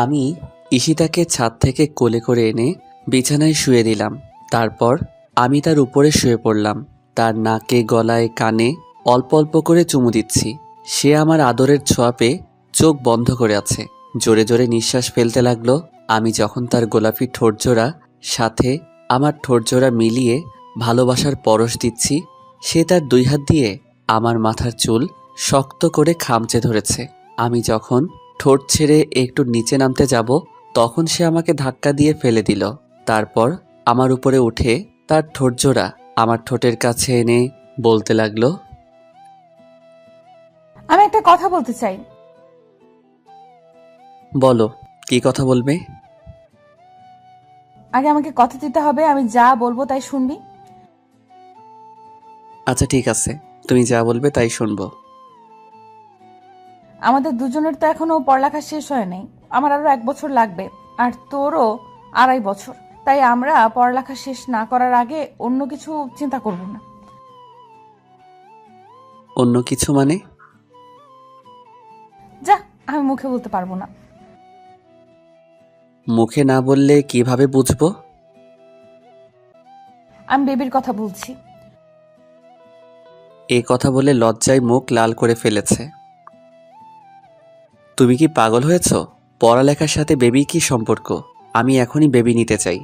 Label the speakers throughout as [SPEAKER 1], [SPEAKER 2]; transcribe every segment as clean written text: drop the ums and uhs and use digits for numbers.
[SPEAKER 1] আমি ঈশিতাকে ছাদ থেকে কোলে করে এনে বিছানায় শুয়ে দিলাম। তারপর আমি তার উপরে শুয়ে পড়লাম। তার নাকে, গলায়, কানে অল্প অল্প করে চুমু দিচ্ছি। সে আমার আদরের ছোঁয়া পেয়ে চোখ বন্ধ করে আছে। জোরে জোরে নিঃশ্বাস ফেলতে লাগলো। আমি যখন তার গোলাপি ঠোঁটজোড়া সাথে আমার ঠোঁটজোড়া মিলিয়ে ভালোবাসার পরশ দিচ্ছি, সে তার 2 হাত দিয়ে আমার মাথার চুল শক্ত করে খামচে ধরেছে। আমি যখন ঠোঁট ছেড়ে একটু নিচে নামতে যাব, তখন সে আমাকে ধাক্কা দিয়ে ফেলে দিল। তারপর আমার উপরে উঠে তার ঠোঁটজোড়া আমার ঠোঁটের কাছে এনে বলতে লাগলো,
[SPEAKER 2] আমি একটা কথা বলতে চাই।
[SPEAKER 1] বলো, কি কথা বলবে?
[SPEAKER 2] আগে আমাকে কথা দিতে হবে, আমি যা বলবো তাই শুনবি।
[SPEAKER 1] আচ্ছা ঠিক আছে, তুমি যা বলবে তাই শুনবো।
[SPEAKER 2] আমাদের দুজনের তো এখনো পড়ালেখা শেষ হয় নাই। আমার আরো 1 বছর লাগবে, আর তোরও 2.5 বছর। তাই আমরা পড়ালেখা শেষ না করার আগে অন্য কিছু চিন্তা করব না।
[SPEAKER 1] অন্য কিছু মানে?
[SPEAKER 2] যা, আমি মুখে বলতে পারবো না।
[SPEAKER 1] মুখে না বললে কিভাবে বুঝবো?
[SPEAKER 2] আমি বেবির কথা বলছি।
[SPEAKER 1] এই কথা বলে লজ্জায় মুখ লাল করে ফেলেছে। তুমি কি পাগল হয়েছো? পড়ালেখার সাথে বেবির কি সম্পর্ক? আমি এখনই বেবি নিতে চাই।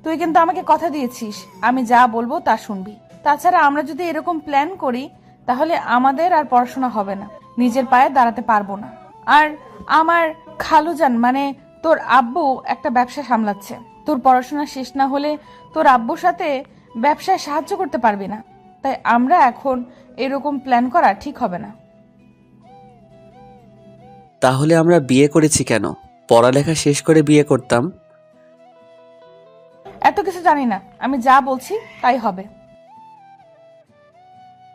[SPEAKER 2] তুই কিন্তু আমাকে কথা দিয়েছিস, আমি যা বলবো তা শুনবি। তাছাড়া আমরা যদি এরকম প্ল্যান করি, তাহলে আমাদের আর পড়াশোনা হবে না, নিজের পায়ে দাঁড়াতে পারবো না। আর আমার খালুজান মানে তোর আব্বু একটা ব্যবসা সামলাচ্ছে। তোর পড়াশোনা শেষ না হলে তোর আব্বুর সাথে ব্যবসায় সাহায্য করতে পারবি না। তাই আমরা এখন এরকম প্ল্যান করা ঠিক হবে না।
[SPEAKER 1] তাহলে আমরা বিয়ে করেছি কেন? পড়ালেখা শেষ করে বিয়ে করতাম।
[SPEAKER 2] এত কিছু জানি না, আমি যা বলছি তাই হবে।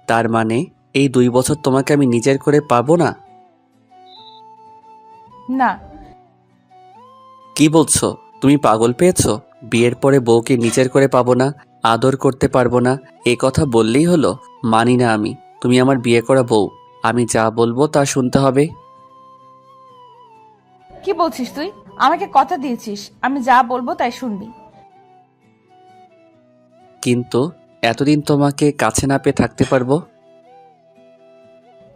[SPEAKER 1] তার মানে এই 2 বছর তোমাকে আমি নিজের করে পাবো না?
[SPEAKER 2] না।
[SPEAKER 1] কি বলছো? তুমি পাগল পেয়েছো? বিয়ের পরে বউকে নিজের করে পাবো না, আদর করতে পারবো না, এ কথা বললেই হলো? মানি না আমি। তুমি আমার বিয়ে করা বউ, আমি যা বলবো তা শুনতে হবে।
[SPEAKER 2] কি বলছিস তুই? আমাকে কথা দিয়েছিস, আমি যা বলবো তাই শুনবি।
[SPEAKER 1] কিন্তু এতদিন তোমাকে কাছে না পেয়ে থাকতে পারবো?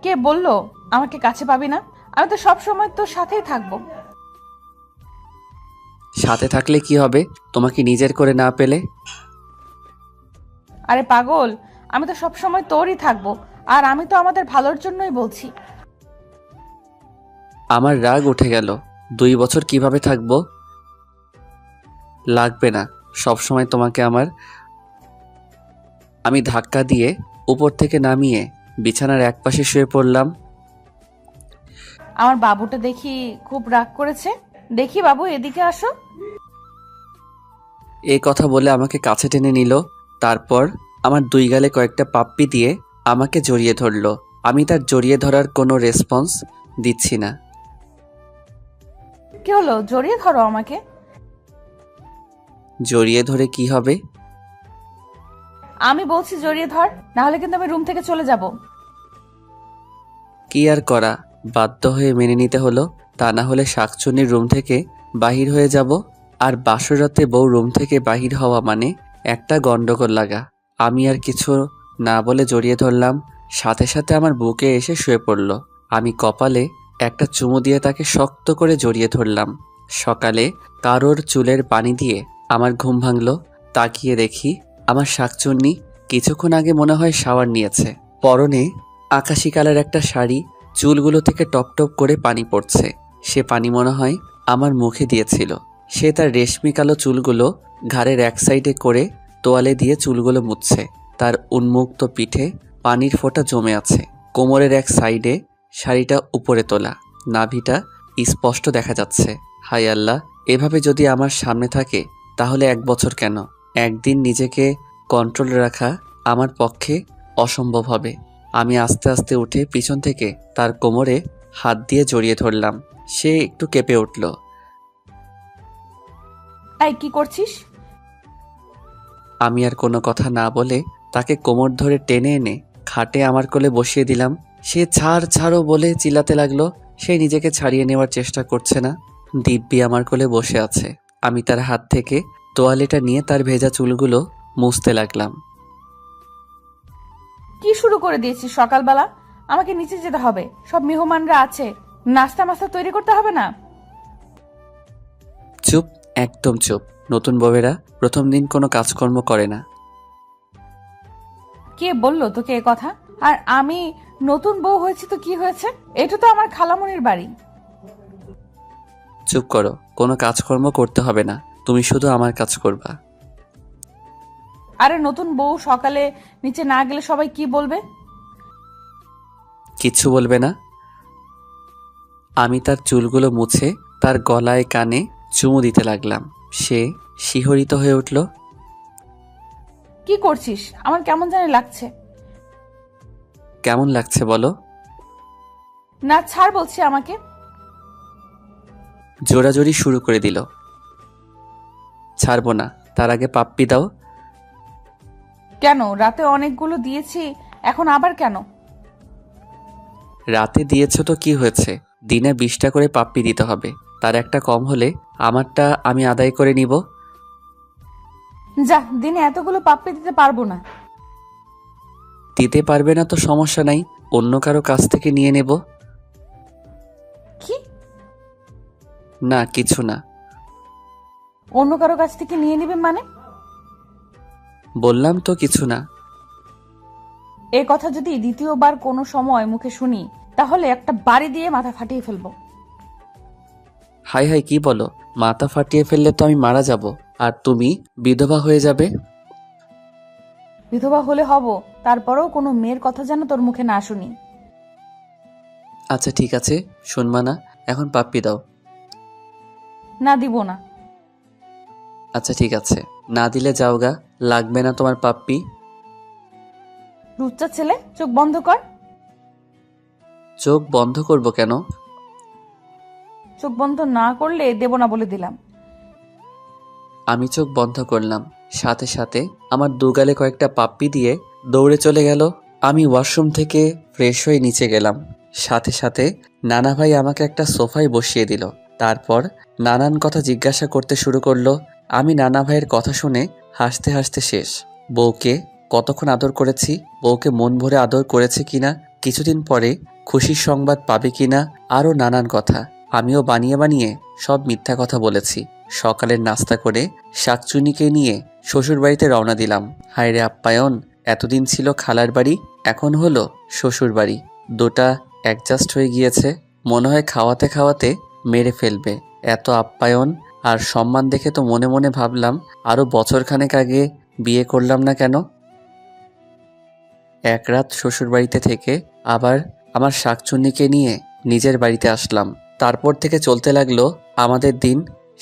[SPEAKER 2] কে বললো আমাকে কাছে পাবি না? আমি তো সব সময় তোর সাথেই থাকবো।
[SPEAKER 1] সাথে থাকলে কি হবে তোমাকে নিজের করে না পেলে?
[SPEAKER 2] আরে পাগল, আমি তো সব সময় তোরই থাকবো। আর আমি তো আমাদের ভালোর জন্যই বলছি।
[SPEAKER 1] আমার রাগ উঠে গেল। 2 বছর কিভাবে থাকবো? লাগবে না সব সময় তোমাকে আমার। আমি ধাক্কা দিয়ে উপর থেকে নামিয়ে বিছানার একপাশে শুয়ে পড়লাম।
[SPEAKER 2] আমার বাবুটা দেখি খুব রাগ করেছে। দেখি বাবু, এদিকে আসো।
[SPEAKER 1] এই কথা বলে আমাকে কাছে টেনে নিল। তারপর আমার 2 গালে কয়েকটা পাপ্পি দিয়ে আমাকে জড়িয়ে ধরলো। আমি তার জড়িয়ে ধরার কোনো রেসপন্স দিচ্ছি না।
[SPEAKER 2] কি হলো, জড়িয়ে ধরো আমাকে।
[SPEAKER 1] জড়িয়ে ধরে কি হবে?
[SPEAKER 2] আমি বলছি জড়িয়ে ধর, না হলে কিন্তু আমি রুম থেকে চলে যাব।
[SPEAKER 1] কি আর করা, বাধ্য হয়ে মেনে নিতে হলো। তা না হলে শাকচুন্নির রুম থেকে বাহির হয়ে যাব। আর বাসরাতে বউ রুম থেকে বাহির হওয়া মানে একটা গন্ডগোল লাগা। আমি আর কিছু না বলে জড়িয়ে ধরলাম। সাথে সাথে আমার বুকে এসে শুয়ে পড়ল। আমি কপালে একটা চুমু দিয়ে তাকে শক্ত করে জড়িয়ে ধরলাম। সকালে কারোর চুলের পানি দিয়ে আমার ঘুম ভাঙল। তাকিয়ে দেখি আমার শাকচুন্নি কিছুক্ষণ আগে মনে হয় শাওয়ার নিয়েছে। পরনে আকাশি কালার একটা শাড়ি, চুলগুলো থেকে টপ টপ করে পানি পড়ছে। সে পানি মনে হয় আমার মুখে দিয়েছিল। সে তার রেশমি কালো চুলগুলো ঘাড়ের এক সাইডে করে তোয়ালে দিয়ে চুলগুলো মুছছে। তার উন্মুক্ত পিঠে পানির ফোঁটা জমে আছে। কোমরের এক সাইডে শাড়িটা উপরে তোলা, নাভিটা স্পষ্ট দেখা যাচ্ছে। হায় আল্লাহ, এভাবে যদি আমার সামনে থাকে তাহলে 1 বছর কেন, একদিন নিজেকে কন্ট্রোলে রাখা আমার পক্ষে অসম্ভব হবে। আমি আস্তে আস্তে উঠে পিছন থেকে তার কোমরে হাত দিয়ে জড়িয়ে ধরলাম। সে একটু কেঁপে উঠল।
[SPEAKER 2] এই কি করছিস?
[SPEAKER 1] আমি আর কোনো কথা না বলে তাকে কোমর ধরে টেনে এনে খাটে আমার কোলে বসিয়ে দিলাম। সে ছাড় ছাড়ো বলে চিল্লাতে লাগলো। সে নিজেকে ছাড়িয়ে নেওয়ার চেষ্টা করছে না। দিব্যি আমার কোলে বসে আছে। আমি তার হাত থেকে তোয়ালেটা নিয়ে তার ভেজা চুলগুলো মুছতে লাগলাম।
[SPEAKER 2] কি শুরু করে দিয়েছিস সকালবেলা? আমাকে নিচে যেতে হবে, সব মেহমানরা আছে, নাস্তা মাস্তা তৈরি করতে হবে না?
[SPEAKER 1] চুপ, একদম চুপ। নতুন বউয়েরা প্রথম দিন কোনো কাজকর্ম করে না।
[SPEAKER 2] কে বললো তোকে এ কথা? আর আমি নতুন বউ হয়েছি তো কি হয়েছে? এটা তো আমার খালামণির বাড়ি।
[SPEAKER 1] চুপ করো, কোনো কাজকর্ম করতে হবে না, তুমি শুধু আমার কাজ করবা।
[SPEAKER 2] আরে নতুন বউ সকালে নিচে না গেলে সবাই কি বলবে?
[SPEAKER 1] কিচ্ছু বলবে না। আমি তার চুলগুলো মুছে তার গলায় কানে চুমু দিতে লাগলাম। সে শিহরিত হয়ে উঠল।
[SPEAKER 2] কি করছিস? আমার কেমন জানি লাগছে।
[SPEAKER 1] কেমন লাগছে বলো?
[SPEAKER 2] না ছাড় বলছি আমাকে।
[SPEAKER 1] জোরাজোরি শুরু করে দিল। ছাড়বো না, তার আগে পাপ্পি দাও।
[SPEAKER 2] কেন? রাতে অনেকগুলো দিয়েছি, এখন আবার কেন?
[SPEAKER 1] রাতে দিয়েছো তো কি হয়েছে? দিনে 20টা করে পাপ্পি দিতে হবে, তার একটা কম হলে আমারটা আমি আদায় করে নিব।
[SPEAKER 2] যা, দিনে এতগুলো পাপ্পি দিতে পারবো না।
[SPEAKER 1] দিতে পারবে না তো সমস্যা নাই, অন্য কারো কাছ থেকে নিয়ে নেব।
[SPEAKER 2] কি?
[SPEAKER 1] না কিছু না।
[SPEAKER 2] অন্য কারো কাছ থেকে নিয়ে নিবে মানে?
[SPEAKER 1] বললাম তো কিছু না।
[SPEAKER 2] এ কথা যদি দ্বিতীয়বার কোনো সময় মুখে শুনি, তাহলে একটা বাড়ি দিয়ে মাথা ফাটিয়ে ফেলবো।
[SPEAKER 1] হাই হাই, কি বলো? মাথা ফাটিয়ে ফেললে তো আমি মারা যাব, আর তুমি বিধবা হয়ে যাবে।
[SPEAKER 2] বিধবা হলে হব, তারপরেও কোনো মেয়ের কথা যেন তোর মুখে না শুনি।
[SPEAKER 1] আচ্ছা ঠিক আছে, শুনবা না, এখন পাপ্পি দাও।
[SPEAKER 2] না দিব না।
[SPEAKER 1] আচ্ছা ঠিক আছে, না দিলে যাওগা, লাগবে না তোমার পাপ্পি।
[SPEAKER 2] লুচ্চা ছেলে, চোখ বন্ধ কর।
[SPEAKER 1] চোখ বন্ধ করব কেন?
[SPEAKER 2] চোখ বন্ধ না করলে দেব না বলে দিলাম।
[SPEAKER 1] আমি চোখ বন্ধ করলাম, সাথে সাথে আমার দুগালে কয়েকটা পাপ্পি দিয়ে দৌড়ে চলে গেল। আমি ওয়াশরুম থেকে ফ্রেশ হয়ে নিচে গেলাম। সাথে সাথে নানা ভাই আমাকে একটা সোফায় বসিয়ে দিল। তারপর নানান কথা জিজ্ঞাসা করতে শুরু করলো। আমি নানা ভাইয়ের কথা শুনে হাসতে হাসতে শেষ। বউকে কতক্ষণ আদর করেছি, বউকে মন ভরে আদর করেছে কিনা, কিছুদিন পরে খুশির সংবাদ পাবে কিনা, আরও নানান কথা। আমিও বানিয়ে বানিয়ে সব মিথ্যা কথা বলেছি। সকালের নাস্তা করে শাকচুনিকে নিয়ে শ্বশুরবাড়িতে রওনা দিলাম। হায়রে আপ্যায়ন, এতদিন ছিল খালার বাড়ি, এখন হলো শ্বশুর বাড়ি। দুটা অ্যাডজাস্ট হয়ে গিয়েছে, মনে হয় খাওয়াতে খাওয়াতে মেরে ফেলবে। এত আপ্যায়ন আর সম্মান দেখে তো মনে মনে ভাবলাম আরও বছরখানেক আগে বিয়ে করলাম না কেন। এক রাত শ্বশুরবাড়িতে থেকে আবার আমার শাকচুন্নিকে নিয়ে নিজের বাড়িতে আসলাম। তারপর থেকে চলতে লাগলো আমাদের দিন।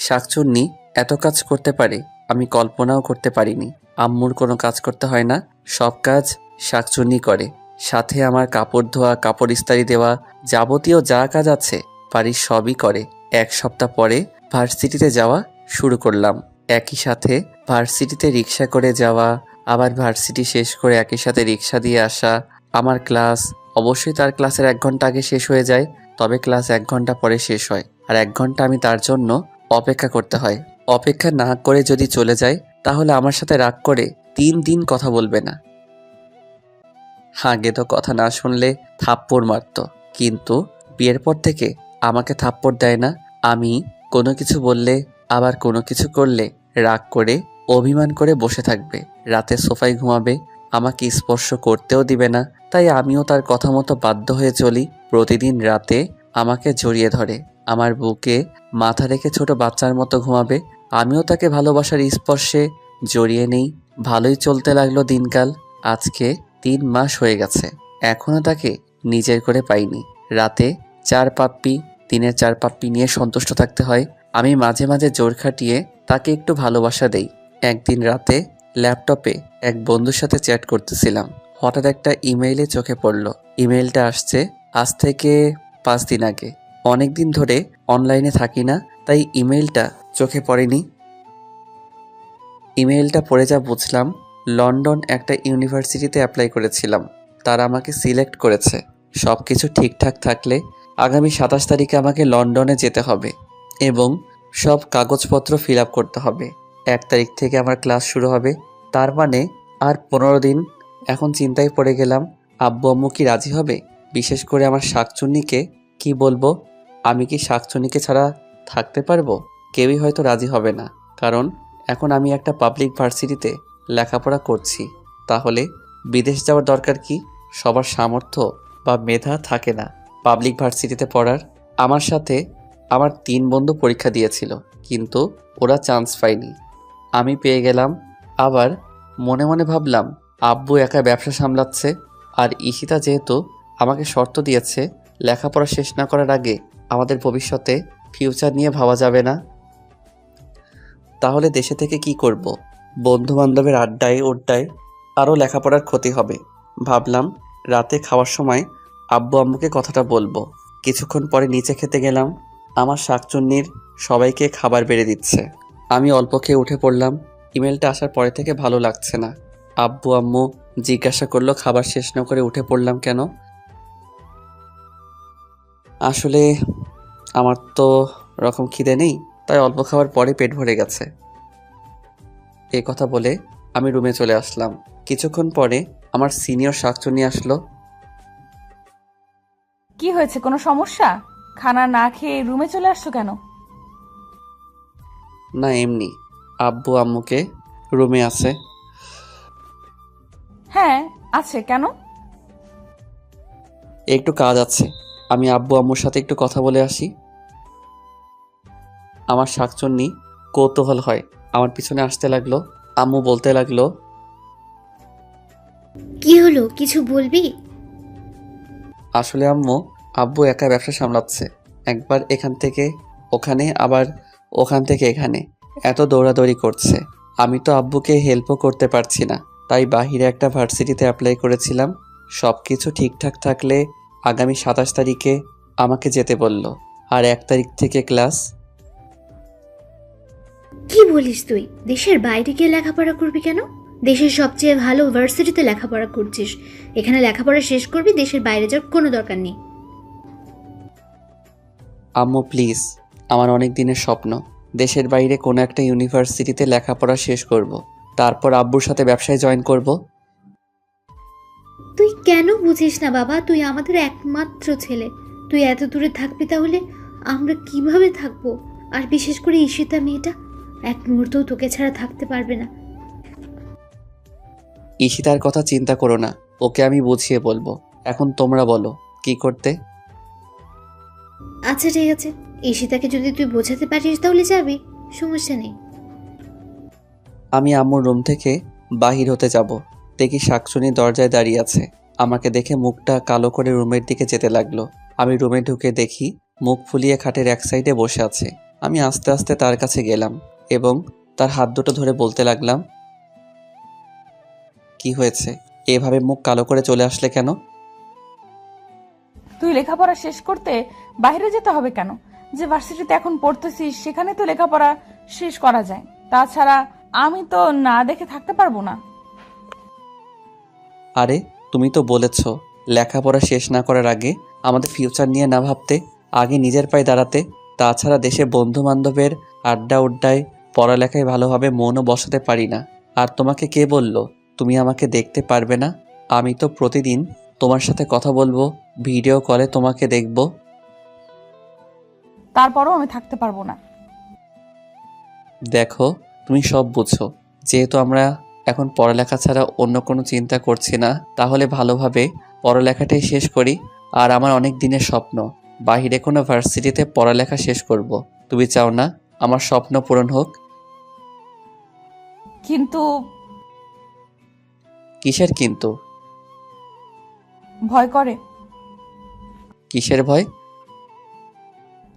[SPEAKER 1] শাকচুন্নি এত কাজ করতে পারে আমি কল্পনাও করতে পারিনি। আম্মুর কোনো কাজ করতে হয় না, সব কাজ শাকচুন্নি করে। সাথে আমার কাপড় ধোয়া, কাপড় ইস্ত্রি দেওয়া, যাবতীয় যা কাজ আছে বাড়ির সবই করে। এক সপ্তাহ পরে ভার্সিটিতে যাওয়া শুরু করলাম। একই সাথে ভার্সিটিতে রিক্সা করে যাওয়া, আবার ভার্সিটি শেষ করে একই সাথে রিক্সা দিয়ে আসা। আমার ক্লাস অবশ্যই তার ক্লাসের 1 ঘন্টা আগে শেষ হয়ে যায়, তবে ক্লাস 1 ঘন্টা পরে শেষ হয়, আর 1 ঘন্টা আমি তার জন্য অপেক্ষা করতে হয়। অপেক্ষা না করে যদি চলে যায় তাহলে আমার সাথে রাগ করে 3 দিন কথা বলবে না। আগে তো কথা না শুনলে থাপ্পড় মারতো, কিন্তু বিয়ের পর থেকে আমাকে থাপ্পড় দেয় না। আমি কোনো কিছু বললে, আবার কোনো কিছু করলে রাগ করে অভিমান করে বসে থাকবে। রাতে সোফায় ঘুমাবে, আমাকে স্পর্শ করতেও দিবে না। তাই আমিও তার কথা মতো বাধ্য হয়ে চলি। প্রতিদিন রাতে আমাকে জড়িয়ে ধরে, আমার বুকে মাথা রেখে ছোট বাচ্চার মতো ঘুমাবে। আমিও তাকে ভালোবাসার স্পর্শে জড়িয়ে নেই। ভালোই চলতে লাগলো দিনকাল। আজকে 3 মাস হয়ে গেছে, এখনো তাকে নিজের করে পাইনি। রাতে 4 পাপ্পি, দিনের 4 পাপ্পি নিয়ে সন্তুষ্ট থাকতে হয়। আমি মাঝে মাঝে জোর খাটিয়ে তাকে একটু ভালোবাসা দেই। একদিন রাতে ল্যাপটপে এক বন্ধুর সাথে চ্যাট করতেছিলাম, হঠাৎ একটা ইমেইলে চোখে পড়ল। ইমেইলটা আসছে আজ থেকে 5 দিন আগে। অনেক দিন ধরে অনলাইনে থাকি না, তাই ইমেইলটা চোখে পড়েনি। ইমেইলটা পড়ে যা বুঝলাম, লন্ডন একটা ইউনিভার্সিটিতে অ্যাপ্লাই করেছিলাম, তারা আমাকে সিলেক্ট করেছে। সব কিছু ঠিকঠাক থাকলে আগামী 27 তারিখে আমাকে লন্ডনে যেতে হবে এবং সব কাগজপত্র ফিল আপ করতে হবে। 1 তারিখ থেকে আমার ক্লাস শুরু হবে। তার মানে আর 15 দিন। এখন চিন্তায় পড়ে গেলাম, আব্বু আম্মু কি রাজি হবে? বিশেষ করে আমার শাকচুন্নিকে কি বলবো? আমি কি শাকচুন্নিকে ছাড়া থাকতে পারবো? কেউই হয়তো রাজি হবে না, কারণ এখন আমি একটা পাবলিক ভার্সিটিতে লেখাপড়া করছি। তাহলে বিদেশ যাওয়ার দরকার কি? সবার সামর্থ্য বা মেধা থাকে না পাবলিক ভার্সিটিতে পড়ার। আমার সাথে আমার 3 বন্ধু পরীক্ষা দিয়েছিল, কিন্তু ওরা চান্স পায়নি, আমি পেয়ে গেলাম। আবার মনে মনে ভাবলাম, আব্বু একা ব্যবসা সামলাচ্ছে, আর ঈশিতা যেহেতু আমাকে শর্ত দিয়েছে লেখাপড়া শেষ না করার আগে আমাদের ভবিষ্যতে ফিউচার নিয়ে ভাবা যাবে না, তাহলে দেশে থেকে কি করব? বন্ধু বান্ধবের আড্ডায় ওড্ডায় আরও লেখাপড়ার ক্ষতি হবে। ভাবলাম রাতে খাওয়ার সময় আব্বু আম্মুকে কথাটা বলবো। কিছুক্ষণ পরে নিচে খেতে গেলাম। আমার শাকচুন্নির সবাইকে খাবার বেড়ে দিচ্ছে, আমি অল্প খেয়ে উঠে পড়লাম। ইমেলটা আসার পরে থেকে ভালো লাগছে না। আব্বু আম্মু জিজ্ঞাসা করলো খাবার শেষ না করে উঠে পড়লাম কেন। আসলে আমার তো রকম খিদে নেই, তাই অল্প খাওয়ার পরে পেট ভরে গেছে। এই কথা বলে আমি রুমে চলে আসলাম। কিছুক্ষণ পরে আমার সিনিয়র শাকচুন্নি আসলো।
[SPEAKER 2] কি হয়েছে, কোনো সমস্যা? খানা না খেয়ে রুমে চলে আসছো কেন?
[SPEAKER 1] না এমনি, আব্বু আম্মুকে রুমে আছে।
[SPEAKER 2] হ্যাঁ আছে, কেন?
[SPEAKER 1] একটু কাজ আছে, আমি আব্বু আম্মুর সাথে একটু কথা বলে আসি। আমার শাকচুন্নি কৌতূহল হয় আমার পিছনে আসতে লাগলো। আম্মু বলতে লাগলো,
[SPEAKER 3] কি হলো, কিছু বলবি?
[SPEAKER 1] আসলে আম্মু, আব্বু একা ব্যবসা সামলাচ্ছে, একবার এখান থেকে ওখানে আবার ওখান থেকে এখানে এত দৌড়াদৌড়ি করছে। আমি তো আব্বুকে হেল্পও করতে পারছি না, তাই বাহিরে একটা ভার্সিটিতে অ্যাপ্লাই করেছিলাম। সব কিছু ঠিকঠাক থাকলে আগামী 27 তারিখে আমাকে যেতে বলল, আর 1 তারিখ থেকে ক্লাস।
[SPEAKER 3] কি বলিস তুই? দেশের বাইরে গিয়ে লেখাপড়া করবি কেন? দেশের সবচেয়ে ভালো ভার্সিটিতে লেখাপড়া করছিস, এখানে লেখাপড়া শেষ করবি, দেশের বাইরে যাওয়ার কোনো দরকার নেই।
[SPEAKER 1] আম্মু প্লিজ, আমার অনেক দিনের স্বপ্ন দেশের বাইরে কোনো একটা ইউনিভার্সিটিতে লেখাপড়া শেষ করব, তারপর আব্বুর সাথে ব্যবসায় জয়েন করব।
[SPEAKER 3] তুই কেন বুঝিস না বাবা? তুই আমাদের একমাত্র ছেলে, তুই এত দূরে থাকবি, তাহলে আমরা কিভাবে থাকবো? আর বিশেষ করে ঈশিতা মেয়েটা এক মুহূর্তও তোকে ছাড়া থাকতে পারবে না।
[SPEAKER 1] ঈশিতার কথা চিন্তা করো না, ওকে আমি বুঝিয়ে বলবো। এখন তোমরা বলো কি করতে।
[SPEAKER 3] আচ্ছা ঠিক আছে, ঈশিতাকে যদি তুই বোঝাতে পারিস তাহলে যাবি, সমস্যা নেই।
[SPEAKER 1] আমি আম্মুর রুম থেকে বাহির হতে যাব, দেখি শাকচুনি দরজায় দাঁড়িয়ে আছে। আমাকে দেখে মুখটা কালো করে রুমের দিকে যেতে লাগলো। আমি রুমে ঢুকে দেখি মুখ ফুলিয়ে খাটের এক সাইডে বসে আছে। আমি আস্তে আস্তে তার কাছে গেলাম এবং তার হাত দুটো ধরে বলতে লাগলাম, কি হয়েছে? এভাবে মুখ কালো করে চলে আসলে কেন?
[SPEAKER 2] তুই লেখাপড়া শেষ করতে বাইরে যেতে হবে কেন? যে ভার্সিটিতে এখন পড়তেছিস সেখানে তো লেখাপড়া শেষ করা যায়। তাছাড়া আমি তো না দেখে থাকতে পারবো না।
[SPEAKER 1] আরে তুমি তো বলেছ লেখাপড়া শেষ না করার আগে আমাদের ফিউচার নিয়ে না ভাবতে, আগে নিজের পায়ে দাঁড়াতে। তাছাড়া দেশে বন্ধু বান্ধবের আড্ডা উড্ডায় পড়ালেখায় ভালোভাবে মনও বসাতে পারি না। আর তোমাকে কে বলল তুমি আমাকে দেখতে পারবে না? আমি তো প্রতিদিন তোমার সাথে কথা বলবো, ভিডিও কলে তোমাকে দেখব।
[SPEAKER 2] তারপরও আমি থাকতে পারবো না।
[SPEAKER 1] দেখো তুমি সব বুঝো, যেহেতু আমরা এখন পড়ালেখা ছাড়া অন্য কোনো চিন্তা করছি না, তাহলে ভালোভাবে পড়ালেখাটাই শেষ করি। আর আমার অনেক দিনের স্বপ্ন বাহিরে কোনো ভার্সিটিতে পড়ালেখা শেষ করব। তুমি চাও না আমার স্বপ্ন পূরণ হোক?
[SPEAKER 2] কিন্তু
[SPEAKER 1] কিসের কিন্তু?
[SPEAKER 2] ভয় করে।
[SPEAKER 1] কিসের ভয়?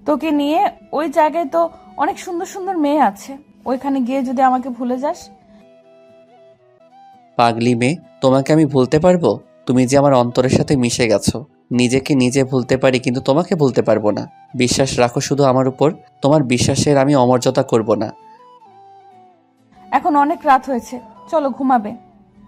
[SPEAKER 2] তোকে নিয়ে ওই জায়গায় তো অনেক সুন্দর সুন্দর মেয়ে আছে, ওইখানে গিয়ে যদি আমাকে ভুলে যাস।
[SPEAKER 1] পাগলি মেয়ে, তোমাকে আমি ভুলতে পারবো? তুমি যে আমার অন্তরের সাথে মিশে গেছো। নিজেকে নিজে ভুলতে পারি কিন্তু তোমাকে ভুলতে পারবো না। বিশ্বাস রাখো শুধু আমার উপর, তোমার বিশ্বাসের আমি অমর্যাদা করব না।
[SPEAKER 2] এখন অনেক রাত হয়েছে, চলো ঘুমাবে।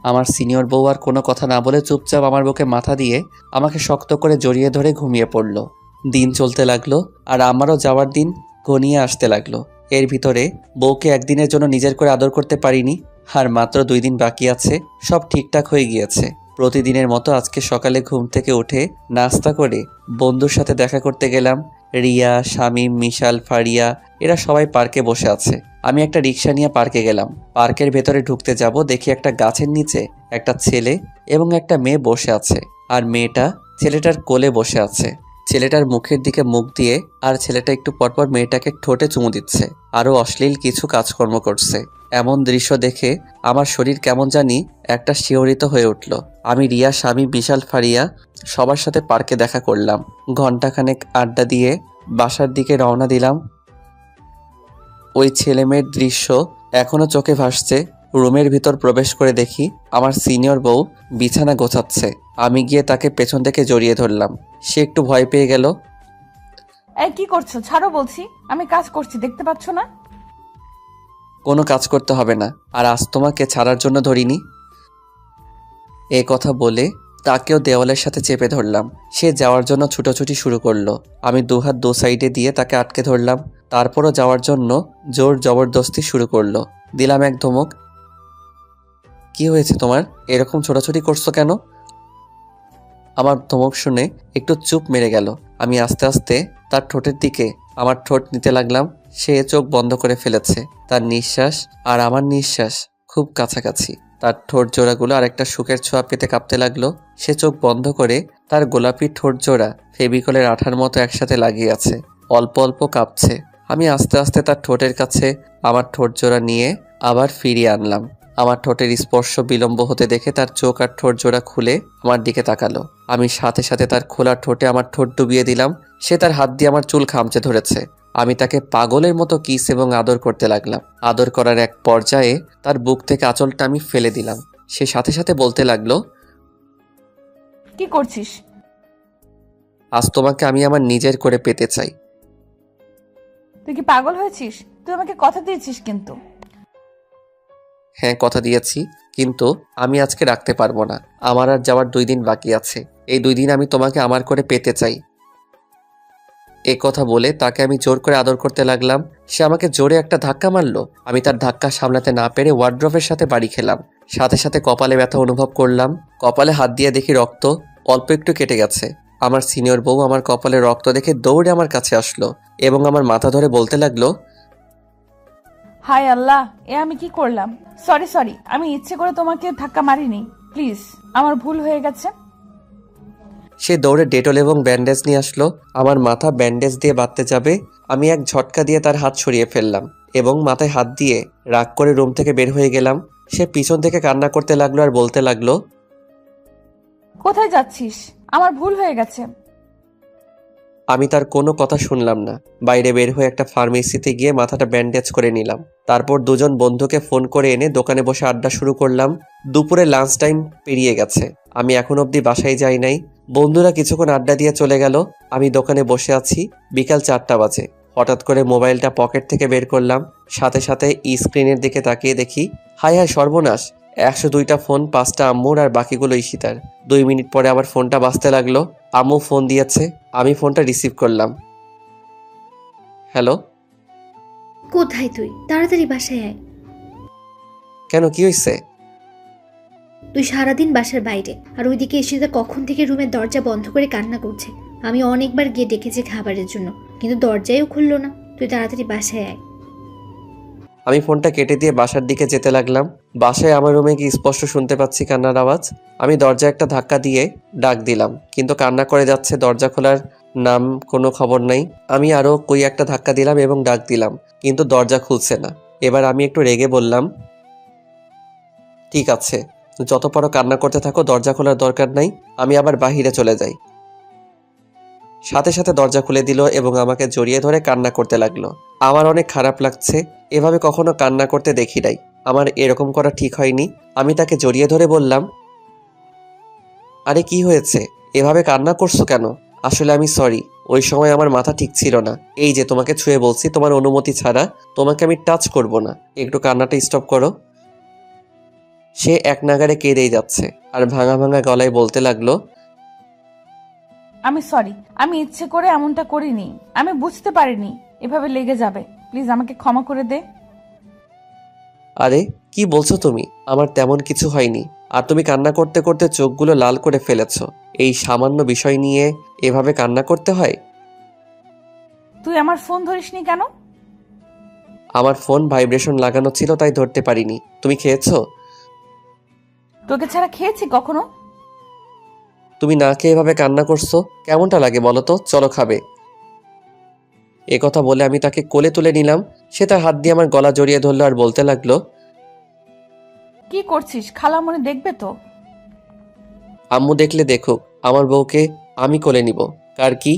[SPEAKER 1] আমার সিনিয়র বউ আর কোনো কথা না বলে চুপচাপ আমার বুকে মাথা দিয়ে আমাকে শক্ত করে জড়িয়ে ধরে ঘুমিয়ে পড়ল। দিন চলতে লাগলো আর আমারও যাওয়ার দিন ঘনিয়ে আসতে লাগলো। এর ভিতরে বউকে একদিনের জন্য নিজের করে আদর করতে পারিনি। আর মাত্র 2 দিন বাকি আছে, সব ঠিকঠাক হয়ে গিয়েছে। প্রতিদিনের মতো আজকে সকালে ঘুম থেকে উঠে নাস্তা করে বন্ধুর সাথে দেখা করতে গেলাম। রিয়া, শামীম, মিশাল, ফারিয়া এরা সবাই পার্কে বসে আছে। আমি একটা রিক্সা নিয়ে পার্কে গেলাম। পার্কের ভেতরে ঢুকতে যাব, দেখি একটা গাছের নিচে একটা ছেলে এবং একটা মেয়ে বসে আছে। আর মেয়েটা ছেলেটার কোলে বসে আছে। ছেলেটার মুখের দিকে মুখ দিয়ে আর ছেলেটা একটু পরপর মেয়েটাকে ঠোঁটে চুমু দিচ্ছে, আরও অশ্লীল কিছু কাজকর্ম করছে। এমন দৃশ্য দেখে আমার শরীর কেমন জানি একটা শিহরিত হয়ে উঠল। আমি রিয়া, স্বামী, বিশাল, ফারিয়া সবার সাথে পার্কে দেখা করলাম। ঘন্টাখানেক আড্ডা দিয়ে বাসার দিকে রওনা দিলাম। ওই ছেলেমেয়ের দৃশ্য এখনো চোখে ভাসছে। রুমের ভিতর প্রবেশ করে দেখি আমার সিনিয়র বউ বিছানা গোছাচ্ছে। আমি গিয়ে তাকে পেছন থেকে জড়িয়ে ধরলাম। সে একটু ভয় পেয়ে গেল।
[SPEAKER 2] এই কি করছো? ছাড়ো বলছি, আমি কাজ করছি, দেখতে পাচ্ছ না?
[SPEAKER 1] কোনো কাজ করতে হবে না, আর আজ তোমাকে ছাড়ার জন্য ধরিনি। এ কথা বলে তাকেও দেওয়ালের সাথে চেপে ধরলাম। সে যাওয়ার জন্য ছুটোছুটি শুরু করলো। আমি দুহাত দু সাইডে দিয়ে তাকে আটকে ধরলাম। তারপরও যাওয়ার জন্য জোর জবরদস্তি শুরু করলো। দিলাম এক ধমক। কি হয়েছে তোমার? এরকম ছোটাছুটি করছো কেন? আমার ধমক শুনে একটু চুপ মেরে গেল। আমি আস্তে আস্তে তার ঠোঁটের দিকে আমার ঠোঁট নিতে লাগলাম। সে চোখ বন্ধ করে ফেলেছে। তার নিঃশ্বাস আর আমার নিঃশ্বাস খুব কাছাকাছি। তার ঠোঁট জোড়াগুলো আরেকটা সুখের ছোঁয়া পেতে কাঁপতে লাগলো। সে চোখ বন্ধ করে তার গোলাপি ঠোঁট জোড়া ফেভিকলের আঠার মতো একসাথে লাগিয়ে আছে। অল্প অল্প কাঁপছে। আমি আস্তে আস্তে তার ঠোঁটের কাছে আমার ঠোঁট জোড়া নিয়ে আবার ফিরিয়ে আনলাম। আমার ঠোঁটের স্পর্শ বিলম্ব হতে দেখে তার চোখ আর ঠোঁট জোড়া খুলে আমার দিকে তাকালো। আমি সাথে সাথে তার খোলা ঠোঁটে আমার ঠোঁট ডুবিয়ে দিলাম। সে তার হাত দিয়ে আমার চুল খামচে ধরেছে। আমি তাকে পাগলের মতো কিস এবং আদর করতে লাগলাম। আদর করার এক পর্যায়ে তার বুক থেকে আঁচলটা আমি ফেলে দিলাম। সে সাথে সাথে বলতে লাগলো,
[SPEAKER 2] কি করছিস?
[SPEAKER 1] আজ তোমাকে আমি আমার নিজের করে পেতে চাই।
[SPEAKER 2] তুই কি পাগল হয়েছিস? তুই আমাকে কথা দিয়েছিস কিন্তু।
[SPEAKER 1] হ্যাঁ, কথা দিয়েছি, কিন্তু আমি আজকে রাখতে পারবো না। আমার আর যাওয়ার 2 দিন বাকি আছে। এই 2 দিন আমি তোমাকে আমার করে পেতে চাই। এ কথা বলে তাকে আমি জোর করে আদর করতে লাগলাম। সে আমাকে জোরে একটা ধাক্কা মারলো। আমি তার ধাক্কা সামলাতে না পেরে ওয়ার্ড্রোবের সাথে বাড়ি খেলাম। সাথে সাথে কপালে ব্যথা অনুভব করলাম। কপালে হাত দিয়ে দেখি রক্ত অল্প একটু কেটে গেছে। আমার সিনিয়র বউ আমার কপালে রক্ত দেখে দৌড়ে আমার কাছে আসলো এবং আমার মাথা ধরে বলতে লাগলো,
[SPEAKER 2] হায় আল্লাহ, এ আমি কি করলাম? সরি সরি, আমি ইচ্ছে করে তোমাকে ধাক্কা মারিনি, প্লিজ, আমার ভুল হয়ে গেছে।
[SPEAKER 1] সে দৌড়ে ডেটল এবং ব্যান্ডেজ নিয়ে আসলো। আমার মাথা ব্যান্ডেজ দিয়ে বাঁধতে যাবে, আমি এক ঝটকা দিয়ে তার হাত সরিয়ে ফেললাম এবং মাথায় হাত দিয়ে রাগ করে রুম থেকে বের হয়ে গেলাম। সে পিছন থেকে কান্না করতে লাগলো আর বলতে লাগলো,
[SPEAKER 2] কোথায় যাচ্ছিস? আমার ভুল হয়ে গেছে।
[SPEAKER 1] আমি তার কোনো কথা শুনলাম না। বাইরে বের হয়ে একটা ফার্মেসিতে গিয়ে মাথাটা ব্যান্ডেজ করে নিলাম। তারপর দুজন বন্ধুকে ফোন করে এনে দোকানে বসে আড্ডা শুরু করলাম। দুপুরে লাঞ্চ টাইম পেরিয়ে গেছে, আমি এখন অবধি বাসায় যাই নাই। বন্ধুরা কিছুক্ষণ আড্ডা দিয়ে চলে গেল। আমি দোকানে বসে আছি। বিকাল 4টা বাজে। হঠাৎ করে মোবাইলটা পকেট থেকে বের করলাম। সাথে সাথে স্ক্রিনের দিকে তাকিয়ে দেখি, হায় হায় সর্বনাশ, 102টা ফোন, 5টা আম্মুর আর বাকিগুলো ঈশিতার। 2 মিনিট পরে আবার ফোনটা বাজতে লাগলো। আম্মু ফোন দিয়েছে। আমি ফোনটা রিসিভ করলাম। হ্যালো।
[SPEAKER 3] কোথায় তুই? তাড়াতাড়ি বাসায় আয়।
[SPEAKER 1] কেন, কি হয়েছে?
[SPEAKER 3] তুই সারাদিন বাসার বাইরে, আর ওইদিকে এসে কখন থেকে রুমের দরজা বন্ধ করে কান্না করছে। আমি অনেকবার গিয়ে ডেকেছি খাবারের জন্য, কিন্তু দরজাও খুললো না। তুই তাড়াতাড়ি বাসায় আয়।
[SPEAKER 1] আমি ফোনটা কেটে দিয়ে বাসার দিকে যেতে লাগলাম। বাসায় আমার রুমে কি স্পষ্ট শুনতে পাচ্ছি কান্নার আওয়াজ। আমি দরজা একটা ধাক্কা দিয়ে ডাক দিলাম, কিন্তু কান্না করে যাচ্ছে। দরজা খোলার নাম কোনো খবর নাই। আমি আরও কই একটা ধাক্কা দিলাম এবং ডাক দিলাম, কিন্তু দরজা খুলছে না। এবার আমি একটু রেগে বললাম, ঠিক আছে, যত পারো কান্না করতে থাকো, দরজা খোলার দরকার নাই। আমি আবার বাহিরে চলে যাই। সাথে সাথে দরজা খুলে দিল এবং আমাকে জড়িয়ে ধরে কান্না করতে লাগলো। আমার অনেক খারাপ লাগছে, এভাবে কখনো কান্না করতে দেখি নাই। আমার এরকম করা ঠিক হয়নি। আমি তাকে জড়িয়ে ধরে বললাম, আরে কি হয়েছে, এভাবে কান্না করছো কেন? আসলে আমি সরি, ওই সময় আমার মাথা ঠিক ছিল না। এই যে তোমাকে ছুঁয়ে বলছি, তোমার অনুমতি ছাড়া তোমাকে আমি টাচ করব না। একটু কান্নাটা স্টপ করো। সে এক নাগাড়ে কেঁদেই যাচ্ছে আর ভাঙা ভাঙা গলায় বলতে লাগলো,
[SPEAKER 2] আমি সরি, আমি ইচ্ছে করে এমনটা করিনি, আমি বুঝতে পারিনি এভাবে লেগে যাবে। প্লিজ আমাকে ক্ষমা করে দে।
[SPEAKER 4] আরে কি বলছো তুমি? আমার তেমন কিছু হয়নি। আর তুমি কান্না করতে করতে চোখগুলো লাল করে ফেলেছো। এই সামান্য বিষয় নিয়ে এভাবে কান্না করতে হয়?
[SPEAKER 2] তুই আমার ফোন ধরিসনি কেন?
[SPEAKER 4] আমার ফোন ভাইব্রেশন লাগানো ছিল, তাই ধরতে পারিনি। তুমি খেয়েছো?
[SPEAKER 2] তোকে ছাড়া খেয়েছি কখনো?
[SPEAKER 4] তুমি না খেয়ে এভাবে কান্না করছো, কেমনটা লাগে বলো তো? চলো খাবে। এ কথা বলে আমি তাকে কোলে তুলে নিলাম। সে তার হাত দিয়ে আমার গলা জড়িয়ে ধরলো আর বলতে লাগলো,
[SPEAKER 2] কি করছিস? খালামণি দেখবে তো।
[SPEAKER 4] আম্মু দেখলে দেখুক, আমার বউকে আমি কোলে নিব। কার কি?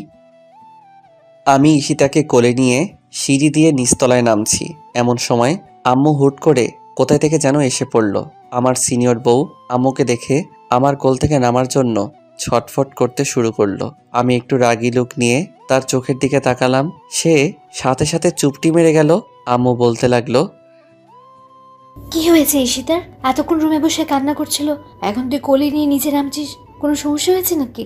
[SPEAKER 4] আমি ঈশিতাকে কোলে নিয়ে সিঁড়ি দিয়ে নিচতলায় নামছি। এমন সময় আম্মু হুট করে কোথায় থেকে যেন এসে পড়ল। আমার সিনিয়র বউ আম্মুকে দেখে আমার কোল থেকে নামার জন্য ছটফট করতে শুরু করলো। আমি একটু রাগী লুক নিয়ে তার চোখের দিকে তাকালাম। সে সাথে সাথে চুপটি মেরে গেল। আম্মু বলতে লাগলো,
[SPEAKER 3] কি হয়েছে ঈশিতার? এতক্ষণ রুমে বসে কান্না করছিল, এখন তুই কোলে নিয়ে নিচে নামছিস, কোনো সমস্যা হয়েছে নাকি?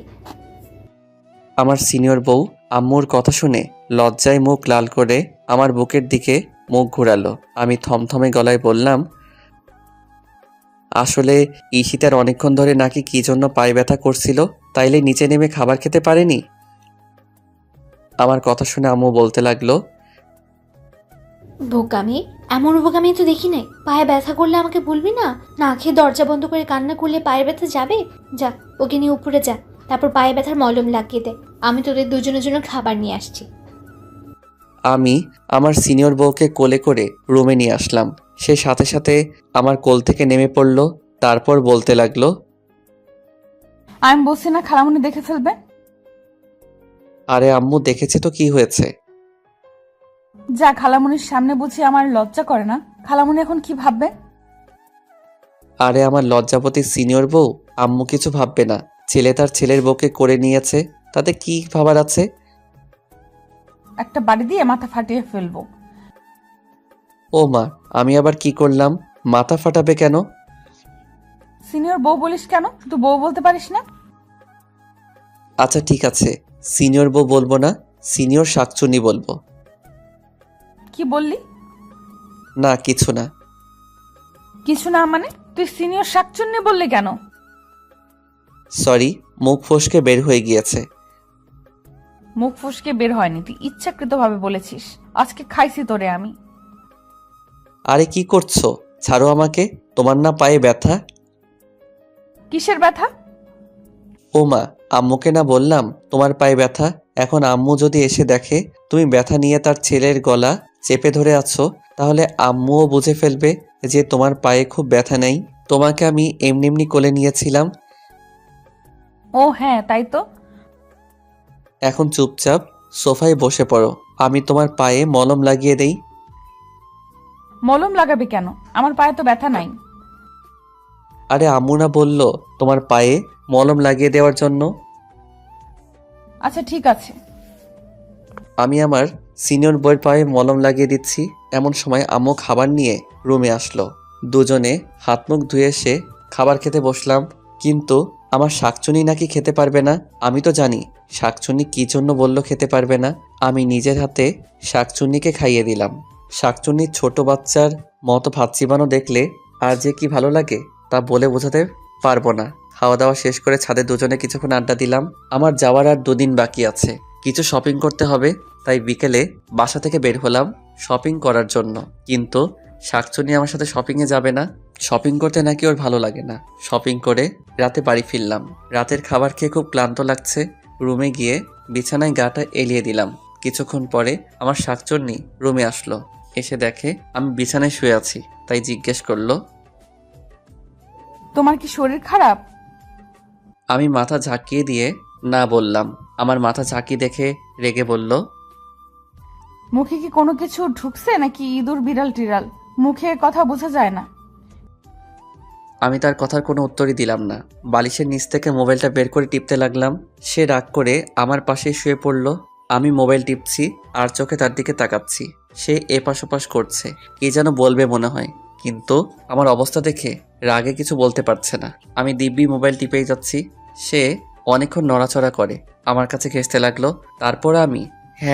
[SPEAKER 4] আমার সিনিয়র বউ আম্মুর কথা শুনে লজ্জায় মুখ লাল করে আমার বুকের দিকে মুখ ঘুরালো। আমি থমথমে গলায় বললাম, আসলে ঈশিতার অনেকক্ষণ ধরে নাকি কি জন্য পায়ে ব্যথা করছিল, তাইলে নিচে নেমে খাবার খেতে পারেনি। আমার কথা শুনে আম্মু বলতে লাগলো,
[SPEAKER 3] বোকামি, এমন বোকামি তো দেখি নাই। পায়ে ব্যথা করলে আমাকে বলবি না? না খেয়ে দরজা বন্ধ করে কান্না করলে পায়ে ব্যথা যাবে? যা, ওকে নিয়ে উপরে যা, তারপর পায়ে ব্যথার মলম লাগিয়ে দে। আমি তোদের দুজনের জন্য খাবার নিয়ে আসছি।
[SPEAKER 4] আমি আমার সিনিয়র বউকে কোলে করে রুমে নিয়ে আসলাম। সে সাথে সাথে আমার কোল থেকে নেমে পড়ল। তারপর বলতে লাগলো,
[SPEAKER 2] আমি বলছি না খালামণি দেখে ফেলবে?
[SPEAKER 4] আরে আম্মু দেখেছে তো কি হয়েছে?
[SPEAKER 2] যা, খালামণির সামনে বুঝি আমার লজ্জা করে না? খালামণি এখন কি ভাববে?
[SPEAKER 4] আরে আমার লজ্জাপতি সিনিয়র বউ, আম্মু কিছু ভাববে না। ছেলে তার ছেলের বউকে করে নিয়েছে, তাতে কি ভাবার আছে?
[SPEAKER 2] একটা বাড়ি দিয়ে মাথা ফাটিয়ে ফেলবো।
[SPEAKER 4] ও মা, আমি আবার কি করলাম? মাথা ফাটাবে কেন?
[SPEAKER 2] সিনিয়র বউ বলিস কেন? শুধু বউ বলতে পারিস না?
[SPEAKER 4] আচ্ছা ঠিক আছে, সিনিয়র বউ বলবো না, সিনিয়র শাকচুনি বলবো।
[SPEAKER 2] কি বললি?
[SPEAKER 4] না কিছু না।
[SPEAKER 2] কিছু না মানে? তুই সিনিয়র শাকচুন্নি বললি কেন?
[SPEAKER 4] সরি, মুখ ফসকে বের হয়ে গিয়েছে।
[SPEAKER 2] মুখ ফসকে বের হয়নি, তুই ইচ্ছাকৃতভাবে বলেছিস। আজকে খাইছি তোরে আমি।
[SPEAKER 4] আরে কি করছো? ছাড়ো আমাকে। তোমার না পায়ে ব্যথা?
[SPEAKER 2] কিসের ব্যথা?
[SPEAKER 4] ও মা, আম্মুকে না বললাম তোমার পায়ে ব্যথা? এখন আম্মু যদি এসে দেখে তুমি ব্যথা নিয়ে তার ছেলের গলা চেপে ধরে আছো, তাহলে আম্মুও বুঝে ফেলবে যে তোমার পায়ে খুব ব্যথা নেই। তোমাকে আমি এমনি এমনি কোলে নিয়েছিলাম।
[SPEAKER 2] ও হ্যাঁ, তাই তো।
[SPEAKER 4] এখন চুপচাপ সোফায় বসে পড়ো, আমি তোমার পায়ে মলম লাগিয়ে দেই।
[SPEAKER 2] মলম লাগাবি কেন? আমার পায়ে তো ব্যথা নাই।
[SPEAKER 4] আরে আম্মু না বললো তোমার পায়ে মলম লাগিয়ে দেওয়ার জন্য?
[SPEAKER 2] আচ্ছা ঠিক আছে।
[SPEAKER 4] আমি আমার সিনিয়র বইয়ের পায়ে মলম লাগিয়ে দিচ্ছি। এমন সময় আম্মু খাবার নিয়ে রুমে আসলো। দুজনে হাত মুখ ধুয়ে এসে খাবার খেতে বসলাম। কিন্তু আমার শাকচুনি নাকি খেতে পারবে না। আমি তো জানি শাকচুনি কী জন্য বললো খেতে পারবে না। আমি নিজের হাতে শাকচুন্নিকে খাইয়ে দিলাম। শাকচুন্নির ছোট বাচ্চার মতো ভাত চিবানো দেখলে আর যে কি ভালো লাগে তা বলে বোঝাতে পারবো না। খাওয়া দাওয়া শেষ করে ছাদে দুজনে কিছুক্ষণ আড্ডা দিলাম। আমার যাওয়ার আর 2 দিন বাকি আছে, কিছু শপিং করতে হবে। তাই বিকেলে বাসা থেকে বের হলাম শপিং করার জন্য। কিন্তু শাকচুনি আমার সাথে শপিংয়ে যাবে না। শপিং করতে নাকি ওর ভালো লাগে না। শপিং করে রাতে বাড়ি ফিরলাম। রাতের খাবার খেয়ে খুব ক্লান্ত লাগছে। রুমে গিয়ে বিছানায় গাটা এলিয়ে দিলাম। কিছুক্ষণ পরে আমার শাকচুন্নি রুমে আসলো। এসে দেখে আমি বিছানায় শুয়ে আছি, তাই জিজ্ঞেস করলো,
[SPEAKER 2] তোমার কি শরীর খারাপ?
[SPEAKER 4] আমি মাথা ঝাঁকিয়ে দিয়ে না বললাম। আমার মাথা ঝাঁকি দেখে রেগে বলল,
[SPEAKER 2] মুখে কি কোনো কিছু ঢুকছে নাকি ইঁদুর বিড়াল টিড়াল? মুখে কথা বোঝা যায় না।
[SPEAKER 4] আমি তার কথার কোনো উত্তরই দিলাম না। বালিশের নিচ থেকে মোবাইলটা বের করে টিপতে লাগলাম। সে রাগ করে আমার পাশেই শুয়ে পড়ল। আমি মোবাইল টিপছি আর চোখে তার দিকে তাকাচ্ছি। সে এপাশ ওপাশ করছে, কি যেন বলবে মনে হয়, কিন্তু আমার অবস্থা দেখে রাগে কিছু বলতে পারছে না। আমি দিব্যি মোবাইল টিপেই যাচ্ছি। সে অনেকক্ষণ নড়াচড়া করে আমার কাছে ঘেঁষতে লাগলো। তারপর আমি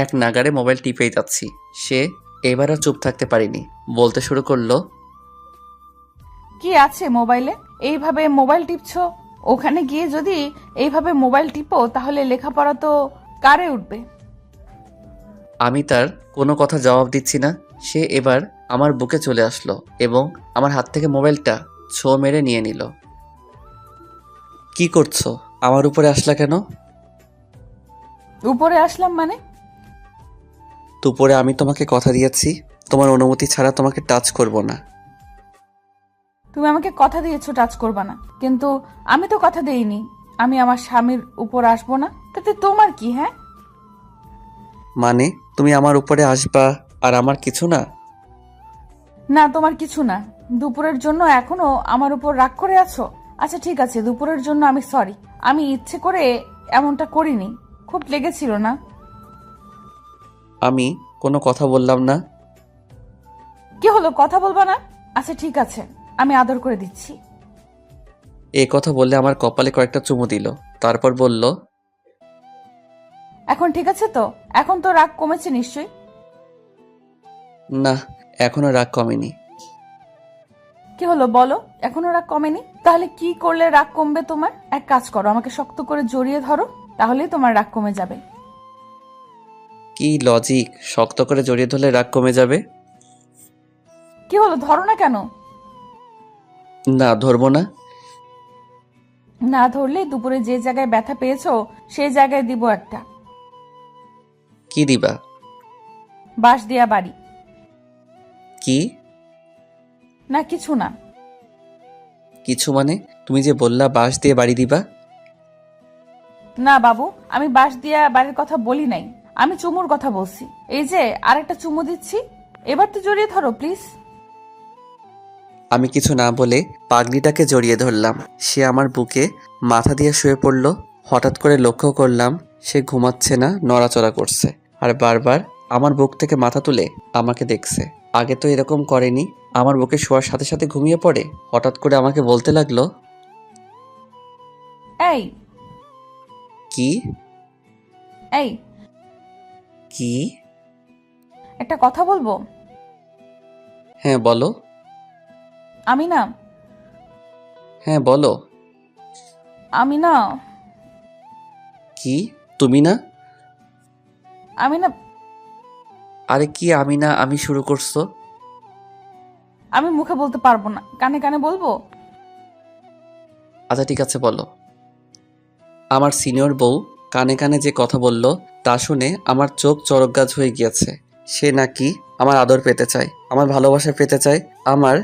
[SPEAKER 4] এক নাগাড়ে মোবাইল টিপেই যাচ্ছি। সে এবার আর চুপ থাকতে পারিনি, বলতে শুরু করলো,
[SPEAKER 2] কি আছে মোবাইলে? এইভাবে মোবাইল টিপছো? ওখানে গিয়ে যদি এইভাবে মোবাইল টিপো তাহলে লেখাপড়া তো কারে উঠবে?
[SPEAKER 4] আমি তার কোনো কথা জবাব দিচ্ছি না। সে এবার আমার বুকে চলে আসলো এবং আমার হাত থেকে মোবাইলটা ছো মেরে নিয়ে নিল। কি করছো? আমার উপরে আসলা কেন?
[SPEAKER 2] উপরে আসলাম মানে?
[SPEAKER 4] দুপুরে আমি তোমাকে কথা দিয়েছি, তোমার অনুমতি ছাড়া তোমাকে টাচ করব না।
[SPEAKER 2] তুমি আমাকে কথা দিয়েছো টাচ করবা না, কিন্তু আমি তো কথা দেইনি আমি আমার স্বামীর উপর আসবো না। তাতে তোমার কি? হ্যাঁ,
[SPEAKER 4] মানে তুমি আমার উপরে আসবা আর আমার কিছু না?
[SPEAKER 2] না তোমার কিছু না। দুপুরের জন্য এখনো আমার উপর রাগ করে আছো? আচ্ছা ঠিক আছে, দুপুরের জন্য আমি সরি। আমি ইচ্ছে করে এমনটা করিনি, খুব লেগেছিল না?
[SPEAKER 4] আমি কোনো কথা বললাম না।
[SPEAKER 2] কি হলো, কথা বলবা না? আচ্ছা ঠিক আছে, আমি আদর করে দিচ্ছি।
[SPEAKER 4] এই কথা বললে আমার কপালে কয়েকটা চুমু দিল। তারপর বলল,
[SPEAKER 2] এখন ঠিক আছে তো? এখন তো রাগ কমেছে নিশ্চয়ই?
[SPEAKER 4] না, এখনো রাগ কমেনি।
[SPEAKER 2] কি হলো বলো, এখনো রাগ কমেনি? তাহলে কি করলে রাগ কমবে তোমার? এক কাজ করো, আমাকে শক্ত করে জড়িয়ে ধরো, তাহলেই তোমার রাগ কমে যাবে।
[SPEAKER 4] কি লজিক, শক্ত করে জড়িয়ে ধরলে রাগ কমে যাবে?
[SPEAKER 2] কি হলো, ধরো না কেন?
[SPEAKER 4] না, ধরবো না।
[SPEAKER 2] না ধরলে দুপুরে যে জায়গায় ব্যথা পেয়েছো সেই জায়গায় দিব একটা।
[SPEAKER 4] কি দিবা?
[SPEAKER 2] বাঁশ দিয়া বাড়ি।
[SPEAKER 4] কি?
[SPEAKER 2] না কিছু না।
[SPEAKER 4] কিছু মানে? তুমি যে বললা বাঁশ দিয়ে বাড়ি দিবা।
[SPEAKER 2] না বাবু, আমি বাঁশ দিয়া বাড়ির কথা বলি নাই, আমি চুমুর কথা বলছি। এই যে আরেকটা চুমু দিচ্ছি, এবার তো জড়িয়ে ধরো প্লিজ।
[SPEAKER 4] আমি কিছু না বলে পাগড়িটাকে জড়িয়ে ধরলাম। সে আমার বুকে মাথা দিয়ে শুয়ে পড়ল। হঠাৎ করে লক্ষ্য করলাম সে ঘুমাচ্ছে না, নড়াচড়া করছে আর বারবার আমার বুক থেকে মাথা তুলে আমাকে দেখছে। আগে তো এরকম করেনি। আমার বুকে শোয়ার সাথে সাথে ঘুমিয়ে পড়ে। হঠাৎ করে আমাকে বলতে লাগলো,
[SPEAKER 2] এই
[SPEAKER 4] কি?
[SPEAKER 2] এই
[SPEAKER 4] কি?
[SPEAKER 2] একটা কথা বলবো?
[SPEAKER 4] হ্যাঁ বলো।
[SPEAKER 2] আমি না
[SPEAKER 4] হ্যাঁ বলো।
[SPEAKER 2] আমি না
[SPEAKER 4] কি? তুমি না?
[SPEAKER 2] আমি না
[SPEAKER 4] আরে কি আমি না আমি শুরু করছো?
[SPEAKER 2] আমি মুখে বলতে পারবো না, কানে কানে বলবো।
[SPEAKER 4] আচ্ছা ঠিক আছে বলো। আমার সিনিয়র বউ কানে কানে যে কথা বলল তা শুনে আমার চোখ চরকগাছ হয়ে গিয়েছে। সে নাকি আমার আদর পেতে চায়, আমার ভালোবাসা পেতে চায়, আমার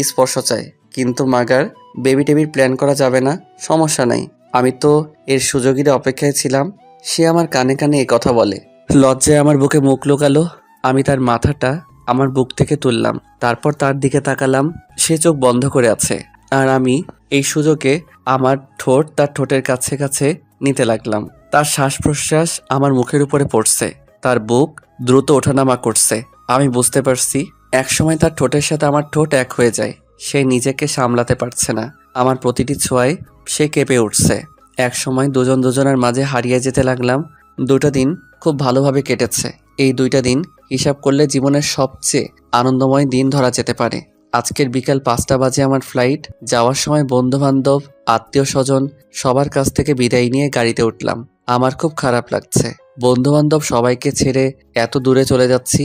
[SPEAKER 4] স্পর্শ চায়। কিন্তু মাগার বেবি টেবির প্ল্যান করা যাবে না। সমস্যা নাই, আমি তো এর সুযোগের অপেক্ষায় ছিলাম। সে আমার কানে কানে এ কথা বলে। লজ্জায় আমার বুকে মুখ লুকালো। আমি তার মাথাটা আমার বুক থেকে তুললাম, তারপর তার দিকে তাকালাম। সে চোখ বন্ধ করে আছে আর আমি এই সুযোগে আমার ঠোঁট তার ঠোঁটের কাছে কাছে নিতে লাগলাম। তার শ্বাস প্রশ্বাস আমার মুখের উপরে পড়ছে, তার বুক দ্রুত ওঠানামা করছে। আমি বুঝতে পারছি একসময় তার ঠোঁটের সাথে আমার ঠোঁট এক হয়ে যায়। সে নিজেকে সামলাতে পারছে না, আমার প্রতিটি ছোঁয়ায় সে কেঁপে উঠছে। একসময় দুজন দুজনের মাঝে হারিয়ে যেতে লাগলাম। 2টা দিন খুব ভালোভাবে কেটেছে। এই 2টা দিন হিসাব করলে জীবনের সবচেয়ে আনন্দময় দিন ধরা যেতে পারে। আজকের বিকাল 5টা বাজে আমার ফ্লাইট। যাওয়ার সময় বন্ধু বান্ধব, আত্মীয় স্বজন সবার কাছ থেকে বিদায় নিয়ে গাড়িতে উঠলাম। আমার খুব খারাপ লাগছে, বন্ধু বান্ধব সবাইকে ছেড়ে এত দূরে চলে যাচ্ছি।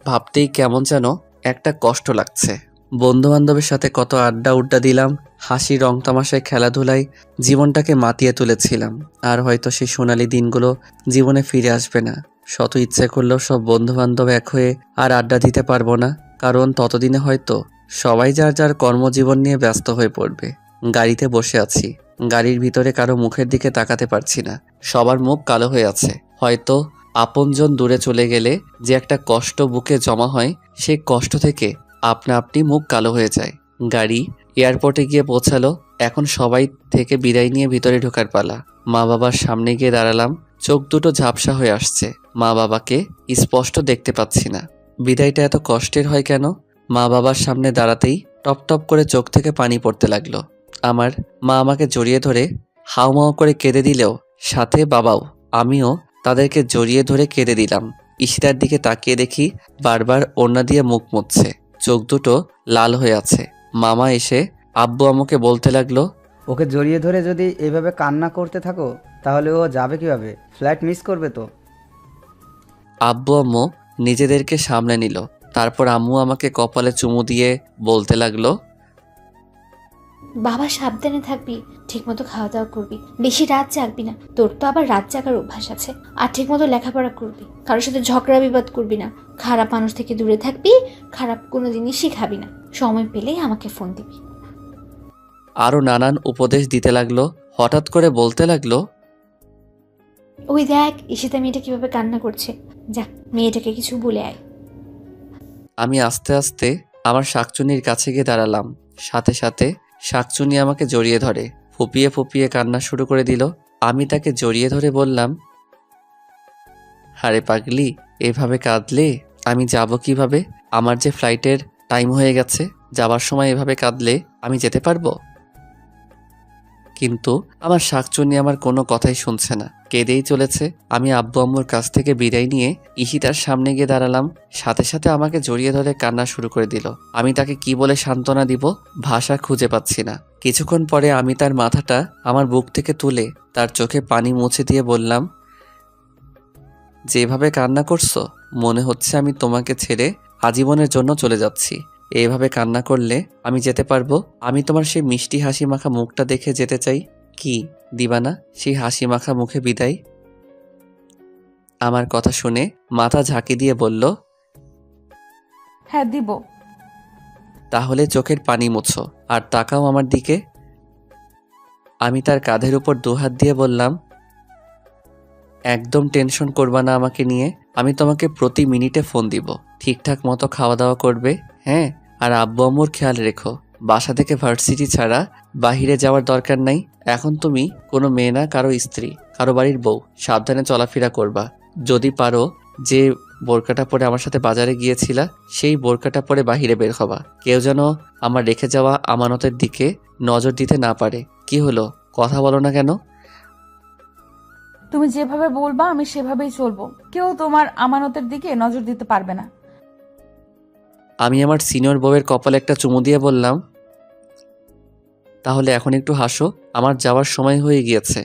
[SPEAKER 4] ভাবতেই কেমন যেন একটা কষ্ট লাগছে। বন্ধু বান্ধবের সাথে কত আড্ডা উড্ডা দিলাম, হাসি রং তামাশায় খেলাধুলায় জীবনটাকে মাতিয়ে তুলেছিলাম। আর হয়তো সেই সোনালি দিনগুলো জীবনে ফিরে আসবে না। শত ইচ্ছে করলেও সব বন্ধু বান্ধব এক হয়ে আর আড্ডা দিতে পারবো না, কারণ ততদিনে হয়তো সবাই যার যার কর্মজীবন নিয়ে ব্যস্ত হয়ে পড়বে। গাড়িতে বসে আছি, গাড়ির ভিতরে কারো মুখের দিকে তাকাতে পারছি না। সবার মুখ কালো হয়ে আছে। হয়তো আপনজন দূরে চলে গেলে যে একটা কষ্ট বুকে জমা হয়, সেই কষ্ট থেকে আপনা আপনি মুখ কালো হয়ে যায়। গাড়ি এয়ারপোর্টে গিয়ে পৌঁছালো। এখন সবাই থেকে বিদায় নিয়ে ভিতরে ঢোকার পালা। মা বাবার সামনে গিয়ে দাঁড়ালাম। চোখ দুটো ঝাপসা হয়ে আসছে, মা বাবাকে স্পষ্ট দেখতে পাচ্ছি না। বিদায়টা এত কষ্টের হয় কেন? মা বাবার সামনে দাঁড়াতেই টপ টপ করে চোখ থেকে পানি পড়তে লাগলো। আমার মা আমাকে জড়িয়ে ধরে
[SPEAKER 1] হাউমাউ করে কেঁদে দিলেও সাথে বাবাও। আমিও তাদেরকে জড়িয়ে ধরে কেঁদে দিলাম। ঈশিতার দিকে তাকিয়ে দেখি বারবার ওড়না দিয়ে মুখ মুছছে, চোখ দুটো লাল হয়ে আছে। মামা এসে আব্বু আম্মুকে বলতে লাগলো,
[SPEAKER 5] ওকে জড়িয়ে ধরে যদি এইভাবে কান্না করতে থাকো তাহলে ও যাবে কিভাবে? ফ্লাইট মিস করবে তো।
[SPEAKER 1] আব্বু আম্মু নিজেদেরকে সামলে নিল। তারপর আম্মু আমাকে কপালে চুমু দিয়ে বলতে লাগলো,
[SPEAKER 3] বাবা সাবধানে থাকবি, ঠিকমতো খাওয়া দাওয়া করবি, বেশি রাত জাগবি না, তোর তো আবার রাত জাগার অভ্যাস আছে। আর ঠিকমতো লেখাপড়া করবি, কারোর সাথে ঝগড়া বিবাদ করবি না, খারাপ মানুষ থেকে দূরে থাকবি, খারাপ কোনো জিনিসই খাবি না, সময় পেলেই আমাকে ফোন দিবি।
[SPEAKER 1] আরও নানান উপদেশ দিতে লাগলো। হঠাৎ করে বলতে লাগলো,
[SPEAKER 3] ওই দেখ ঈশিতা মেয়েটা কিভাবে কান্না করছে, যা মেয়েটাকে কিছু বলে আয়।
[SPEAKER 1] আমি আস্তে আস্তে আমার শাকচুনির কাছে গিয়ে দাঁড়ালাম। সাথে সাথে শাকচুনি আমাকে জড়িয়ে ধরে ফুপিয়ে ফুপিয়ে কান্না শুরু করে দিল। আমি তাকে জড়িয়ে ধরে বললাম, আরে পাগলি, এভাবে কাঁদলে আমি যাব কিভাবে? আমার যে ফ্লাইটের টাইম হয়ে গেছে, যাবার সময় এভাবে কাঁদলে আমি যেতে পারবো? কিন্তু আমার শাকচুনি আমার কোনো কথাই শুনছে না, কেঁদেই চলেছে। আমি আব্বু আম্মুর কাছ থেকে বিদায় নিয়ে ঈশিতার সামনে গিয়ে দাঁড়ালাম। সাথে সাথে আমাকে জড়িয়ে ধরে কান্না শুরু করে দিল। আমি তাকে কি বলে সান্ত্বনা দিব, ভাষা খুঁজে পাচ্ছি না। কিছুক্ষণ পরে আমি তার মাথাটা আমার বুক থেকে তুলে তার চোখে পানি মুছে দিয়ে বললাম, যেভাবে কান্না করছো মনে হচ্ছে আমি তোমাকে ছেড়ে আজীবনের জন্য চলে যাচ্ছি। এইভাবে কান্না করলে আমি যেতে পারবো? আমি তোমার সেই মিষ্টি হাসি মাখা মুখটা দেখে যেতে চাই। কি দিবা না সেই হাসি মাখা মুখে বিদায়? আমার কথা শুনে মাথা ঝাঁকি দিয়ে বলল,
[SPEAKER 2] হ্যাঁ দিব।
[SPEAKER 1] তাহলে চোখের পানি মুছো আর তাকাও আমার দিকে। আমি তার কাঁধের উপর দুহাত দিয়ে বললাম, একদম টেনশন করবা না আমাকে নিয়ে। আমি তোমাকে প্রতি মিনিটে ফোন দিব। ঠিকঠাক মতো খাওয়া দাওয়া করবে, হ্যাঁ? আর আব্বু আম্মুর খেয়াল রেখো। বাসা থেকে ভার্সিটি ছাড়া বাহিরে যাওয়ার দরকার নাই। এখন তুমি কোনো মেয়ে না, কারো স্ত্রী, কারো বাড়ির বউ। সাবধানে চলাফেরা করবা। যদি পারো যে বোরকাটা পরে আমার সাথে বাজারে গিয়েছিলা, সেই বোরকাটা পরে বাহিরে বের হবা। কেউ যেন আমার রেখে যাওয়া আমানতের দিকে নজর দিতে না পারে। কি হলো, কথা বলো না কেন?
[SPEAKER 2] তুমি যেভাবে বলবা আমি সেভাবেই চলবো। কেউ তোমার আমানতের দিকে নজর দিতে পারবে না।
[SPEAKER 1] আমি আমার সিনিয়র বউয়ের কপালে একটা চুমু দিয়ে বললাম, তাহলে এখন একটু হাসো, আমার যাওয়ার সময় হয়ে গিয়েছে।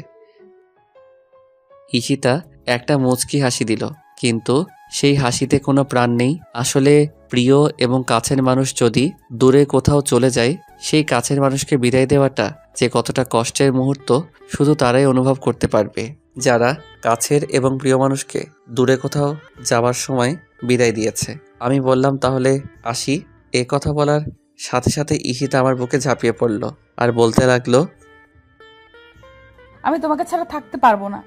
[SPEAKER 1] ঈশিতা একটা মুচকি হাসি দিল, কিন্তু সেই হাসিতে কোনো প্রাণ নেই। আসলে প্রিয় এবং কাছের মানুষ যদি দূরে কোথাও চলে যায়, সেই কাছের মানুষকে বিদায় দেওয়াটা যে কতটা কষ্টের মুহূর্ত শুধু তারাই অনুভব করতে পারবে, যারা কাছের এবং প্রিয় মানুষকে দূরে কোথাও যাওয়ার সময় বিদায় দিয়েছে। আমি বললাম, তাহলে আসি। এ কথা বলার সাথে সাথে ঈশিতা আমার বুকে ঝাঁপিয়ে পড়ল আর বলতে লাগলো,
[SPEAKER 2] আমি তোমাকে ছাড়া থাকতে পারবো না।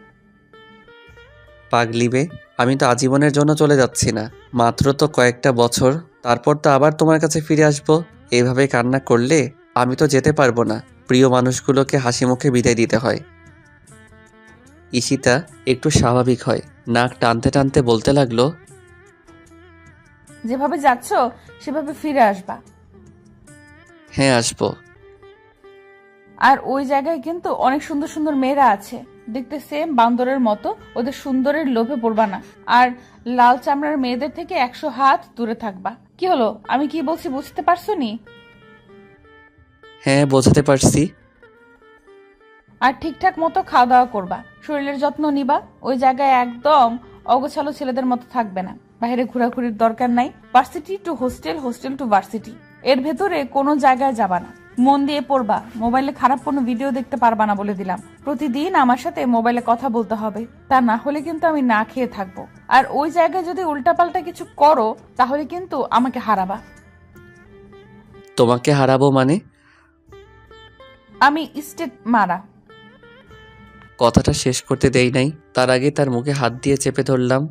[SPEAKER 1] পাগলিবে, আমি তো আজীবনের জন্য চলে যাচ্ছি না, মাত্র তো কয়েকটা বছর, তারপর তো আবার তোমার কাছে ফিরে আসবো। এইভাবে কান্না করলে আমি তো যেতে পারবো না। প্রিয় মানুষগুলোকে হাসি মুখে বিদায় দিতে হয়। ঈশিতা একটু স্বাভাবিক হয়, নাক টানতে টানতে বলতে লাগলো,
[SPEAKER 2] যেভাবে যাচ্ছ সেভাবে ফিরে আসবা।
[SPEAKER 1] হ্যাঁ আসবো।
[SPEAKER 2] আর ওই জায়গায় কিন্তু অনেক সুন্দর সুন্দর মেয়েরা আছে, দেখতে সেম বান্দরের মতো। ওদের সুন্দরের লোভে পড়বা না। আর লাল চামড়ার মেয়েদের থেকে 100 হাত দূরে থাকবা। কি হলো, আমি কি বলছি বুঝতে পারছো নি?
[SPEAKER 1] হ্যাঁ বোঝাতে পারছি।
[SPEAKER 2] আর ঠিকঠাক মতো খাওয়া দাওয়া করবা, শরীরের যত্ন নিবা। ওই জায়গায় একদম অগোছালো ছেলেদের মতো থাকবে না। বাইরে ঘোরাঘুরির দরকার নাই। Varsity to hostel, hostel to varsity, এর ভেতরে কোনো জায়গায় যাবা না। মন দিয়ে পড়বা। মোবাইলে খারাপ কোনো ভিডিও দেখতে পারবা না বলে দিলাম। প্রতিদিন আমার সাথে মোবাইলে কথা বলতে হবে, তা না হলে কিন্তু আমি না খেয়ে থাকবো। আর ওই জায়গায় যদি উল্টাপাল্টা কিছু করো তাহলে কিন্তু আমাকে হারাবা।
[SPEAKER 1] তোমাকে হারাবো মানে?
[SPEAKER 2] আমি স্টেট মারা।
[SPEAKER 1] কথাটা শেষ করতে দেই নাই, তার আগে তার মুখে হাত দিয়ে চেপে ধরলাম।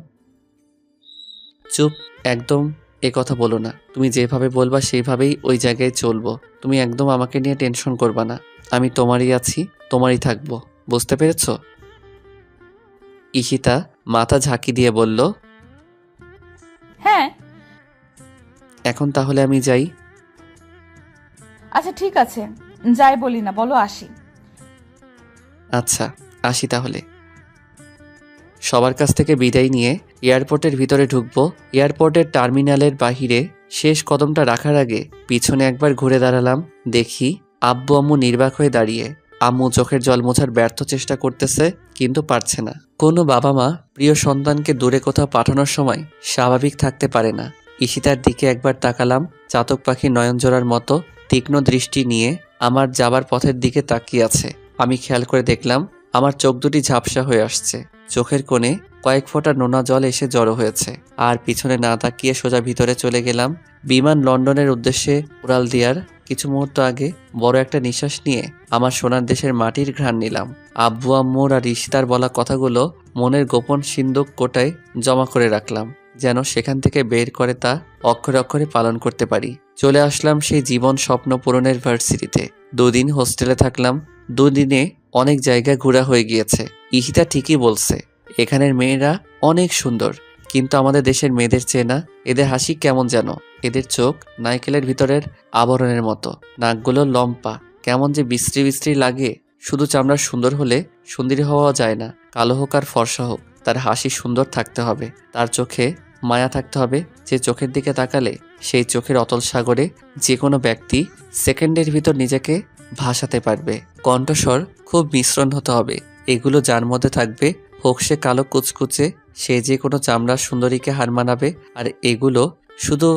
[SPEAKER 1] চুপ, একদম এ কথা বলো না। তুমি যেভাবে বলবা সেইভাবেই ওই জায়গায় চলবো। তুমি একদম আমাকে নিয়ে টেনশন করবা না। আমি তোমারই আছি, তোমারই থাকবো। বুঝতে পেরেছ? ঈশিতা মাথা ঝাঁকি দিয়ে বলল,
[SPEAKER 2] হ্যাঁ।
[SPEAKER 1] এখন তাহলে আমি যাই।
[SPEAKER 2] আচ্ছা ঠিক আছে, যাই বলি না, বলো আসি।
[SPEAKER 1] আচ্ছা, আসি তাহলে। সবার কাছ থেকে বিদায় নিয়ে এয়ারপোর্টের ভিতরে ঢুকবো। এয়ারপোর্টের টার্মিনালের বাহিরে শেষ কদমটা রাখার আগে পিছনে একবার ঘুরে দাঁড়ালাম। দেখি আব্বু আম্মু নির্বাক হয়ে দাঁড়িয়ে। আম্মু চোখের জল মোছার ব্যর্থ চেষ্টা করতেছে, কিন্তু পারছে না। কোনো বাবা মা প্রিয় সন্তানকে দূরে কোথাও পাঠানোর সময় স্বাভাবিক থাকতে পারে না। ঈশিতার দিকে একবার তাকালাম, চাতক পাখির নয়নজোড়ার মতো তীক্ষ্ণ দৃষ্টি নিয়ে আমার যাবার পথের দিকে তাকিয়ে আছে। আমি খেয়াল করে দেখলাম আমার চোখ দুটি ঝাপসা হয়ে আসছে। চোখের কোণে কয়েক ফোঁটা নোনা জল এসে জড়ো হয়েছে। আর পিছনে না তাকিয়ে সোজা ভিতরে চলে গেলাম। বিমান লন্ডনের উদ্দেশ্যে উড়াল দেওয়ার কিছু মুহূর্ত আগে বড় একটা নিঃশ্বাস নিয়ে আমার সোনার দেশের মাটির ঘ্রাণ নিলাম। আব্বু আম্মুর আর ঈশিতার বলা কথাগুলো মনের গোপন সিন্দুক কোটায় জমা করে রাখলাম, যেন সেখান থেকে বের করে তা অক্ষরে অক্ষরে পালন করতে পারি। চলে আসলাম সেই জীবন স্বপ্ন পূরণের ভার্সিটিতে। 2 দিন হোস্টেলে থাকলাম। 2 দিনে অনেক জায়গা ঘোরা হয়ে গিয়েছে। ঈশিতা ঠিকই বলছে, এখানের মেয়েরা অনেক সুন্দর, কিন্তু আমাদের দেশের মেয়েদের চেয়ে না। এদের হাসি কেমন যেন, এদের চোখ নারকেলের ভিতরের আবরণের মতো, নাকগুলো লম্পা, কেমন যে বিশ্রী বিশ্রী লাগে। শুধু চামড়া সুন্দর হলে সুন্দরী হওয়া যায় না, কালো হোক আর ফর্সা হোক, তার হাসি সুন্দর থাকতে হবে, তার চোখে মায়া থাকতে হবে। যে চোখের দিকে তাকালে সেই চোখের অতল সাগরে যে কোনো ব্যক্তি সেকেন্ডের ভিতর নিজেকে ভাসাতে পারবে। কণ্ঠস্বর খুব মিশ্রণ হতে হবে। এগুলো যার মধ্যে থাকবে, হোক সে কালো কুচকুচে, সে যে কোনো চামড়ার সুন্দরীকে হার মানাবে। আর এগুলো শুধু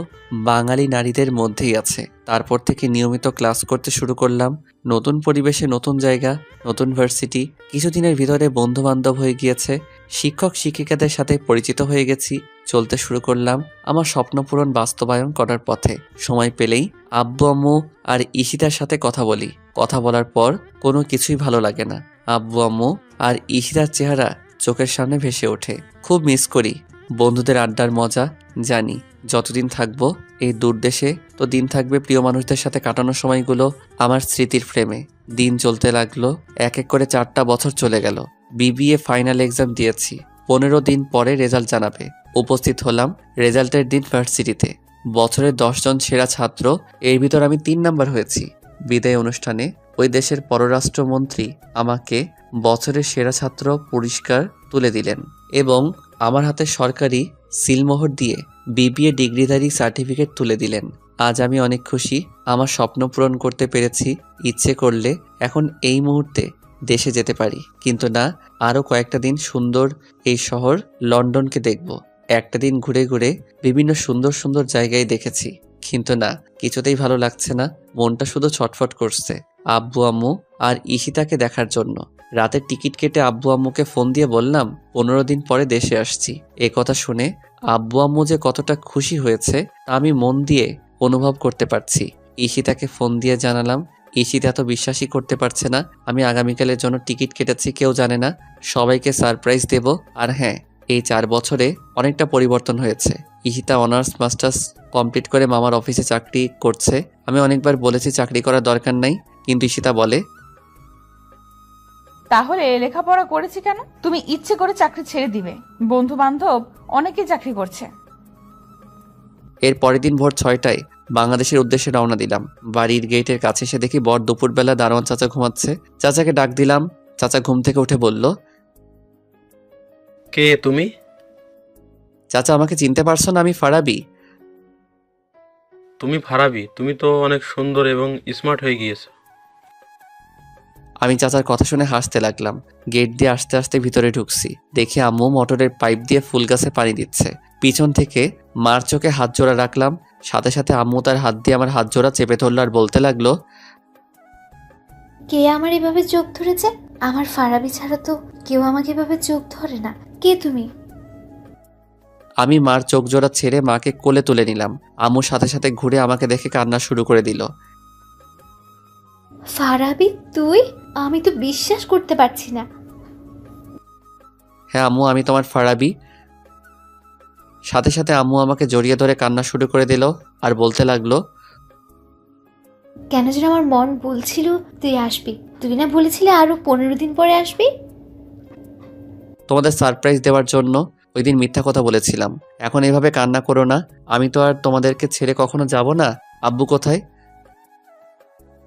[SPEAKER 1] বাঙালি নারীদের মধ্যেই আছে। তারপর থেকে নিয়মিত ক্লাস করতে শুরু করলাম। নতুন পরিবেশে, নতুন জায়গা, নতুন ভার্সিটি। কিছুদিনের ভিতরে বন্ধু বান্ধব হয়ে গিয়েছে, শিক্ষক শিক্ষিকাদের সাথে পরিচিত হয়ে গেছি। চলতে শুরু করলাম আমার স্বপ্ন পূরণ বাস্তবায়ন করার পথে। সময় পেলেই আব্বু আম্মু আর ঈশিতার সাথে কথা বলি। কথা বলার পর কোনো কিছুই ভালো লাগে না। আব্বু আম্মু আর ঈশিতার চেহারা চোখের সামনে ভেসে ওঠে। খুব মিস করি বন্ধুদের আড্ডার মজা। জানি যতদিন থাকবো এই দূর দেশে, তো দিন থাকবে প্রিয় মানুষদের সাথে কাটানোর সময়গুলো আমার স্মৃতির ফ্রেমে। দিন চলতে লাগলো, এক এক করে 4টা বছর চলে গেল। বিবিএ ফাইনাল এক্সাম দিয়েছি। 15 দিন পরে রেজাল্ট জানাবে। উপস্থিত হলাম রেজাল্টের দিন ভার্সিটিতে। বছরের 10 জন সেরা ছাত্র, এর ভিতর আমি 3 নাম্বার হয়েছি। বিদায় অনুষ্ঠানে ওই দেশের পররাষ্ট্রমন্ত্রী আমাকে বছরের সেরা ছাত্র পুরস্কার তুলে দিলেন এবং আমার হাতে সরকারি সিলমোহর দিয়ে বিবিএ ডিগ্রিধারী সার্টিফিকেট তুলে দিলেন। আজ আমি অনেক খুশি, আমার স্বপ্ন পূরণ করতে পেরেছি। ইচ্ছে করলে এখন এই মুহূর্তে দেশে যেতে পারি, কিন্তু না, আরও কয়েকটা দিন সুন্দর এই শহর লন্ডনকে দেখব। একটা দিন ঘুরে ঘুরে বিভিন্ন সুন্দর সুন্দর জায়গায় দেখেছি, কিন্তু না, কিছুতেই ভালো লাগছে না। মনটা শুধু ছটফট করছে আব্বু আম্মু আর ঈশিতাকে দেখার জন্য। রাতের টিকিট কেটে আব্বু আম্মুকে ফোন দিয়ে বললাম 15 দিন পরে দেশে আসছি। এ কথা শুনে আব্বু আম্মু যে কতটা খুশি হয়েছে তা আমি মন দিয়ে অনুভব করতে পারছি। ঈশিতাকে ফোন দিয়ে জানালাম। ঈশিতা এত বিশ্বাসই করতে পারছে না আমি আগামীকালের জন্য টিকিট কেটেছি। কেউ জানে না, সবাইকে সারপ্রাইজ দেব। আর হ্যাঁ, এই 4 বছরে অনেকটা পরিবর্তন হয়েছে। ঈশিতা অনার্স মাস্টার্স কমপ্লিট করে মামার অফিসে চাকরি করছে। আমি অনেকবার বলেছি চাকরি করার দরকার নাই, কিন্তু ঈশিতা বলে,
[SPEAKER 2] তাহলে লেখাপড়া করেছি কেন? তুমি ইচ্ছে করে চাকরি ছেড়ে দিবে। বন্ধু বান্ধব অনেকেই চাকরি করছে।
[SPEAKER 1] এর পরের দিন ভোর 6টায় বাংলাদেশের উদ্দেশ্যে রওনা দিলাম। বাড়ির গেটের কাছে এসে দেখি বর দুপুরবেলা দারোয়ান চাচা ঘুমাচ্ছে। চাচাকে ডাক দিলাম। চাচা ঘুম থেকে উঠে বলল,
[SPEAKER 6] কে তুমি?
[SPEAKER 1] চাচা আমাকে চিনতে পারছো না? আমি ফারাবি।
[SPEAKER 6] তুমি ফারাবি? তুমি তো অনেক সুন্দর এবং স্মার্ট হয়ে গিয়েছো।
[SPEAKER 1] আমি চাচার কথা শুনে হাসতে লাগলাম। গেট দিয়ে আস্তে আস্তে ভিতরে ঢুকছি। দেখি আম্মু মোটরের পাইপ দিয়ে ফুল গাছে পানি দিচ্ছে। পিছন থেকে মার চোখে হাত জোড়া রাখলাম। সাথে সাথে আম্মু তার হাত দিয়ে আমার হাত জোড়া চেপে ধরলো আর বলতে লাগলো,
[SPEAKER 3] কে আমার এভাবে চোখ ধরেছে? আমার ফারাবি ছাড়া তো কেউ আমাকে এভাবে চোখ ধরে না। কে তুমি?
[SPEAKER 1] আমি মার চোখ জোড়া ছেড়ে মাকে কোলে তুলে নিলাম। আম্মু সাথে সাথে ঘুরে আমাকে দেখে কান্না শুরু করে দিল।
[SPEAKER 3] ফারাবি তুই? আমি তো বিশ্বাস করতে পারছি না।
[SPEAKER 1] হ্যাঁ আম্মু, আমি তোমার ফারাবি। সাথে সাথে আম্মু আমাকে জড়িয়ে ধরে কান্না শুরু করে দিল আর বলতে লাগলো,
[SPEAKER 3] কেন যেন আমার মন বলছিল তুই আসবি। তুই না বলেছিলি আরো 15 দিন পরে আসবি?
[SPEAKER 1] তোমাদের সারপ্রাইজ দেওয়ার জন্য ওই দিন মিথ্যা কথা বলেছিলাম। এখন এভাবে কান্না করো না। আমি তো আর তোমাদেরকে ছেড়ে কখনো যাব না। আব্বু কোথায়?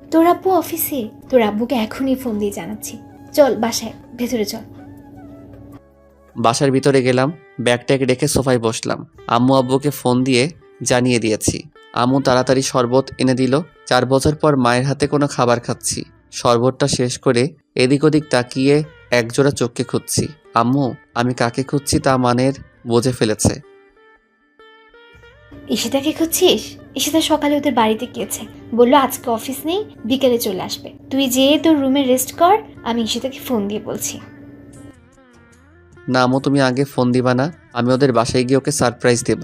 [SPEAKER 3] তোর আব্বু অফিসে। তোর আব্বুকে এখনই ফোন দিয়ে জানাচ্ছি। চল বাসায়, ভেতরে চল।
[SPEAKER 1] বাসার ভিতরে গেলাম, ব্যাগ ট্যাগ রেখে সোফায় বসলাম। আম্মু আব্বুকে ফোন দিয়ে জানিয়ে দিয়েছি। আম্মু তাড়াতাড়ি শরবত এনে দিল। 4 বছর পর মায়ের হাতে কোনো খাবার খাচ্ছি। শরবতটা শেষ করে এদিক ওদিক তাকিয়ে একজোড়া চোখকে খুঁজছি। আম্মু আমি কাকে খুঁজছি তা মানের বুঝে ফেলেছে।
[SPEAKER 3] ঈশিতাকে খুঁজছিস? ঈশিতা সকালে ওদের বাড়িতে গিয়েছে, বললো আজকে অফিস নেই, বিকেলে চলে আসবে। তুই যেয়ে তোর রুমে রেস্ট কর, আমি ঈশিতাকে ফোন দিয়ে বলছি।
[SPEAKER 1] না আম্মু, তুমি আগে ফোন দিবা না? আমি ওদের বাসায় গিয়ে ওকে সারপ্রাইজ দেব।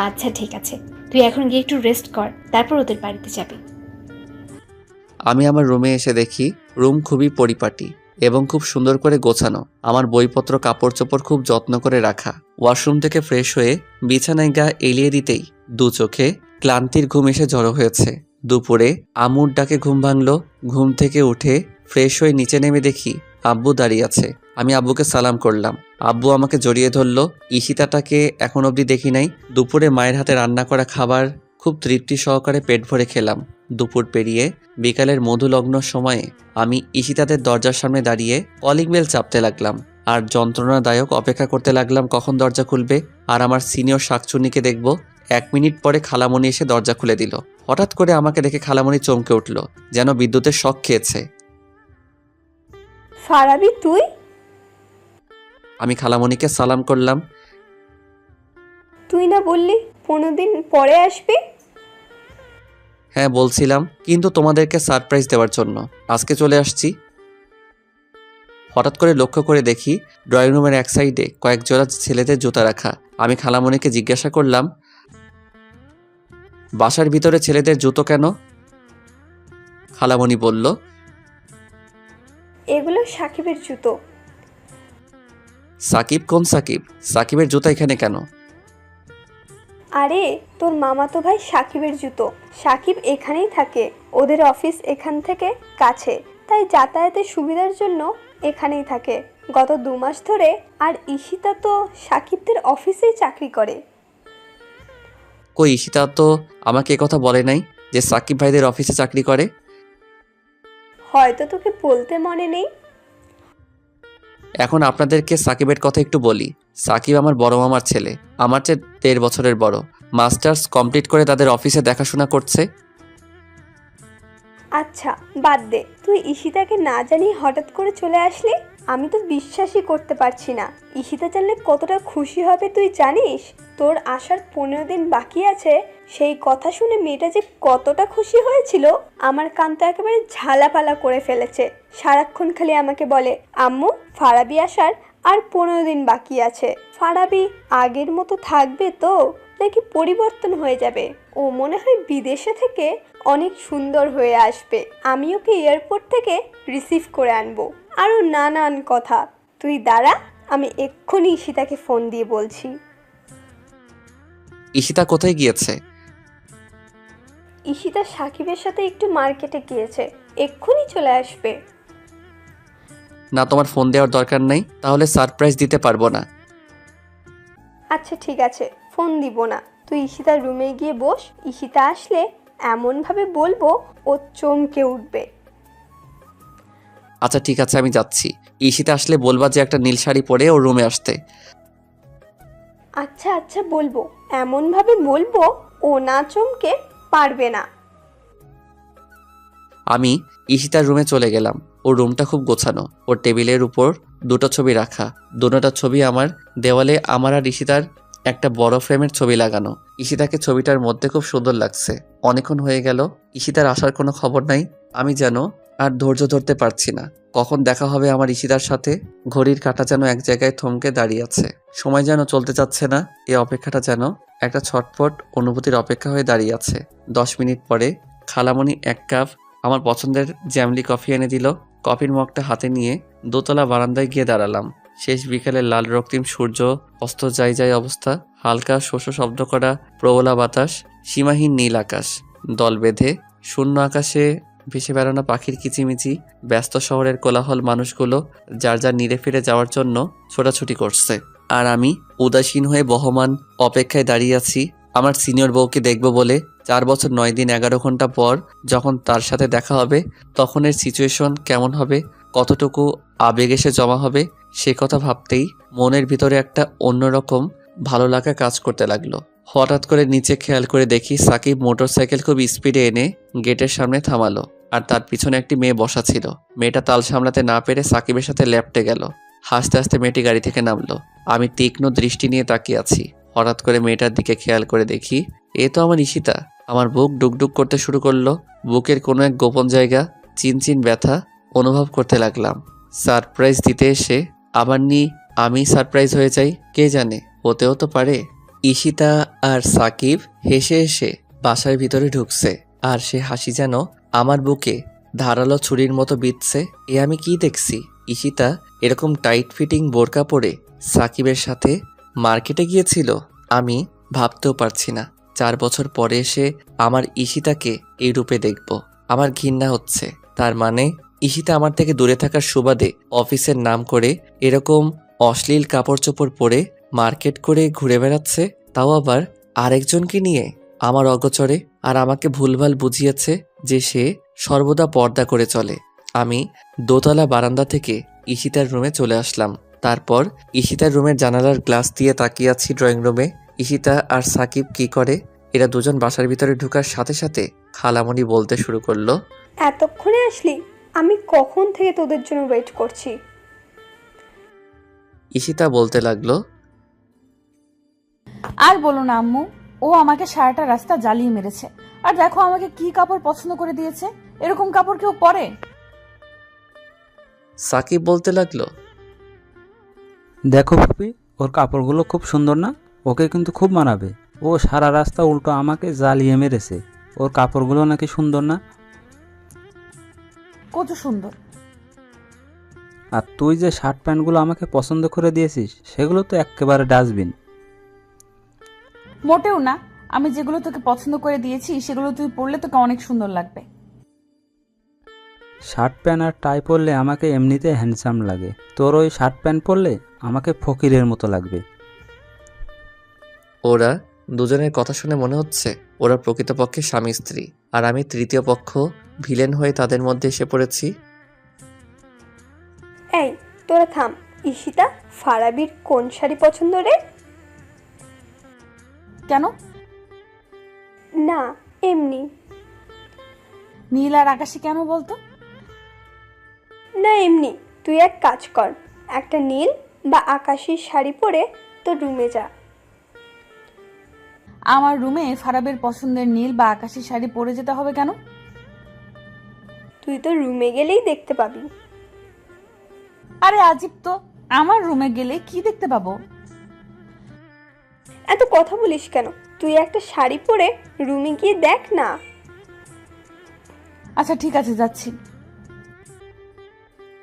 [SPEAKER 3] আচ্ছা ঠিক আছে, তুই এখন গিয়ে একটু রেস্ট কর, তারপর ওদের বাড়িতে যাবি।
[SPEAKER 1] আমি আমার রুমে এসে দেখি রুম খুবই পরিপাটি এবং খুব সুন্দর করে গোছানো। আমার বইপত্র কাপড় চোপড় খুব যত্ন করে রাখা। ওয়াশরুম থেকে ফ্রেশ হয়ে বিছানায় গা এলিয়ে দিতেই দু চোখে ক্লান্তির ঘুম এসে জড়ো হয়েছে। দুপুরে আম্মুর ডাকে ঘুম ভাঙলো। ঘুম থেকে উঠে ফ্রেশ হয়ে নিচে নেমে দেখি আব্বু দাঁড়িয়ে আছে। আমি আব্বুকে সালাম করলাম। আব্বু আমাকে জড়িয়ে ধরলো। ঈশিতাটাকে এখন অবধি দেখি নাই। দুপুরে মায়ের হাতে রান্না করা খাবার খুব তৃপ্তি সহকারে পেট ভরে খেলাম। দুপুর পেরিয়ে বিকালের মধুলগ্ন সময়ে আমি ঈশিতাদের দরজার সামনে দাঁড়িয়ে কলিং বেল চাপতে লাগলাম আর যন্ত্রণাদায়ক অপেক্ষা করতে লাগলাম কখন দরজা খুলবে আর আমার সিনিয়র শাকচুন্নিকে দেখব। 1 মিনিট পরে খালামণি এসে দরজা খুলে দিল। হঠাৎ করে আমাকে দেখে খালামণি চমকে উঠল, যেন বিদ্যুতের শক খেয়েছে।
[SPEAKER 7] ফারাবি তুই?
[SPEAKER 1] আমি খালামণিকে সালাম করলাম।
[SPEAKER 7] তুই না বললি 15 দিন পরে আসবি?
[SPEAKER 1] হ্যাঁ বলছিলাম, কিন্তু তোমাদেরকে সারপ্রাইজ দেওয়ার জন্য আজকে চলে আসছি। হঠাৎ করে লক্ষ্য করে দেখি ড্রয়িং রুমের এক সাইডে কয়েক জোড়া ছেলেদের জুতা রাখা। আমি খালামণিকে জিজ্ঞাসা করলাম, বাসার ভিতরে ছেলেদের জুতো কেন? খালামণি বলল,
[SPEAKER 7] এগুলো সাকিবের জুতো।
[SPEAKER 1] সাকিব? কোন সাকিব? সাকিবের জুতা এখানে কেন?
[SPEAKER 7] আরে তোর মামাতো ভাই সাকিবের জুতো। সাকিব এখানেই থাকে, ওদের অফিস এখান থেকে কাছে, তাই যাতায়াতের সুবিধার জন্য এখানেই থাকে গত 2 মাস ধরে। আর ঈশিতা তো সাকিবদের অফিসেই চাকরি করে।
[SPEAKER 1] কই ঈশিতা তো আমাকে কথা বলে নাই যে সাকিব ভাইদের অফিসে চাকরি করে।
[SPEAKER 7] হয়তো তোকে বলতে মনে নেই।
[SPEAKER 1] এখন আপনাদেরকে সাকিবের কথা একটু বলি। সাকিব আমার বড় মামার ছেলে, আমার চেয়ে 13 বছরের বড়। মাস্টার্স কমপ্লিট করে তাদের অফিসে দেখাশোনা করছে।
[SPEAKER 7] আচ্ছা বাদ দে, তুই ঈশিতাকে না জানিয়ে হঠাৎ করে চলে আসলি। আমি তো বিশ্বাসই করতে পারছি না। ঈশিতা জানলে কতটা খুশি হবে তুই জানিস? তোর আসার 15 দিন বাকি আছে, সেই কথা শুনে মেয়েটা যে কতটা খুশি হয়েছিল, আমার কান তো একেবারে ঝালাপালা করে ফেলেছে। সারাক্ষণ খালি আমাকে বলে, আম্মু ফারাবি আসার আর 15 দিন বাকি আছে। ফারাবি আগের মতো থাকবে তো নাকি পরিবর্তন হয়ে যাবে? ও মনে হয় বিদেশে থেকে অনেক সুন্দর হয়ে আসবে, আমি ওকে এয়ারপোর্ট থেকে রিসিভ করে আনবো। আরও নানান কথা। তুই দাঁড়া, আমি এক্ষুনি ঈশিতাকে ফোন দিয়ে বলছি।
[SPEAKER 1] ঈশিতা কোথায় গিয়েছে?
[SPEAKER 7] ঈশিতা সাকিবের সাথে একটু মার্কেটে গিয়েছে, এক্ষুনি চলে আসবে।
[SPEAKER 1] না, তোমার ফোন দেওয়ার দরকার নেই, তাহলে সারপ্রাইজ দিতে পারবো না।
[SPEAKER 7] আচ্ছা ঠিক আছে, ফোন দিব না। তুই ঈশিতার রুমে গিয়ে বস, ঈশিতা আসলে এমনভাবে বলবো ও চমকে উঠবে।
[SPEAKER 1] আচ্ছা ঠিক আছে, আমি যাচ্ছি। ঈশিতা আসলে বলবা যে একটা নীল শাড়ি পরে ওর রুমে আসতে।
[SPEAKER 7] আচ্ছা আচ্ছা বলবো, এমনভাবে বলবো ও না চমকে পারবে না।
[SPEAKER 1] আমি ঈশিতার রুমে চলে গেলাম। ওর রুমটা খুব গোছানো। ওর টেবিলের উপর 2টো ছবি রাখা। দুটোটা ছবি আমার। দেওয়ালে আমার আর ঈশিতার একটা বড় ফ্রেমের ছবি লাগানো। ঈশিতাকে ছবিটার মধ্যে খুব সুন্দর লাগছে। অনেকক্ষণ হয়ে গেল, ঈশিতার আসার কোনো খবর নাই। আমি যেন আর ধৈর্য ধরতে পারছি না। কখন দেখা হবে আমার ঈশিতার সাথে? ঘড়ির কাঁটা যেন এক জায়গায় থমকে দাঁড়িয়ে আছে। সময় যেন চলতে চাচ্ছে না। এই অপেক্ষাটা যেন একটা ছটফট অনুভূতির অপেক্ষা হয়ে দাঁড়িয়ে আছে। 10 মিনিট পরে খালামণি 1 কাপ আমার পছন্দের জ্যামলি কফি এনে দিল। কফির মগটা হাতে নিয়ে দোতলা বারান্দায় গিয়ে দাঁড়ালাম। শেষ বিকেলের লাল রক্তিম সূর্য অস্ত যায় যায় অবস্থা। হালকা শোষ শব্দ করা প্রবলা বাতাস, সীমাহীন নীল আকাশ, দল বেঁধে শূন্য আকাশে ভেসে বেড়ানো পাখির কিচিমিচি, ব্যস্ত শহরের কোলাহল, মানুষগুলো যার যার নিরে ফিরে যাওয়ার জন্য ছোটাছুটি করছে। আর আমি উদাসীন হয়ে বহমান অপেক্ষায় দাঁড়িয়ে আছি আমার সিনিয়র বউকে দেখব বলে।
[SPEAKER 4] 4 বছর 9 দিন 11 ঘন্টা পর যখন তার সাথে দেখা হবে তখনের সিচুয়েশন কেমন হবে, কতটুকু আবেগ এসে জমা হবে, সে কথা ভাবতেই মনের ভিতরে একটা অন্যরকম ভালো লাগা কাজ করতে লাগলো। হঠাৎ করে নিচে খেয়াল করে দেখি সাকিব মোটরসাইকেল খুব স্পিডে এনে গেটের সামনে থামালো, আর তার পিছনে একটি মেয়ে বসা ছিল। মেয়েটা তাল সামলাতে না পেরে সাকিবের সাথে লেপটে গেল। হাসতে হাসতে মেয়েটি গাড়ি থেকে নামলো। আমি তীক্ষ্ণ দৃষ্টি নিয়ে তাকিয়ে আছি। হঠাৎ করে মেয়েটার দিকে খেয়াল করে দেখি এ তো আমার ঈশিতা। আমার বুক ডুকডুক করতে শুরু করলো। বুকের কোনো এক গোপন জায়গা চিনচিন ব্যথা অনুভব করতে লাগলাম। সারপ্রাইজ দিতে এসে আবার আমি সারপ্রাইজ হয়ে যাই, কে জানে, হতেও তো পারে। ঈশিতা আর সাকিব হেসে হেসে বাসার ভিতরে ঢুকছে, আর সে হাসি যেন আমার বুকে ধারালো ছুরির মতো বিঁধছে। এ আমি কি দেখছি? ঈশিতা এরকম টাইট ফিটিং বোরকা পরে সাকিবের সাথে মার্কেটে গিয়েছিল? আমি ভাবতেও পারছি না। 4 বছর পরে এসে আমার ঈশিতাকে এই রূপে দেখব। আমার ঘৃণা হচ্ছে। তার মানে ঈশিতা আমার থেকে দূরে থাকার সুবাদে অফিসের নাম করে এরকম অশ্লীল কাপড় চোপড় পরে মার্কেট করে ঘুরে বেড়াচ্ছে, তাও আবার আরেকজনকে নিয়ে আমার অগোচরে। আর আমাকে ভুলভাল বুঝিয়েছে যে সে সর্বদা পর্দা করে চলে। আমি দোতলা বারান্দা থেকে ঈশিতার রুমে চলে আসলাম। তারপর ঈশিতার রুমের জানালার গ্লাস দিয়ে তাকিয়ে আছি ড্রয়িং রুমে। ঈশিতা আর সাকিব কি করে? এরা দুজন বাসার ভিতরে ঢোকার সাথে সাথে খালামণি বলতে শুরু করলো,
[SPEAKER 7] এতক্ষণে আসলি? আমি কখন থেকে তোদের জন্য ওয়েট করছি।
[SPEAKER 4] ঈশিতা বলতে লাগলো,
[SPEAKER 2] আর বলো না আম্মু, ও আমাকে সারাটা রাস্তা জ্বালিয়ে মেরেছে। আর দেখো আমাকে কি কাপড় পছন্দ করে দিয়েছে। এরকম কাপড় কেউ পরে?
[SPEAKER 4] সাকিব বলতে লাগলো,
[SPEAKER 8] দেখো ফুপি, ওর কাপড়গুলো খুব সুন্দর না? ওকে কিন্তু খুব মানাবে। ও সারা রাস্তা উল্টো আমাকে জ্বালিয়ে মেরেছে। ওর কাপড়গুলো নাকি সুন্দর না?
[SPEAKER 2] কত সুন্দর।
[SPEAKER 8] আর তুই যে শার্ট প্যান্টগুলো আমাকে পছন্দ করে দিয়েছিস সেগুলো তো একেবারে ডাস্টবিন।
[SPEAKER 2] মোটেও না, আমি যেগুলো তোকে পছন্দ করে দিয়েছি সেগুলো তুই পরলে তোকে অনেক সুন্দর লাগবে।
[SPEAKER 8] শার্ট প্যান্ট আর টাই পরলে আমাকে এমনিতে হ্যান্ডসাম লাগে, তোর ওই শার্ট প্যান্ট পরলে আমাকে ফকিরের মতো লাগবে।
[SPEAKER 4] ওরা দুজনের কথা শুনে মনে হচ্ছে ওরা প্রকৃতপক্ষে স্বামী স্ত্রী, আর আমি তৃতীয় পক্ষ ভিলেন হয়ে তাদের মধ্যে এসে পড়েছি।
[SPEAKER 7] এই তোরা থাম। ঈশিতা, ফারাবির কোন শাড়ি পছন্দ রে?
[SPEAKER 2] কেন?
[SPEAKER 7] না, এমনি।
[SPEAKER 2] নীল আর আকাশে কেন বলতো?
[SPEAKER 7] না এমনি। তুই এক কাজ কর, একটা নীল বা আকাশি শাড়ি পরে তোর রুমে যা।
[SPEAKER 2] আমার রুমে ফারাবের পছন্দের নীল বা আকাশি শাড়ি পরে যেতে হবে কেন?
[SPEAKER 7] তুই তো রুমে গেলেই দেখতে পাবি।
[SPEAKER 2] আরে আজিব তো, আমার রুমে গেলে কি দেখতে পাবো?
[SPEAKER 7] এত কথা বলিস কেন? তুই একটা শাড়ি পরে রুমে গিয়ে দেখ না।
[SPEAKER 2] আচ্ছা ঠিক আছে, যাচ্ছি।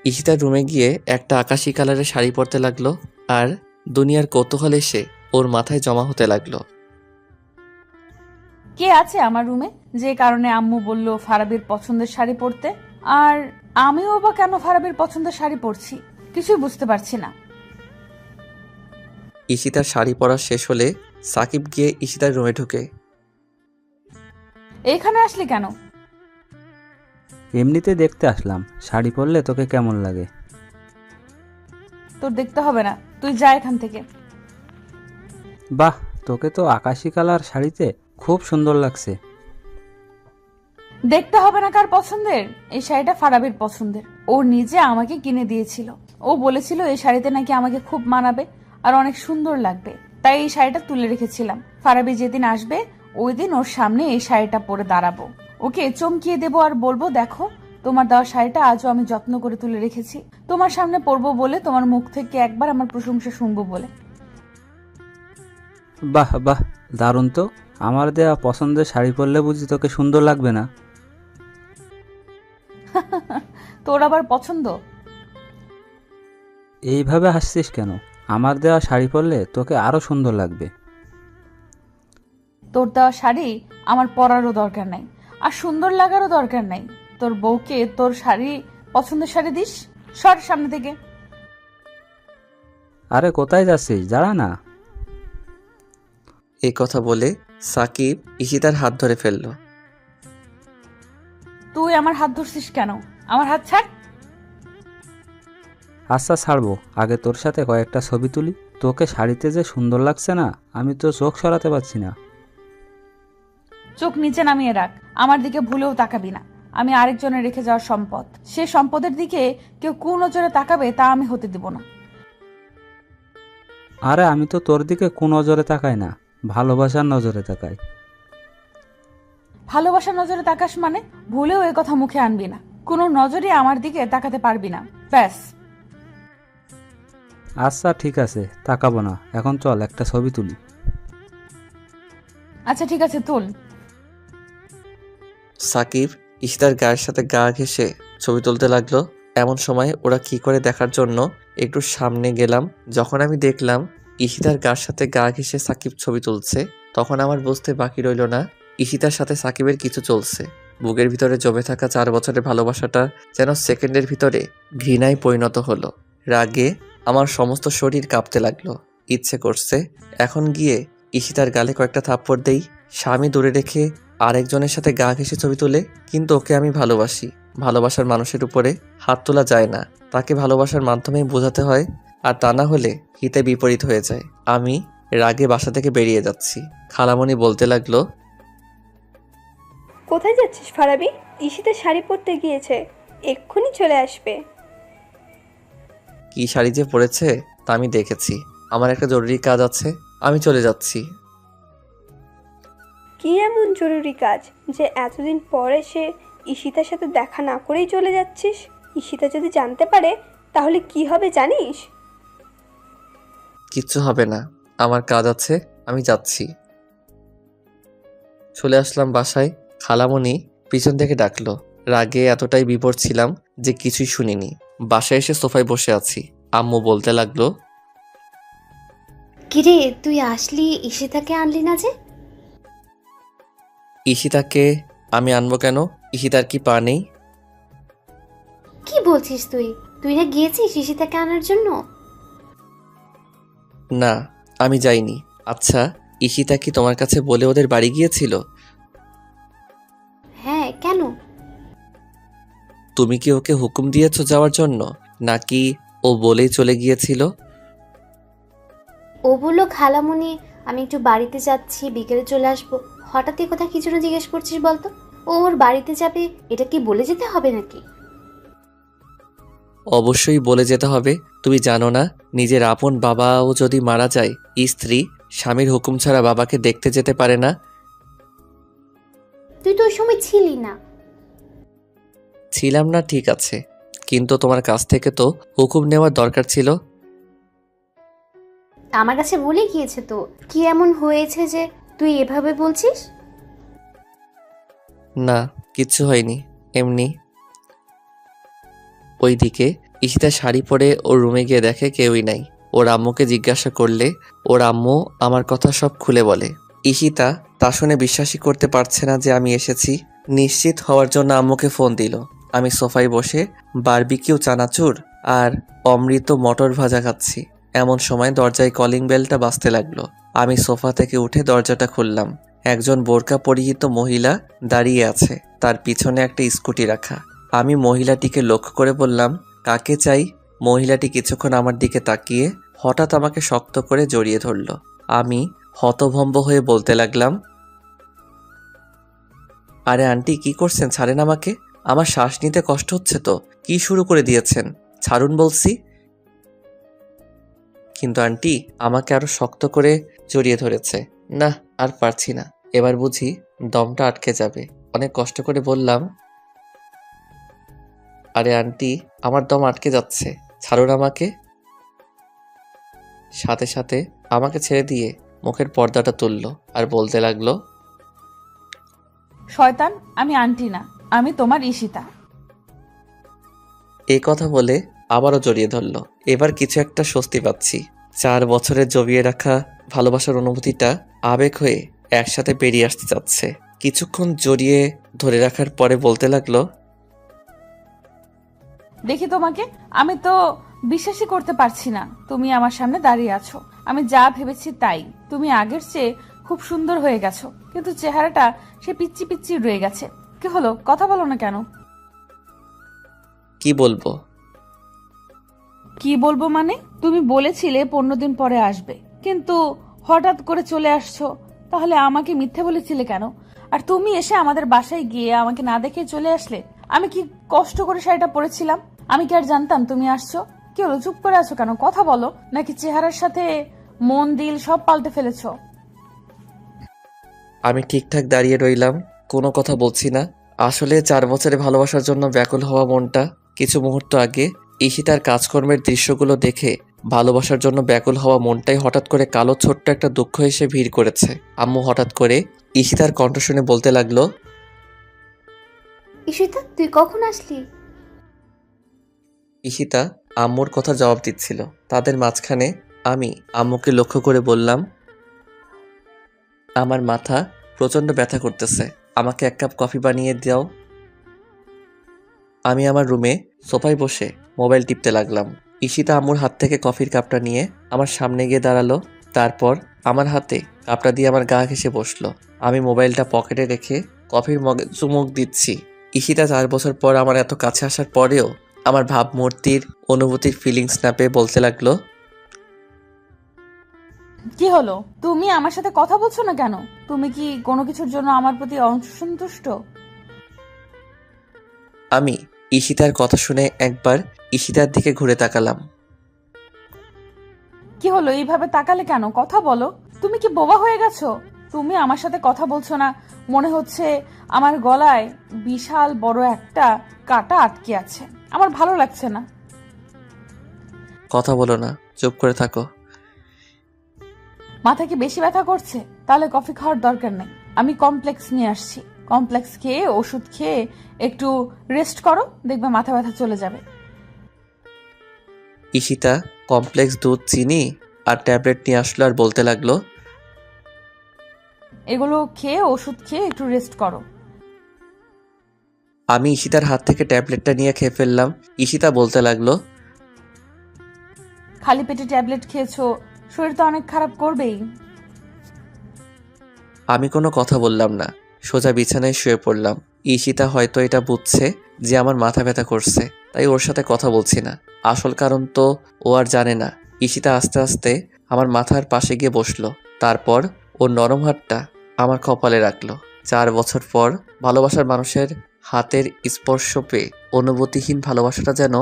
[SPEAKER 4] ঈশিতার রুমে গিয়ে একটা আকাশি কালারের শাড়ি পরতে লাগলো, আর দুনিয়ার কৌতূহল এসে ওর মাথায় জমা হতে লাগলো।
[SPEAKER 2] কে আছে আমার রুমে যে কারণে আম্মু বলল ফারাবির পছন্দের শাড়ি পরতে? আর আমিও বা কেন ফারাবির পছন্দের শাড়ি পরছি কিছুই বুঝতে পারছি না।
[SPEAKER 4] ঈশিতার শাড়ি পরা শেষ হলে সাকিব গিয়ে ঈশিতার রুমে ঢুকে।
[SPEAKER 2] এইখানে আসলি কেন?
[SPEAKER 8] এমনিতে দেখতে আসলাম শাড়ি পরলে তোকে কেমন লাগে।
[SPEAKER 2] তোর দেখতে হবে না, তুই যা এখান থেকে।
[SPEAKER 8] বাহ, তোকে তো আকাশি কালার শাড়িতে খুব সুন্দর লাগছে।
[SPEAKER 2] দেখতে হবে না কার পছন্দের, এই শাড়িটা ফারাবির পছন্দের। ও নিজে আমাকে কিনে দিয়েছিল। ও বলেছিল এই শাড়িতে নাকি আমাকে খুব মানাবে আর অনেক সুন্দর লাগবে, তাই এই শাড়িটা তুলে রেখেছিলাম। ফারাবি যেদিন আসবে ওই দিন ওর সামনে এই শাড়িটা পরে দাঁড়াবো, ওকে চমকিয়ে দেবো আর বলবো, দেখো তোমার দেওয়া শাড়িটা আজও আমি যত্ন করে তুলে রেখেছি, তোমার সামনে পরবো বলে, তোমার মুখ থেকে একবার আমার প্রশংসা শুনবো বলে।
[SPEAKER 8] বাহ বাহ, দারুণ তো। আমার দেওয়া পছন্দের শাড়ি পরলে বুঝি তোকে সুন্দর লাগবে না?
[SPEAKER 2] তোর আবার পছন্দ?
[SPEAKER 8] এইভাবে হাসছিস কেন? আমার দেওয়া শাড়ি পরলে তোকে আরো সুন্দর লাগবে।
[SPEAKER 2] তোর দেওয়া শাড়ি আমার পরারও দরকার নাই, আর সুন্দর লাগারও দরকার নাই। তোর বউকে তোর শাড়ি পছন্দের শাড়ি দিস, সর সামনে থেকে।
[SPEAKER 8] আরে কোথায় যাচ্ছিস, দাঁড়া না।
[SPEAKER 4] এই কথা বলে সাকিব ঈশিতার হাত ধরে ফেলল।
[SPEAKER 2] তুই আমার হাত ধরছিস কেন? আমার হাত ছাড়।
[SPEAKER 8] আচ্ছা ছাড়বো, আগে তোর সাথে কয়েকটা ছবি তুলি। তোকে শাড়িতে যে সুন্দর লাগছে না, আমি তো চোখ সরাতে পারছি না।
[SPEAKER 2] চোখ নিচে নামিয়ে রাখ, আমার দিকে ভুলেও তাকাবি না। আমি আরেকজনের রেখে যাওয়ার সম্পদ, সে সম্পদের দিকে কেউ কুনজরে তাকাবে তা আমি হতে দেব না।
[SPEAKER 8] আরে আমি তো তোর দিকে কোন নজরে তাকাই না, ভালোবাসার নজরে তাকাই।
[SPEAKER 2] ভালোবাসার নজরে তাকাস মানে? ভুলেও এ কথা মুখে আনবি না। কোনো নজরে আমার দিকে তাকাতে পারবি না, ব্যাস।
[SPEAKER 8] আচ্ছা ঠিক আছে, তাকাবো না। এখন চল একটা ছবি তুলি।
[SPEAKER 2] আচ্ছা ঠিক আছে, তুল।
[SPEAKER 4] সাকিব ঈশিতার গায়ের সাথে গা ঘেঁষে ছবি তুলতে লাগলো। এমন সময় ওরা কি করে দেখার জন্য একটু সামনে গেলাম। যখন আমি দেখলাম ঈশিতার গায়ের সাথে গা ঘেঁষে সাকিব ছবি তুলছে, তখন আমার বুঝতে বাকি রইল না ঈশিতার সাথে সাকিবের কিছু চলছে। বুকের ভিতরে জমে থাকা 4 বছরের ভালোবাসাটা যেন সেকেন্ডের ভিতরে ঘৃণায় পরিণত হলো। রাগে আমার সমস্ত শরীর কাঁপতে লাগলো। ইচ্ছে করছে এখন গিয়ে ঈশিতার গালে কয়েকটা থাপ্পড় দেই। স্বামী দূরে রেখে আরেকজনের সাথে গা ঘেঁষে ছবি তুলে, কিন্তু ওকে আমি ভালোবাসি। ভালোবাসার মানুষের উপরে হাত তোলা যায় না, তাকে ভালোবাসার মাধ্যমেই বোঝাতে হয়, আর তা না হলে হিতে বিপরীত হয়ে যায়। আমি রাগে বাসা থেকে বেরিয়ে যাচ্ছি। খালামণি বলতে লাগলো,
[SPEAKER 7] কোথায় যাচ্ছিস ফারাবি? ঈশিতা শাড়ি পরতে গিয়েছে, এক্ষুনি চলে আসবে।
[SPEAKER 4] কি শাড়ি যে পরেছে তা আমি দেখেছি। আমার একটা জরুরি কাজ আছে, আমি চলে যাচ্ছি।
[SPEAKER 7] কি এমন জরুরি কাজ যে এতদিন পরে সে ঈশিতার সাথে দেখা না করেই চলে যাচ্ছিস? ঈশিতা যদি জানতে পারে তাহলে কি হবে জানিস?
[SPEAKER 4] কিচ্ছু হবে না, আমার কাজ আছে, আমি যাচ্ছি। চলে আসলাম বাসায়। খালামণি পিছন থেকে ডাকলো। রাগে এতটাই বিভোর ছিলাম যে কিছুই শুনিনি। বাসায় এসে সোফায় বসে আছি। আম্মু বলতে লাগলো,
[SPEAKER 3] কিরে তুই আসলি, ঈশিতাকে আনলি না যে?
[SPEAKER 4] ঈশিতাকে আমি আনবো কেন? ঈশিতার কি পা নেই?
[SPEAKER 3] কি বলছিস তুই? তুই না গিয়েছিস ঈশিতাকে আনার জন্য?
[SPEAKER 4] না, আমি যাইনি। আচ্ছা, ঈশিতা কি তোমার কাছে বলে ওদের বাড়ি গিয়েছিল?
[SPEAKER 3] হ্যাঁ, কেন?
[SPEAKER 4] তুমি কি ওকে হুকুম দিয়েছো যাওয়ার জন্য, নাকি ও বলেই চলে গিয়েছিল?
[SPEAKER 3] ও বললো খালামণি আমি একটু বাড়িতে যাচ্ছি, বিকেলে চলে আসবো। হঠাৎ এ কথা কি জন্য জিজ্ঞেস করছিস বলতো? ও ওর বাড়িতে যাবে, এটা কি বলে যেতে হবে নাকি?
[SPEAKER 4] অবশ্যই বলে যেতে হবে। তুমি জানো না, নিজের আপন বাবাও যদি মারা যায়, স্ত্রী স্বামীর হুকুম ছাড়া বাবাকে দেখতে যেতে পারে না।
[SPEAKER 3] তুই তো ওই সময় ছিলি না।
[SPEAKER 4] ছিলাম না ঠিক আছে, কিন্তু তোমার কাছ থেকে তো হুকুম নেওয়ার দরকার ছিল।
[SPEAKER 3] আমার কাছে বলে গিয়েছে তো। কি এমন হয়েছে যে তুই এভাবে বলছিস?
[SPEAKER 4] না, কিচ্ছু হয়নি, এমনি। ওইদিকে ঈশিতা শাড়ি পরে ওর রুমে গিয়ে দেখে কেউই নাই। ওর আম্মুকে জিজ্ঞাসা করলে ওর আম্মু আমার কথা সব খুলে বলে। ঈশিতা তা শুনে বিশ্বাসই করতে পারছে না যে আমি এসেছি। নিশ্চিত হওয়ার জন্য আম্মুকে ফোন দিল। আমি সোফায় বসে বারবিকিউ চানাচুর আর অমৃত মটর ভাজা খাচ্ছি। এমন সময় দরজায় কলিং বেলটা বাজতে লাগলো। আমি সোফা থেকে উঠে দরজাটা খুললাম। একজন বোরকা পরিহিত মহিলা দাঁড়িয়ে আছে, তার পিছনে একটা স্কুটি রাখা। আমি মহিলাটিকে লক্ষ্য করে বললাম, কাকে চাই? মহিলাটি কিছুক্ষণ আমার দিকে তাকিয়ে হঠাৎ আমাকে শক্ত করে জড়িয়ে ধরল। আমি হতভম্ব হয়ে বলতে লাগলাম, আরে আন্টি কি করছেন? ছাড়েন আমাকে, আমার শ্বাস নিতে কষ্ট হচ্ছে তো। কি শুরু করে দিয়েছেন? ছাড়ুন বলছি। কিন্তু আন্টি আমাকে আরো শক্ত করে জড়িয়ে ধরেছে। না, আর পারছি না, এবার বুঝি দমটা আটকে যাবে। অনেক কষ্ট করে বললাম, আরে আন্টি আমার দম আটকে যাচ্ছে, ছাড়ুন আমাকে। সাথে সাথে আমাকে ছেড়ে দিয়ে মুখের পর্দাটা তুলল আর বলতে লাগলো,
[SPEAKER 2] শয়তান, আমি আন্টি না, আমি তোমার ঈশিতা।
[SPEAKER 4] এই কথা বলে আবারও জড়িয়ে ধরল। এবার কিছু একটা স্বস্তি পাচ্ছি। 4 বছরের জমিয়ে রাখা ভালোবাসার অনুভূতিটা আবেগ হয়ে একসাথে বেরিয়ে আসতে যাচ্ছে। কিছুক্ষণ জড়িয়ে ধরে রাখার পরে বলতে লাগলো,
[SPEAKER 2] দেখি তোমাকে, আমি তো বিশ্বাসই করতে পারছি না তুমি আমার সামনে দাঁড়িয়ে আছো। আমি যা ভেবেছি তাই, তুমি আগের চেয়ে খুব সুন্দর হয়ে গেছো, কিন্তু চেহারাটা সে পিচ্চি পিচ্চি রয়ে গেছে। কি হলো, কথা বলো না কেন?
[SPEAKER 4] কি বলবো?
[SPEAKER 2] কি বলবো মানে? তুমি বলেছিলে 15 দিন পরে আসবে, কিন্তু হঠাৎ করে চলে আসছো। তাহলে আমাকে মিথ্যে বলেছিলে কেন? আর তুমি এসে আমাদের বাসায় গিয়ে আমাকে না দেখে চলে আসলে। আমি কি কষ্ট করে শাড়িটা পরেছিলাম? আমি কি আর জানতাম তুমি আসছো? কি হলো, চুপ করে আছো কেন? কথা বলো, নাকি চেহারার সাথে মন দিল সব পাল্টে ফেলেছো?
[SPEAKER 4] আমি ঠিকঠাক দাঁড়িয়ে রইলাম, কোনো কথা বলছি না। আসলে 4 বছরে ভালোবাসার জন্য ব্যাকুল হওয়া মনটা কিছু মুহূর্ত আগে ঈশিতার কাজকর্মের দৃশ্যগুলো দেখে ভালোবাসার জন্য ব্যাকুল হওয়া মনটাই হঠাৎ করে কালো ছোট্ট একটা দুঃখ এসে ভিড় করেছে। আম্মু হঠাৎ করে ঈশিতার কণ্ঠ শুনে বলতে লাগলো,
[SPEAKER 3] ঈশিতা, তুই কখন আসলি?
[SPEAKER 4] ঈশিতা আম্মুর কথা জবাব দিচ্ছিল। তাদের মাঝখানে আমি আম্মুকে লক্ষ্য করে বললাম, আমার মাথা প্রচণ্ড ব্যথা করতেছে, আমাকে 1 কাপ কফি বানিয়ে দাও। আমি আমার রুমে সোফায় বসে মোবাইল টিপতে লাগলাম। ঈশিতা আম্মুর হাত থেকে কফির কাপটা নিয়ে আমার সামনে গিয়ে দাঁড়ালো। তারপর আমার হাতে কাপটা দিয়ে আমার গা ঘেঁষে বসলো। আমি মোবাইলটা পকেটে রেখে কফির মগে চুমুক দিচ্ছি। ঈশিতা 4 বছর পর আমার এত কাছে আসার পরেও আমার ভাবমূর্তির অনুভূতির ফিলিংস না পেয়ে বলতে লাগলো,
[SPEAKER 2] কি হলো, তুমি আমার সাথে কথা বলছো না কেন? তুমি কি কোনো কিছুর জন্য আমার প্রতি অসন্তুষ্ট?
[SPEAKER 4] আমি ঈশিতার কথা শুনে একবার ঈশিতার দিকে ঘুরে তাকালাম।
[SPEAKER 2] কি হলো, এইভাবে তাকালে কেন? কথা বলো। তুমি কি বোবা হয়ে গেছো? তুমি আমার সাথে কথা বলছো না, মনে হচ্ছে আমার গলায় বিশাল বড় একটা কাঁটা আটকে আছে। আমার ভালো লাগছে না।
[SPEAKER 4] কথা বলো না, চুপ করে থাকো।
[SPEAKER 2] মাথা কি বেশি ব্যথা করছে? তাহলে কফি খাওয়ার দরকার নেই, আমি কমপ্লেক্স নিয়ে আসছি। কমপ্লেক্স খেয়ে ওষুধ খেয়ে একটু রেস্ট করো, দেখবে মাথা ব্যথা চলে যাবে।
[SPEAKER 4] ঈশিতা কমপ্লেক্স দুধ, চিনি আর ট্যাবলেট নিয়ে আসলো আর বলতে লাগলো,
[SPEAKER 2] এগুলো খেয়ে ওষুধ খেয়ে একটু রেস্ট করো।
[SPEAKER 4] আমি ঈশিতার হাত থেকে ট্যাবলেটটা নিয়ে খেয়ে ফেললাম। ঈশিতা বলতে লাগলো,
[SPEAKER 2] খালি পেটে ট্যাবলেট খেয়েছো, শরীর তো অনেক খারাপ করবেই।
[SPEAKER 4] আমি কোনো কথা বললাম না, সোজা বিছানায় শুয়ে পড়লাম। ঈশিতা হয়তো এটা বুঝছে যে আমার মাথা ব্যথা করছে, তাই ওর সাথে কথা বলছি না। আসল কারণ তো ও আর জানে না। ঈশিতা আস্তে আস্তে আমার মাথার পাশে গিয়ে বসলো। তারপর ওর নরম হাতটা আমার কপালে রাখলো। 4 বছর পর ভালোবাসার মানুষের হাতের স্পর্শ পেয়ে অনুভূতিহীন ভালোবাসাটা যেন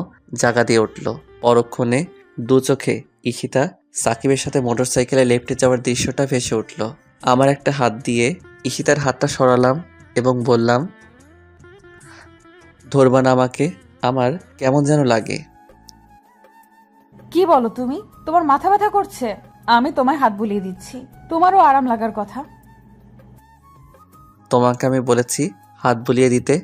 [SPEAKER 4] জাগা দিয়ে উঠল। পরক্ষণে দু চোখে ঈশিতা সাকিবের সাথে মোটরসাইকেলে লেফটে যাওয়ার দৃশ্যটা ভেসে উঠল। আমার একটা হাত দিয়ে ঈশিতার হাতটা সরালাম এবং বললাম, ধরবা না আমাকে, আমার কেমন যেন লাগে।
[SPEAKER 2] কি বলো তুমি? তোমার মাথা ব্যথা করছে? আমি তোমায় হাত বুলিয়ে দিচ্ছি, তোমারও আরাম লাগার কথা।
[SPEAKER 4] তোমাকে আমি বলেছি হাত বুলিয়ে দিতে?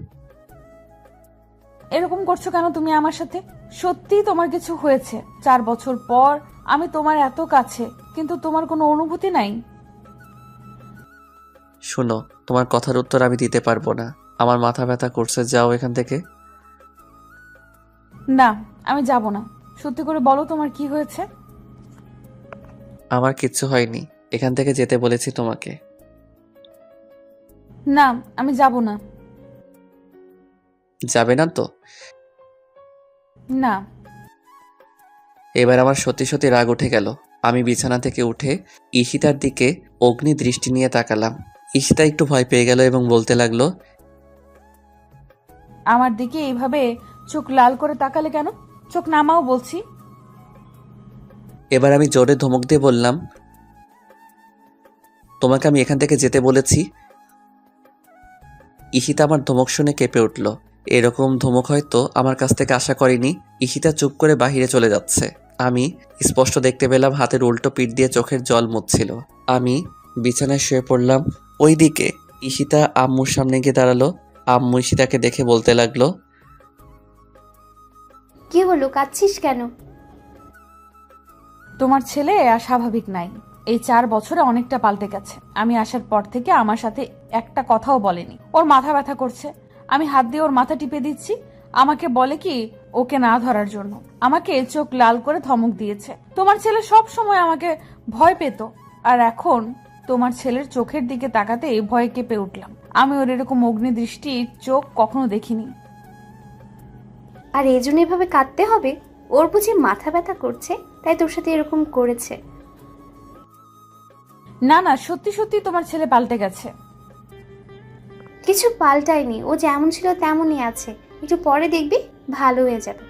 [SPEAKER 2] এরকম করছো কেন তুমি আমার সাথে? সত্যি তোমার কিছু হয়েছে? 4 বছর পর আমি তোমার এত কাছে, কিন্তু তোমার কোনো অনুভূতি নাই।
[SPEAKER 4] শোনো, তোমার কথার উত্তর আমি দিতে পারবো না। আমার মাথা ব্যথা করছে, যাও এখান থেকে।
[SPEAKER 2] না, আমি যাব না। সত্যি করে বলো তোমার কি হয়েছে?
[SPEAKER 4] আমার কিচ্ছু হয়নি, এখান থেকে যেতে বলেছি তোমাকে।
[SPEAKER 2] না, আমি যাব না।
[SPEAKER 4] যাবে না তো?
[SPEAKER 2] না।
[SPEAKER 4] এবার আমার সত্যি সত্যি রাগ উঠে গেল। আমি বিছানা থেকে উঠে ঈশিতার দিকে অগ্নি দৃষ্টি নিয়ে তাকালাম। ঈশিতা একটু ভয় পেয়ে গেল এবং বলতে লাগলো,
[SPEAKER 2] আমার দিকে এইভাবে চোখ লাল করে তাকালে কেন? চোখ নামাও বলছি।
[SPEAKER 4] এবার আমি জোরে ধমক দিয়ে বললাম, তোমাকে আমি এখান থেকে যেতে বলেছি। ঈশিতা আমার ধমক শুনে কেঁপে উঠল। এরকম ধমক হয়তো আমার কাছ থেকে আশা করেনি। ঈশিতা চুপ করে বাহিরে চলে যাচ্ছে। আমি স্পষ্ট দেখতে পেলাম হাতের উল্টো পিঠ দিয়ে চোখের জল মুছছিল। আমি বিছানায় শুয়ে পড়লাম। ওইদিকে ঈশিতা আম্মুর সামনে গিয়ে দাঁড়ালো। আম্মু ঈশিতাকে দেখে বলতে লাগলো,
[SPEAKER 3] কি হলো, কাঁদছিস কেন?
[SPEAKER 2] তোমার ছেলে আর স্বাভাবিক নাই। এই 4 বছরে অনেকটা পাল্টে গেছে। আমি আসার পর থেকে আমার সাথে একটা কথাও বলেনি। ওর মাথা ব্যথা করছে, আমি হাত দিয়ে ওর মাথা টিপে দিচ্ছি। আমাকে বলে কি ওকে না ধরার জন্য। আমাকে চোখ লাল করে ধমক দিয়েছে। তোমার ছেলে সব সময় আমাকে ভয় পেত, আর এখন তোমার ছেলের চোখের দিকে তাকাতে ভয়ে কেঁপে উঠলাম। আমি ওর এরকম অগ্নিদৃষ্টির চোখ কখনো দেখিনি।
[SPEAKER 9] আর এই জন্য এভাবে কাঁদতে হবে? ওর বুঝি মাথা ব্যথা করছে তাই তোর সাথে এরকম করেছে?
[SPEAKER 2] না না, সত্যি সত্যি তোমার ছেলে পাল্টে গেছে।
[SPEAKER 9] কিছু পাল্টায়নি, ও যেমন ছিল তেমনই আছে। একটু পরে দেখবি ভালো হয়ে যাবে।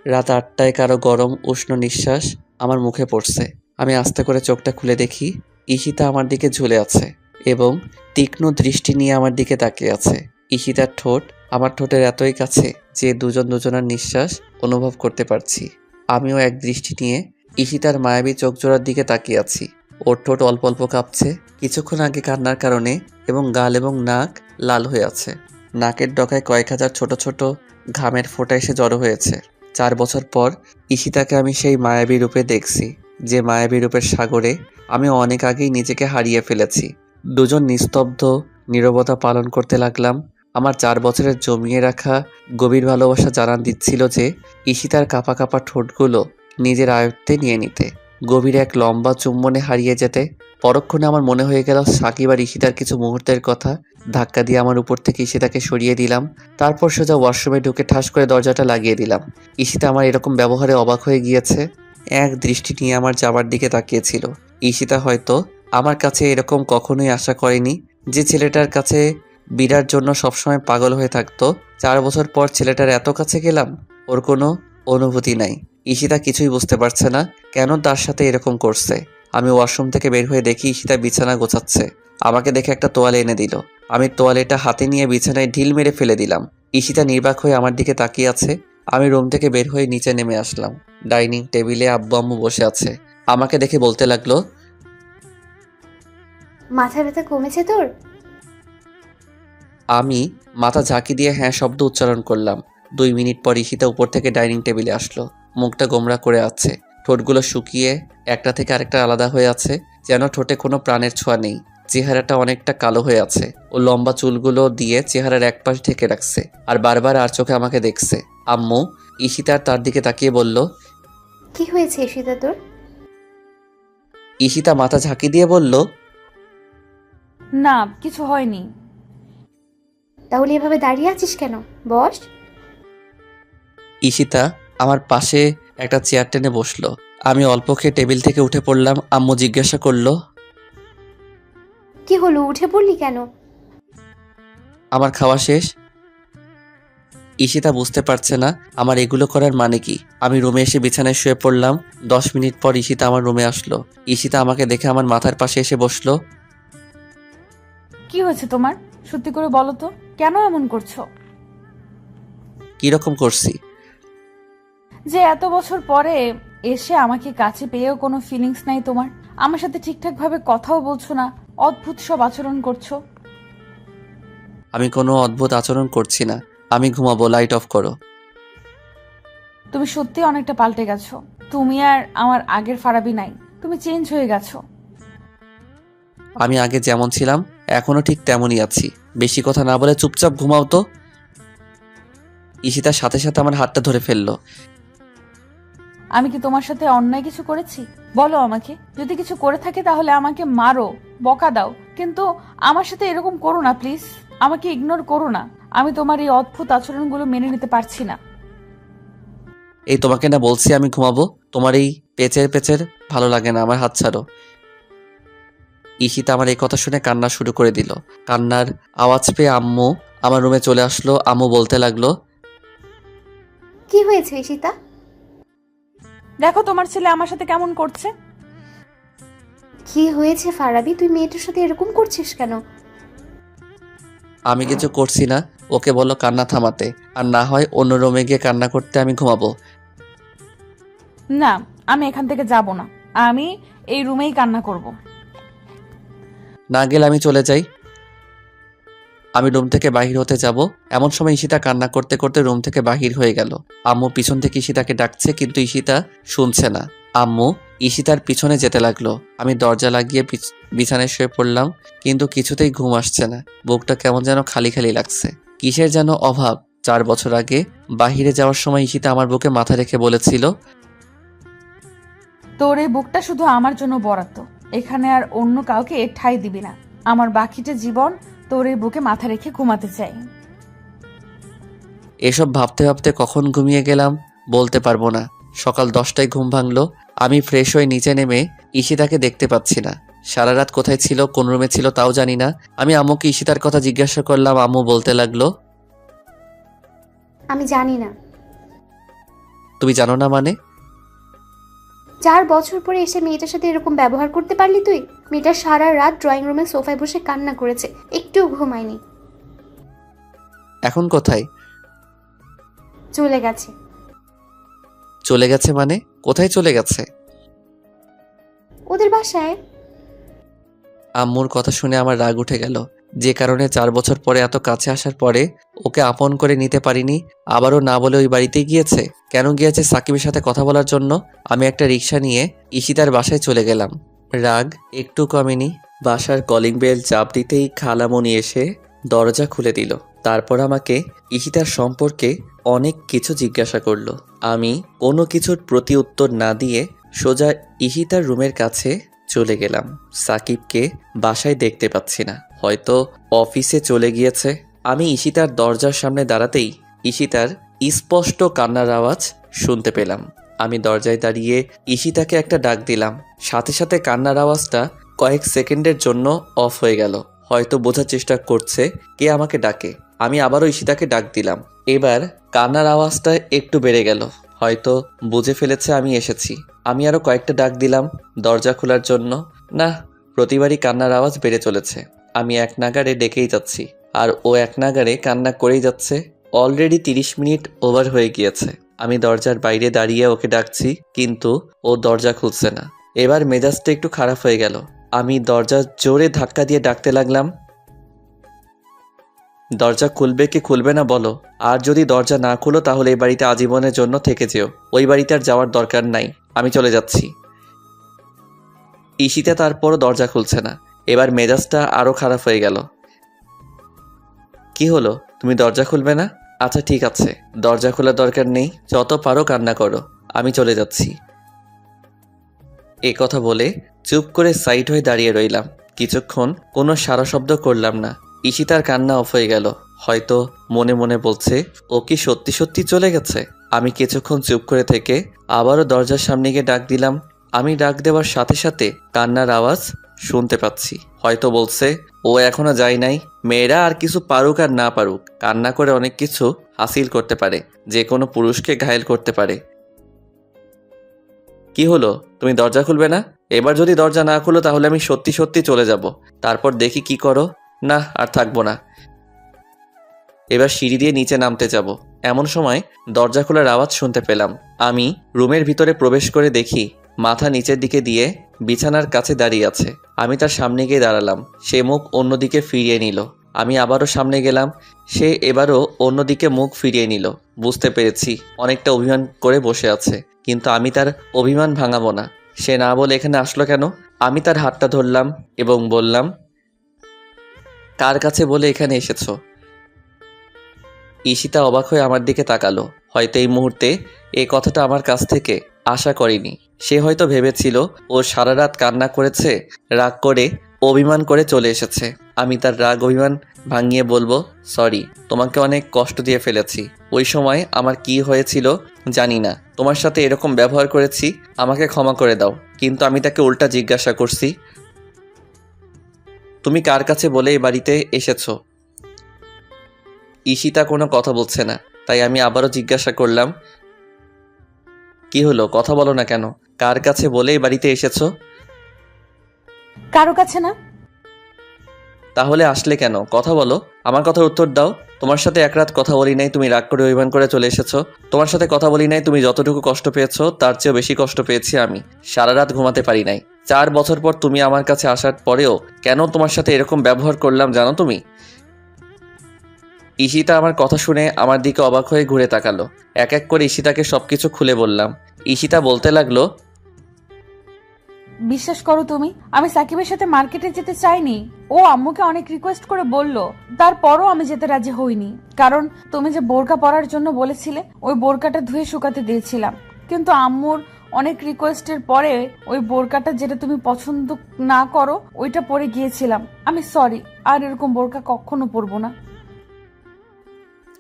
[SPEAKER 4] রাত 8টায় কারো গরম উষ্ণ নিঃশ্বাস আমার মুখে পড়ছে। আমি আস্তে করে চোখটা খুলে দেখি ঈশিতা আমার দিকে ঝুলে আছে এবং তীক্ষ্ণ দৃষ্টি নিয়ে আমার দিকে তাকিয়ে আছে। ঈশিতার ঠোঁট আমার ঠোঁটের এতই কাছে যে দুজন দুজনার নিঃশ্বাস অনুভব করতে পারছি। আমিও এক দৃষ্টি নিয়ে ঈশিতার মায়াবী চোখ জোড়ার দিকে তাকিয়ে আছি। ওর ঠোঁট অল্প অল্প কাঁপছে কিছুক্ষণ আগে কান্নার কারণে এবং গাল এবং নাক লাল হয়ে আছে। নাকের ডগায় কয়েক হাজার ছোট ছোট ঘামের ফোঁটা এসে জড়ো হয়েছে। 4 বছর পর ঈশিতাকে আমি সেই মায়াবী রূপে দেখছি যে মায়াবী রূপের সাগরে আমি অনেক আগেই নিজেকে হারিয়ে ফেলেছি। দুজন নিস্তব্ধ নীরবতা পালন করতে লাগলাম। আমার 4 বছরের জমিয়ে রাখা গভীর ভালোবাসা জানান দিচ্ছিল যে ঈশিতার কাঁপা কাঁপা ঠোঁটগুলো নিজের আয়ত্তে নিয়ে নিতে, গভীর এক লম্বা চুম্বনে হারিয়ে যেতে। পরক্ষণে আমার মনে হয়ে গেল সাকিব আর ঈশিতার কিছু মুহূর্তের কথা। ধাক্কা দিয়ে আমার উপর থেকে ঈশিতাকে সরিয়ে দিলাম। তারপর সোজা ওয়াশরুমে ঢুকে ঠাস করে দরজাটা লাগিয়ে দিলাম। ঈশিতা আমার এরকম ব্যবহারে অবাক হয়ে গিয়েছে। এক দৃষ্টি নিয়ে আমার যাবার দিকে তাকিয়েছিল। ঈশিতা হয়তো আমার কাছে এরকম কখনোই আশা করেনি যে ছেলেটার কাছে বিরার জন্য সবসময় পাগল হয়ে থাকতো। 4 বছর পর ছেলেটার এত কাছে গেলাম, ওর কোনো অনুভূতি নাই। ঈশিতা কিছুই বুঝতে পারছে না কেন তার সাথে এরকম করছে। আমি ওয়াশরুম থেকে বের হয়ে দেখি ঈশিতা বিছানা গোছাচ্ছে। আমাকে দেখে একটা তোয়ালে এনে দিল। আমি তোয়ালেটা হাতে নিয়ে বিছানায় ঢিল মেরে ফেলে দিলাম। ঈশিতা নির্বাক হয়ে আমার দিকে তাকিয়ে আছে। আমি রুম থেকে বের হয়ে নিচে নেমে আসলাম। ডাইনিং টেবিলে আব্বু আম্মু বসে আছে। আমাকে দেখে বলতে লাগলো,
[SPEAKER 9] মাথা ব্যথা কমেছে তোর?
[SPEAKER 4] আমি মাথা ঝাঁকি দিয়ে হ্যাঁ শব্দ উচ্চারণ করলাম। 2 মিনিট পর ঈশিতা উপর থেকে ডাইনিং টেবিলে আসলো। মুখটা গোমরা করে আছে, ঠোঁটগুলো শুকিয়ে একটা থেকে আরেকটা আলাদা হয়ে আছে, যেন ঠোঁটে কোনো প্রাণের ছোঁয়া নেই। চেহারাটা অনেকটা কালো হয়ে আছে। ও লম্বা চুলগুলো দিয়ে চেহারার এক পাশ ঢেকে রাখছে আর বারবার আর চোখে আমাকে দেখছে। আম্মু ঈশিতার তার দিকে তাকিয়ে বলল,
[SPEAKER 9] কি হয়েছে ঈশিতা তোর?
[SPEAKER 4] ঈশিতা মাথা ঝাঁকি দিয়ে বলল,
[SPEAKER 2] না, কিছু হয়নি।
[SPEAKER 9] তাহলে এভাবে দাঁড়িয়ে আছিস কেন? বস।
[SPEAKER 4] ঈশিতা আমার পাশে একটা চেয়ার টেনে বসলো। আমি অল্প খেয়ে টেবিল থেকে উঠে পড়লাম। আম্মু জিজ্ঞাসা করলো,
[SPEAKER 9] কি হলো, উঠে পড়লি কেন?
[SPEAKER 4] আমার খাওয়া শেষ। ঈশিতা বুঝতে পারছে না আমার এগুলো করার মানে কি। আমি রুমে এসে বিছানায় শুয়ে পড়লাম। 10 মিনিট পর ঈশিতা আমার রুমে আসলো। ঈশিতা আমাকে দেখে আমার মাথার পাশে এসে বসলো।
[SPEAKER 2] কি হয়েছে তোমার? সত্যি করে বলো তো, কেন এমন করছো?
[SPEAKER 4] কিরকম করছি?
[SPEAKER 2] যে এত বছর পরে এসে আমাকে কাছে পেয়েও কোনো ফিলিংস নাই তোমার। আমার সাথে ঠিকঠাক ভাবে কথাও বলছো না, অদ্ভুত সব আচরণ করছো।
[SPEAKER 4] আমি কোনো অদ্ভুত আচরণ করছি না। আমি ঘুমাবো, লাইট অফ করো।
[SPEAKER 2] তুমি সত্যি অনেকটা পাল্টে গেছো। তুমি আর আমার আগের ফারাবি নাই, তুমি চেঞ্জ হয়ে গেছো।
[SPEAKER 4] আমি আগে যেমন ছিলাম এখনো ঠিক তেমনই আছি। বেশি কথা না বলে চুপচাপ ঘুমাও তো। ঈশিতার সাথে সাথে আমার হাতটা ধরে ফেললো।
[SPEAKER 2] আমি কি তোমার সাথে অন্যায় কিছু করেছি? বলো আমাকে। যদি কিছু করে থাকি তাহলে আমাকে মারো, বকা দাও, কিন্তু আমার সাথে এরকম করো না প্লিজ। আমাকে ইগনোর করো না। আমি তোমার এই অদ্ভুত আচরণগুলো মেনে নিতে পারছি না।
[SPEAKER 4] এই তোমাকে না বলছি আমি ঘুমাবো। তোমার এই পেচের পেচের ভালো লাগে না, আমার হাত ছাড়ো। ঈশিতা আমার এই কথা শুনে কান্না শুরু করে দিল। কান্নার আওয়াজ পেয়ে আম্মু আমার রুমে চলে আসলো। আম্মু বলতে লাগলো,
[SPEAKER 9] কি হয়েছে ঈশিতা?
[SPEAKER 2] দেখো তোমার ছেলে আমার সাথে কেমন করছে।
[SPEAKER 9] কি হয়েছে ফারাবি, তুই মেয়েটার সাথে এরকম করছিস কেন?
[SPEAKER 4] আমি কিছু করছি না, ওকে বলো কান্না থামাতে, আর না হয় অন্য রুমে গিয়ে কান্না করতে আমি ঘুমাবো।
[SPEAKER 2] না, আমি এখান থেকে যাব না। আমি এই রুমেই কান্না করব।
[SPEAKER 4] না গেলে আমি চলে যাই। আমি রুম থেকে বাহির হতে যাব এমন সময় ঈশিতা কান্না করতে করতে রুম থেকে বাহির হয়ে গেল। আম্মু পিছন থেকে ঈশিতাকে ডাকছে কিন্তু ঈশিতা শুনছে না। আম্মু ঈশিতার পিছনে যেতে লাগলো। আমি দরজা লাগিয়ে বিছানায় শুয়ে পড়লাম, কিন্তু কিছুতেই ঘুম আসছে না। বুকটা কেমন যেন খালি খালি লাগছে, কিসের যেন অভাব। 4 বছর আগে বাহিরে যাওয়ার সময় ঈশিতা আমার বুকে মাথা রেখে বলেছিল,
[SPEAKER 2] তোর এই বুকটা শুধু আমার জন্য বরাদ্দ। এখানে আর অন্য কাউকে ঠাঁই দিবি না। আমার বাকিটা জীবন তোর এই বুকে মাথা রেখে ঘুমাতে চাই।
[SPEAKER 1] এসব ভাবতে ভাবতে কখন ঘুমিয়ে গেলাম বলতে পারবো না। সকাল 10টায় ঘুম ভাঙলো। আমি ফ্রেশ হয়ে নিচে নেমে ঈশিতাকে দেখতে পাচ্ছি না। সারা রাত কোথায় ছিল, কোন রুমে ছিল তাও জানি না। আমি আম্মুকে ঈশিতার কথা জিজ্ঞাসা করলাম। আম্মু বলতে লাগলো,
[SPEAKER 9] আমি জানি না।
[SPEAKER 1] তুমি জানো না মানে?
[SPEAKER 9] 4 বছর পরে এসে মেয়েটার সাথে এরকম ব্যবহার করতে পারলি তুই? মেয়েটা সারা রাত ড্রয়িং রুমে সোফায় বসে কান্না করেছে, একটুও ঘুমায়নি।
[SPEAKER 1] এখন কোথায়?
[SPEAKER 9] চলে গেছে।
[SPEAKER 1] চলে গেছে মানে? কোথায় চলে গেছে?
[SPEAKER 9] ওদের বাসায়।
[SPEAKER 1] আম্মুর কথা শুনে আমার রাগ উঠে গেল। যে কারণে 4 বছর পরে এত কাছে আসার পরে ওকে আপন করে নিতে পারিনি, আবারও না বলে ওই বাড়িতেই গিয়েছে। কেন গিয়েছে? সাকিবের সাথে কথা বলার জন্য। আমি একটা রিক্সা নিয়ে ঈশিতার বাসায় চলে গেলাম। রাগ একটু কমেনি। বাসার কলিং বেল চাপ দিতেই খালামণি এসে দরজা খুলে দিল। তারপর আমাকে ঈশিতার সম্পর্কে অনেক কিছু জিজ্ঞাসা করলো। আমি কোনো কিছুর প্রতি উত্তর না দিয়ে সোজা ঈশিতার রুমের কাছে চলে গেলাম। সাকিবকে বাসায় দেখতে পাচ্ছি না, হয়তো অফিসে চলে গিয়েছে। আমি ঈশিতার দরজার সামনে দাঁড়াতেই ঈশিতার স্পষ্ট কান্নার আওয়াজ শুনতে পেলাম। আমি দরজায় দাঁড়িয়ে ঈশিতাকে একটা ডাক দিলাম। সাথে সাথে কান্নার আওয়াজটা কয়েক সেকেন্ডের জন্য অফ হয়ে গেল। হয়তো বোঝার চেষ্টা করছে কে আমাকে ডাকে। আমি আবারও ঈশিতাকে ডাক দিলাম। এবার কান্নার আওয়াজটা একটু বেড়ে গেল, হয়তো বুঝে ফেলেছে আমি এসেছি। আমি আরো কয়েকটা ডাক দিলাম দরজা খোলার জন্য। না, প্রতিবারই কান্নার আওয়াজ বেড়ে চলেছে। আমি এক নাগাড়ে ডেকেই যাচ্ছি আর ও এক নাগাড়ে কান্না করেই যাচ্ছে। অলরেডি 30 মিনিট ওভার হয়ে গিয়েছে। আমি দরজার বাইরে দাঁড়িয়ে ওকে ডাকছি, কিন্তু ও দরজা খুলছে না। এবার মেজাজটা একটু খারাপ হয়ে গেল। আমি দরজা জোরে ধাক্কা দিয়ে ডাকতে লাগলাম, দরজা খুলবে কি খুলবে না বলো? আর যদি দরজা না খুলো তাহলে এই বাড়িতে আজীবনের জন্য থেকে যেও। ওই বাড়িতে আর যাওয়ার দরকার নাই, আমি চলে যাচ্ছি। ঈশিতা তারপরও দরজা খুলছে না। এবার মেজাজটা আরো খারাপ হয়ে গেল। কি হলো, তুমি দরজা খুলবে না? আচ্ছা ঠিক আছে, দরজা খোলার দরকার নেই, যত পারো কান্না করো, আমি চলে যাচ্ছি। এ কথা বলে চুপ করে সাইড হয়ে দাঁড়িয়ে রইলাম। কিছুক্ষণ কোনো সারা শব্দ করলাম না। ঈশিতার কান্না অফ হয়ে গেল। হয়তো মনে মনে বলছে ও কি সত্যি সত্যি চলে গেছে। আমি কিছুক্ষণ চুপ করে থেকে আবারও দরজার সামনে গিয়ে ডাক দিলাম। আমি ডাক দেওয়ার সাথে সাথে কান্নার আওয়াজ শুনতে পাচ্ছি। হয়তো বলছে ও এখনো যায় নাই। মেয়েরা আর কিছু পারুক আর না পারুক, কান্না করে অনেক কিছু হাসিল করতে পারে, যে কোনো পুরুষকে ঘায়েল করতে পারে। কি হলো, তুমি দরজা খুলবে না? এবার যদি দরজা না খুলো তাহলে আমি সত্যি সত্যি চলে যাব। তারপর দেখি কি করো। না, আর থাকবো না। এবার সিঁড়ি দিয়ে নিচে নামতে যাব। এমন সময় দরজা খোলার আওয়াজ শুনতে পেলাম। আমি রুমের ভিতরে প্রবেশ করে দেখি মাথা নিচের দিকে দিয়ে বিছানার কাছে দাঁড়িয়ে আছে। আমি তার সামনে গিয়ে দাঁড়ালাম। সে মুখ অন্যদিকে ফিরিয়ে নিল। আমি আবারও সামনে গেলাম। সে এবারও অন্যদিকে মুখ ফিরিয়ে নিল। বুঝতে পেরেছি অনেকটা অভিমান করে বসে আছে, কিন্তু আমি তার অভিমান ভাঙাবো না। সে না বলে এখানে আসলো কেন? আমি তার হাতটা ধরলাম এবং বললাম, কার কাছে বলে এখানে এসেছো? ঈশিতা অবাক হয়ে আমার দিকে তাকালো। হয়তো এই মুহূর্তে এই কথাটা আমার কাছ থেকে আশা করেনি। সে হয়তো ভেবেছিল ও সারা রাত কান্না করেছে, রাগ করে অভিমান করে চলে এসেছে। আমি তার রাগ অভিমান ভাঙিয়ে বলবো, সরি, তোমাকে অনেক কষ্ট দিয়ে ফেলেছি। ওই সময় আমার কি হয়েছিল জানি না, তোমার সাথে এরকম ব্যবহার করেছি, আমাকে ক্ষমা করে দাও। কিন্তু আমি তাকে উল্টা জিজ্ঞাসা করছি, তুমি কার কাছে বলে এই বাড়িতে এসেছো? ঈশিতা কোনো কথা বলছে না, তাই আমি আবারও জিজ্ঞাসা করলাম, কি হলো, কথা বলো না কেন? কার কাছে বলে এই বাড়িতে এসেছো?
[SPEAKER 2] কারো কাছে না।
[SPEAKER 1] তাহলে আসলে কেন? কথা বলো, আমার কথার উত্তর দাও। তোমার সাথে এক রাত কথা বলি নাই, তুমি রাগ করে অভিমান করে চলে এসেছো। তোমার সাথে কথা বলি নাই, তুমি যতটুকু কষ্ট পেয়েছো তার চেয়েও বেশি কষ্ট পেয়েছি আমি। সারা রাত ঘুমাতে পারি নাই। 4 বছর পর তুমি আমার কাছে আসার পরেও কেন তোমার সাথে এরকম ব্যবহার করলাম জানো তুমি? ঈশিতা আমার কথা শুনে আমার দিকে অবাক হয়ে ঘুরে তাকালো। এক এক করে ঈশিতাকে সবকিছু খুলে বললাম। ঈশিতা বলতে লাগলো,
[SPEAKER 2] বিশ্বাস করো তুমি, আমি সাকিবের সাথে মার্কেটে যেতে চাইনি। ও আম্মুকে অনেক রিকোয়েস্ট করে বলল, তারপরও আমি যেতে রাজি হইনি। কারণ তুমি যে বোরকা পরার জন্য বলেছিলে, ওই বোরকাটা ধুয়ে শুকাতে দিয়েছিলাম। কিন্তু আম্মুর অনেক রিকোয়েস্টের পরে ওই বোরকাটা যেটা তুমি পছন্দ না করো ওইটা পরে গিয়েছিলাম। আমি সরি, আর এরকম বোরকা কখনো পরবো না।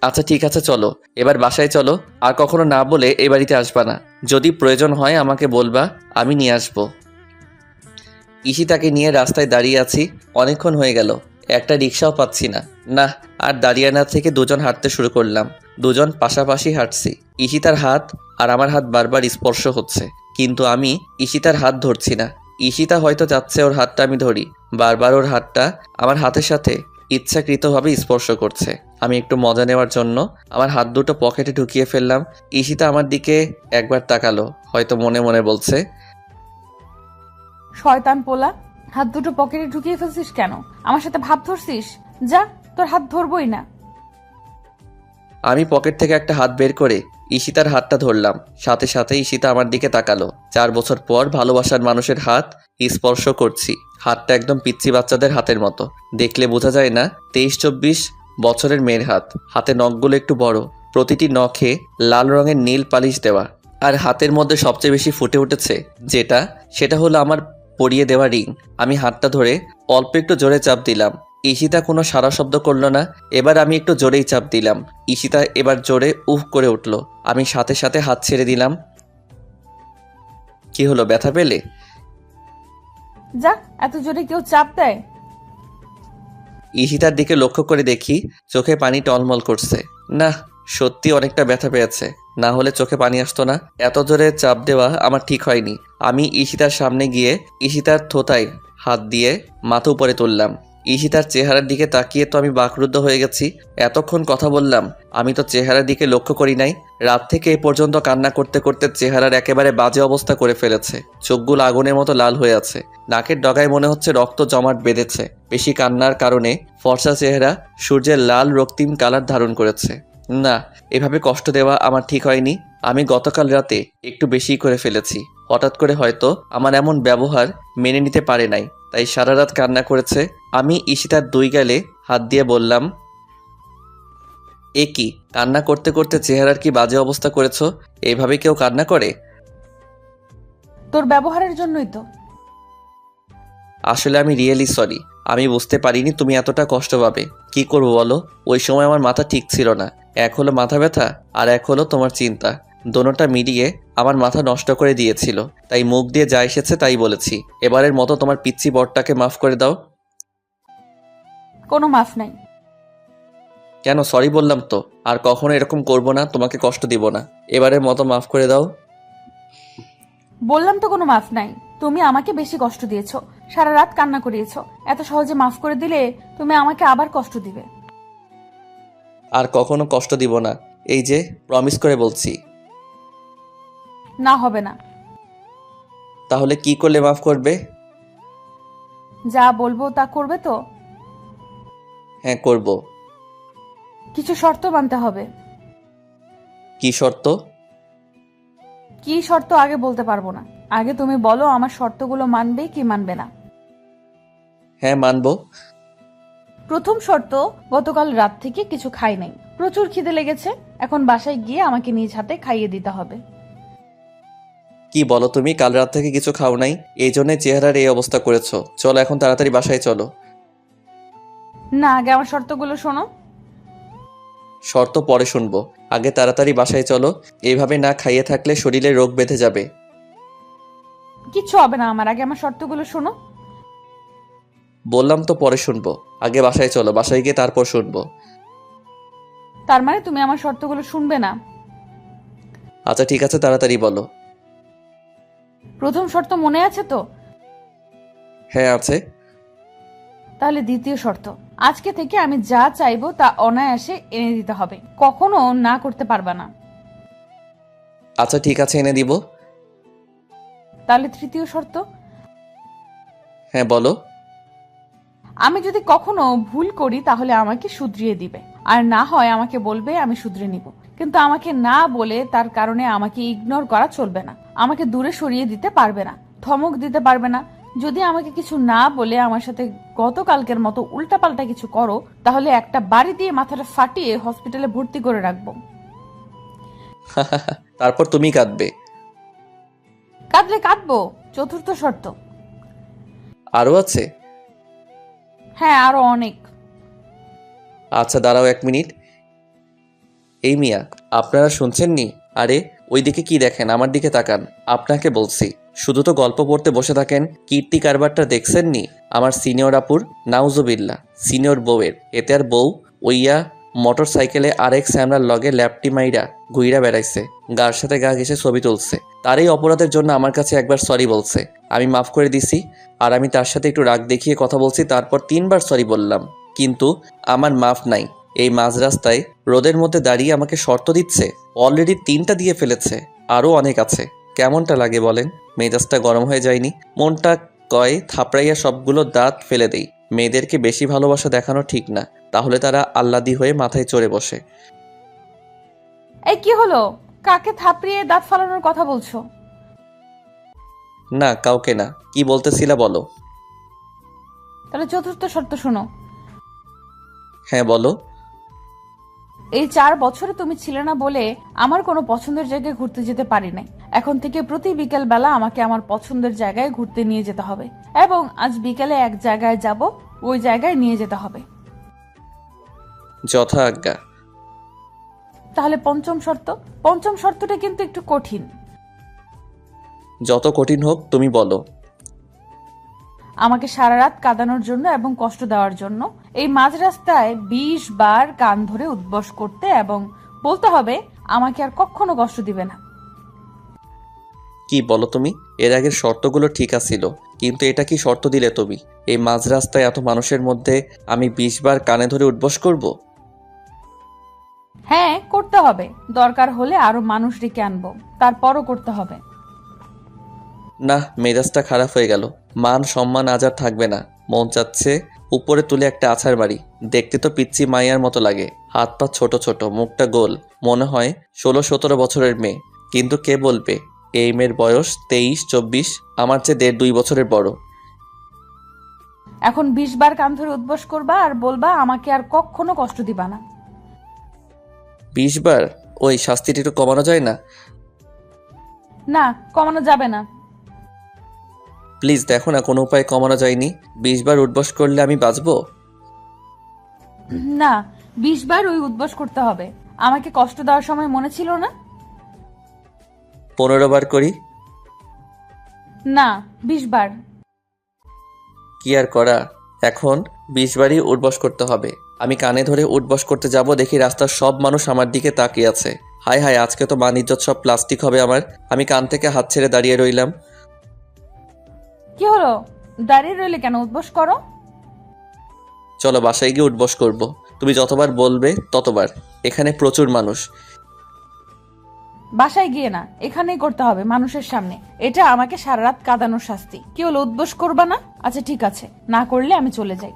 [SPEAKER 4] আচ্ছা ঠিক আছে চলো, এবার বাসায় চলো। আর কখনো না বলে এই বাড়িতে আসবা না। যদি প্রয়োজন হয় আমাকে বলবা, আমি নিয়ে আসবো। ঈশিতাকে নিয়ে রাস্তায় দাঁড়িয়ে আছি, অনেকক্ষণ হয়ে গেল, একটা রিক্সাও পাচ্ছি না। না, আর দাঁড়িয়ে না থেকে দুজন হাঁটতে শুরু করলাম। দুজন পাশাপাশি হাঁটছি। ঈশিতার হাত আর আমার হাত বারবার স্পর্শ হচ্ছে, কিন্তু আমি ঈশিতার হাত ধরছি না। ঈশিতা হয়তো চাচ্ছে ওর হাতটা আমি ধরি। বারবার ওর হাতটা আমার হাতের সাথে ইচ্ছাকৃতভাবে স্পর্শ করছে। আমি একটু মজা নেওয়ার জন্য আমার হাত দুটো পকেটে ঢুকিয়ে ফেললাম। ঈশিতা আমার দিকে একবার তাকালো, হয়তো মনে মনে বলছে,
[SPEAKER 2] শয়তান পোলা, হাত দুটো পকেটে ঢুকিয়ে ফেলছিস কেন? আমার সাথে ভাব ধরছিস? যা, তোর হাত ধরবই না।
[SPEAKER 4] আমি পকেট থেকে একটা হাত বের করে ঈশিতার হাতটা ধরলাম। সাথে সাথে ঈশিতা আমার দিকে তাকালো। 4 বছর পর ভালোবাসার মানুষের হাত স্পর্শ করছি। হাতটা একদম পিচ্চি বাচ্চাদের হাতের মতো, দেখলে বোঝা যায় না 23-24 বছরের মেয়ের হাত। হাতে নখগুলো একটু বড়, প্রতিটি নখে লাল রঙের নীল পালিশ দেওয়া। আর হাতের মধ্যে সবচেয়ে বেশি ফুটে উঠেছে সেটা হলো আমার পরিয়ে দেওয়া রিং। আমি হাতটা ধরে অল্প একটু জোরে চাপ দিলাম। ঈশিতা কোনো সারা শব্দ করলো না। এবার আমি একটু জোরেই চাপ দিলাম। ঈশিতা এবার জোরে উফ করে উঠল। আমি সাথে সাথে হাত ছেড়ে দিলাম। কি হলো, ব্যথা পেলে?
[SPEAKER 2] যা, এত জোরে কেউ চাপ দেয়?
[SPEAKER 4] ঈশিতার দিকে লক্ষ্য করে দেখি চোখে পানি টলমল করছে। না, সত্যি অনেকটা ব্যথা পেয়েছে, না হলে চোখে পানি আসতো না। এত জোরে চাপ দেওয়া আমার ঠিক হয়নি। আমি ঈশিতার সামনে গিয়ে ঈশিতার থোতায় হাত দিয়ে মাথা উপরে তুললাম। ঈশিতার চেহারার দিকে তাকিয়ে তো আমি বাকরুদ্ধ হয়ে গেছি। এতক্ষণ কথা বললাম, আমি তো চেহারার দিকে লক্ষ্য করি নাই। রাত থেকে এ পর্যন্ত কান্না করতে করতে চেহারার একেবারে বাজে অবস্থা করে ফেলেছে। চোখগুলো আগুনের মতো লাল হয়ে আছে, নাকের ডগায় মনে হচ্ছে রক্ত জমাট বেঁধেছে। বেশি কান্নার কারণে ফর্সা চেহারা সূর্যের লাল রক্তিম কালার ধারণ করেছে। না, এভাবে কষ্ট দেওয়া আমার ঠিক হয়নি। আমি গতকাল রাতে একটু বেশি করে ফেলেছি। হঠাৎ করে হয়তো আমার এমন ব্যবহার মেনে নিতে পারে নাই, তাই সারা রাত কান্না করেছে। আমি ঈশিতার 2 গালে হাত দিয়ে বললাম, এ কি, কান্না করতে করতে চেহারার কি বাজে অবস্থা করেছো? এইভাবে কেউ কান্না করে?
[SPEAKER 2] তোর ব্যবহারের জন্যই তো।
[SPEAKER 4] আসলে আমি রিয়েলি সরি। আমি বুঝতে পারিনি তুমি এতটা কষ্ট পাবে। কি করবো বলো, ওই সময় আমার মাথা ঠিক ছিল না। এক হলো মাথা ব্যথা, আর এক হলো তোমার চিন্তা। দোনোটা মিলিয়ে আমার মাথা নষ্ট করে দিয়েছিল। তাই মুখ দিয়ে যা এসেছে তাই বলেছি। এবারের মতো তোমার পিচ্চি বরটাকে মাফ করে দাও।
[SPEAKER 2] কোনো মাফ নাই।
[SPEAKER 4] কেন, সরি বললাম তো। আর কখনো এরকম করবো না, তোমাকে কষ্ট দিব না। এবারের মতো মাফ করে দাও।
[SPEAKER 2] বললাম তো কোনো মাফ নাই। তুমি আমাকে বেশি কষ্ট দিয়েছো, সারা রাত কান্না করিয়েছো। এত সহজে মাফ করে দিলে তুমি আমাকে আবার কষ্ট দিবে।
[SPEAKER 4] আর কখনো কষ্ট দিব না, এই যে প্রমিস করে বলছি।
[SPEAKER 2] না, হবে না।
[SPEAKER 4] তাহলে কি করলে মাফ করবে?
[SPEAKER 2] যা বলবো তা করবে তো?
[SPEAKER 4] হ্যাঁ করব।
[SPEAKER 2] কিছু শর্ত মানতে হবে।
[SPEAKER 4] কি শর্ত?
[SPEAKER 2] কি শর্ত আগে বলতে পারবো না। আগে তুমি বলো আমার শর্তগুলো মানবে কি মানবে না।
[SPEAKER 4] হ্যাঁ মানবো।
[SPEAKER 2] প্রথম শর্ত, গতকাল রাত থেকে কিছু খাই নাই। প্রচুর খিদে লেগেছে। এখন বাসায় গিয়ে আমাকে নিজ হাতে খাইয়ে দিতে হবে।
[SPEAKER 4] কি বলো তুমি, কাল রাত থেকে কিছু খাও নাই? এই জন্য চেহারার এই অবস্থা করেছো। চলো এখন তাড়াতাড়ি বাসায় চলো।
[SPEAKER 2] না, আগে আমার শর্তগুলো শোনো।
[SPEAKER 4] শর্ত পরে শুনবো, আগে তাড়াতাড়ি বাসায় চলো। এইভাবে না খাইয়ে থাকলে শরীরে রোগ বেঁধে যাবে।
[SPEAKER 2] কিচ্ছু হবে না আমার, আগে আমার শর্তগুলো শোনো।
[SPEAKER 4] বললাম তো পরে শুনবো, আগে বাসায় চলো। বাসায় গিয়ে তারপর শুনবো।
[SPEAKER 2] তার মানে তুমি আমার শর্তগুলো শুনবে না?
[SPEAKER 4] আচ্ছা ঠিক আছে, তাড়াতাড়ি বলো।
[SPEAKER 2] প্রথম শর্ত মনে আছে তো?
[SPEAKER 4] হ্যাঁ আছে।
[SPEAKER 2] তাহলে দ্বিতীয় শর্ত, আজকে থেকে আমি যা চাইবো তা অনায়াসে এনে দিতে হবে। কখনো না করতে পারবা না।
[SPEAKER 4] আচ্ছা ঠিক আছে, এনে দিব।
[SPEAKER 2] তাহলে তৃতীয় শর্ত,
[SPEAKER 4] হ্যাঁ বলো।
[SPEAKER 2] আমি যদি কখনো ভুল করি তাহলে আমাকে শুধরিয়ে দিবে, আর না হয় আমাকে বলবে, আমি শুধরে নিব। কিন্তু আমাকে না বলে তার কারণে আমাকে ইগনোর করা চলবে না। আমাকে দূরে সরিয়ে দিতে পারবে না, ধমক দিতে পারবে না। যদি আমাকে কিছু না বলে আমার সাথে গতকালকের মতো উল্টাপাল্টা কিছু করো, তাহলে একটা বাড়ি দিয়ে মাথাটা ফাটিয়ে হসপিটালে ভর্তি করে রাখবো।
[SPEAKER 4] তারপর তুমি কাঁদবে।
[SPEAKER 2] কাঁদলে কাঁদবো, চতুর্থ শর্ত।
[SPEAKER 4] আরও আছে?
[SPEAKER 2] হ্যাঁ, আরো অনেক।
[SPEAKER 4] আচ্ছা দাঁড়াও 1 মিনিট। এই মিয়া, আপনারা শুনছেন নি? আরে ওইদিকে কি দেখেন, আমার দিকে তাকান। আপনাকে বলছি, শুধু তো গল্প পড়তে বসে থাকেন। কীর্তি কারবারটা দেখছেন নি? আমার সিনিয়র আপুর, নাউজুবিল্লা, সিনিয়র বউয়ের। এতে আর বউ ওইয়া মোটর সাইকেলে আরেক স্যামরার লগে ল্যাপটি মাইরা ঘুইরা বেড়াইছে, গার সাথে গা ঘেসে ছবি তুলছে। তার এই অপরাধের জন্য আমার কাছে একবার সরি বলছে, আমি মাফ করে দিছি। আর আমি তার সাথে একটু রাগ দেখিয়ে কথা বলছি, তারপর 3বার সরি বললাম। কিন্তু আমার মাফ নাই। এই মাঝ রাস্তায় রোদের মধ্যে দাঁড়িয়ে আমাকে শর্ত দিচ্ছে। অলরেডি 3টা দিয়ে ফেলেছে, আরও অনেক আছে। কেমনটা লাগে বলেন? মেজাজটা গরম হয়ে যায়নি? মনটা কয় থাপড়াইয়া সবগুলো দাঁত ফেলে দেই। মেয়েদেরকে বেশি ভালোবাসা দেখানো ঠিক না, তাহলে তারা আল্লাদি হয়ে মাথায় চড়ে বসে।
[SPEAKER 2] এই কি হলো? কাকে থাপড়িয়ে দাঁত ফালানোর কথা বলছো?
[SPEAKER 4] না কাউকে না। কি বলতেছিলা বলো?
[SPEAKER 2] তাহলে চতুর্থ শর্ত শোনো।
[SPEAKER 4] হ্যাঁ বলো।
[SPEAKER 2] এই 4 বছরে তুমি ছিলে না বলে আমার কোনো পছন্দের জায়গায় ঘুরতে যেতে পারি নাই। এখন থেকে প্রতি বিকেল বেলা আমাকে আমার পছন্দের জায়গায় ঘুরতে নিয়ে যেতে হবে, এবং আজ বিকেলে এক জায়গায় যাব, ওই জায়গায় নিয়ে যেতে হবে।
[SPEAKER 4] যথা আজ্ঞা।
[SPEAKER 2] তাহলে পঞ্চম শর্ত। পঞ্চম শর্তটা কিন্তু একটু কঠিন।
[SPEAKER 4] যত কঠিন হোক তুমি বলো।
[SPEAKER 2] আমাকে সারা রাত কাঁদানোর জন্য এবং কষ্ট দেওয়ার জন্য এই মাঝ রাস্তায় 20 বার কান ধরে উদ্বস করতে এবং বলতে হবে আমাকে আর কখনো কষ্ট দিবে না।
[SPEAKER 4] কি বলো তুমি? এর আগের শর্তগুলো ঠিক আছিল, কিন্তু এটা কি শর্ত দিলে তুমি? এই মাঝ রাস্তায় এত মানুষের মধ্যে আমি 20 বার কানে ধরে উঠবস করব?
[SPEAKER 2] হ্যাঁ, করতে হবে। দরকার হলে আরো মানুষ ডেকে আনবো, তারপরও করতে হবে।
[SPEAKER 4] না, মেজাজটা খারাপ হয়ে গেল। মান সম্মান আজ আর থাকবে না। মন চাচ্ছে উপরে তুলে একটা আছাড় মারি। দেখতে তো পিচ্চি মাইয়ার মতো লাগে, হাত পা ছোট ছোট, মুখটা গোল, মনে হয় 16-17 বছরের মেয়ে। কিন্তু কে বলবে এই মেয়ের বয়স 23-24, আমার চেয়ে 1.5-2 বছরের বড়।
[SPEAKER 2] এখন 20 বার কান ধরে উদ্বস করবা আর বলবা আমাকে আর কখনো কষ্ট দিবা না।
[SPEAKER 4] 20 বার? ওই শাস্তিটা একটু কমানো যায় না?
[SPEAKER 2] না, কমানো যাবে না।
[SPEAKER 4] প্লিজ দেখো না, কোনো উপায় কমানো যায়নি? 20 বার উঠবস করলে আমি বাঁচবো?
[SPEAKER 2] না, 20 বার ওই উদ্বস করতে হবে। আমাকে কষ্ট দেওয়ার সময় মনে ছিল না?
[SPEAKER 4] 15 বার করি?
[SPEAKER 2] না, 20 বার।
[SPEAKER 4] কি আর করা, এখন 20 বারই উঠবস করতে হবে। আমি কানে ধরে উঠবস করতে যাব, দেখি রাস্তার সব মানুষ আমার দিকে তাকিয়ে আছে। হায় হায়, আজকে তো মান ইজ্জত সব প্লাস্টিক হবে আমার। আমি কান থেকে হাত ছেড়ে দাঁড়িয়ে রইলাম।
[SPEAKER 2] কি হলো? দাঁড়িয়ে রইলে কেন? উদ্বস করো।
[SPEAKER 4] চলো বাসায় গিয়ে উঠবস করব। তুমি যতবার বলবে ততবার। এখানে প্রচুর মানুষ।
[SPEAKER 2] বাসায় গিয়ে না, এখানেই করতে হবে, মানুষের সামনে। এটা আমাকে সারা রাত কাঁদানোর শাস্তি। কি হলো, উদ্বস করবা না? আচ্ছা ঠিক আছে, না করলে আমি চলে যাই।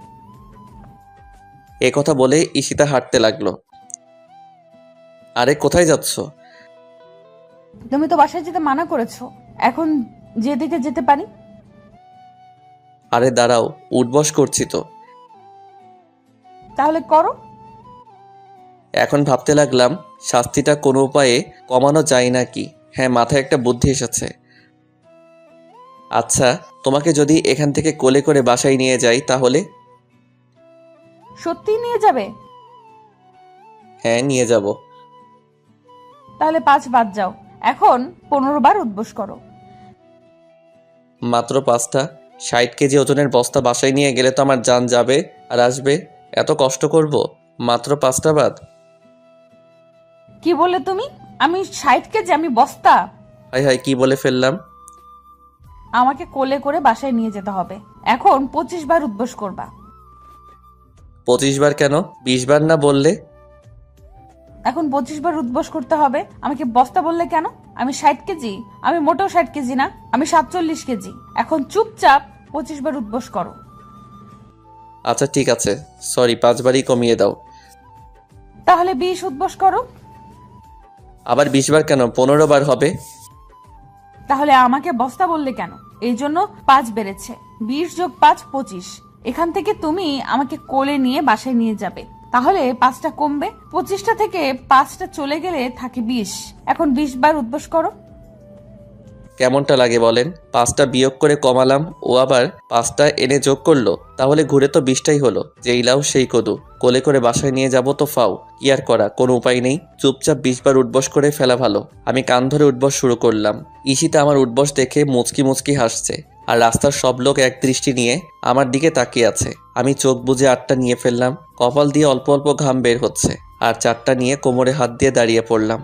[SPEAKER 4] এ কথা বলে ঈশিতা হাঁটতে লাগলো। আরে কোথায় যাচ্ছ?
[SPEAKER 2] তুমি তো বাসায় যেতে মানা করেছো, এখন যেদিকে যেতে পারি।
[SPEAKER 4] আরে দাঁড়াও, উঠবস করছি তো।
[SPEAKER 2] তাহলে করো।
[SPEAKER 4] এখন ভাবতে লাগলাম শাস্তিটা কোনো উপায়ে কমানো যায় নাকি। হ্যাঁ, মাথায় একটা বুদ্ধি এসেছে। আচ্ছা, তোমাকে যদি এখান থেকে কোলে করে বাসায় নিয়ে যাই তাহলে?
[SPEAKER 2] সত্যি নিয়ে যাবে?
[SPEAKER 4] হ্যাঁ নিয়ে যাব।
[SPEAKER 2] তাহলে 5 বাদ যাও। এখন 15 বার উদ্বস করো।
[SPEAKER 4] মাত্র 5টা? 60 কেজি ওজনের বস্তা বাসায় নিয়ে গেলে তো আমার জান যাবে আর আসবে। এত কষ্ট করব? মাত্র 5টা বাদ?
[SPEAKER 2] কি বলে তুমি? আমি 60 কেজি? আমি বস্তা?
[SPEAKER 4] হাই হাই, কি বলে ফেললাম?
[SPEAKER 2] আমাকে কোলে করে বাসায় নিয়ে যেতে হবে। এখন 25 বার উদ্বস করবা।
[SPEAKER 4] 25 বার কেন? 20 বার না বললে?
[SPEAKER 2] এখন 25 বার উদ্বস করতে হবে। আমাকে বস্তা বললে কেন? আমি 60 কেজি? আমি মোটেও 60 কেজি না, আমি 47 কেজি। এখন চুপচাপ 25 বার উদ্বস করো।
[SPEAKER 4] আচ্ছা ঠিক আছে, সরি, 5 বারই কমিয়ে দাও।
[SPEAKER 2] তাহলে 20 উদ্বস করো।
[SPEAKER 4] আবার 20 বার কেন? 15 বার হবে।
[SPEAKER 2] তাহলে আমাকে বস্তা বললে কেন? এই জন্য 5 বেড়েছে। 20 যোগ 5 25। এখান থেকে তুমি আমাকে কোলে নিয়ে বাসায় নিয়ে যাবে, তাহলে 5টা কমবে। 25টা থেকে 5টা চলে গেলে থাকে 20। এখন 20 বার উদ্বস করো।
[SPEAKER 4] কেমনটা লাগে বলেন? 5টা বিয়োগ করে কমালাম, ও আবার 5টা এনে যোগ করলো, তাহলে ঘুরে তো 20টাই হলো। যেই লাউ সেই কদু, কোলে করে বাসায় নিয়ে যাব তো ফাও। কি আর করা, কোনো উপায় নেই। চুপচাপ 20 বার উঠবস করে ফেলা ভালো। আমি কান ধরে উঠবস শুরু করলাম। ঈশিতা আমার উঠবস দেখে মুচকি মুচকি হাসছে, আর রাস্তার সব লোক এক দৃষ্টি নিয়ে আমার দিকে তাকিয়ে আছে। আমি চোখ বুজে 8টা নিয়ে ফেললাম। কপাল দিয়ে অল্প অল্প ঘাম বের হচ্ছে, আর 4টা নিয়ে কোমরে হাত দিয়ে দাঁড়িয়ে পড়লাম।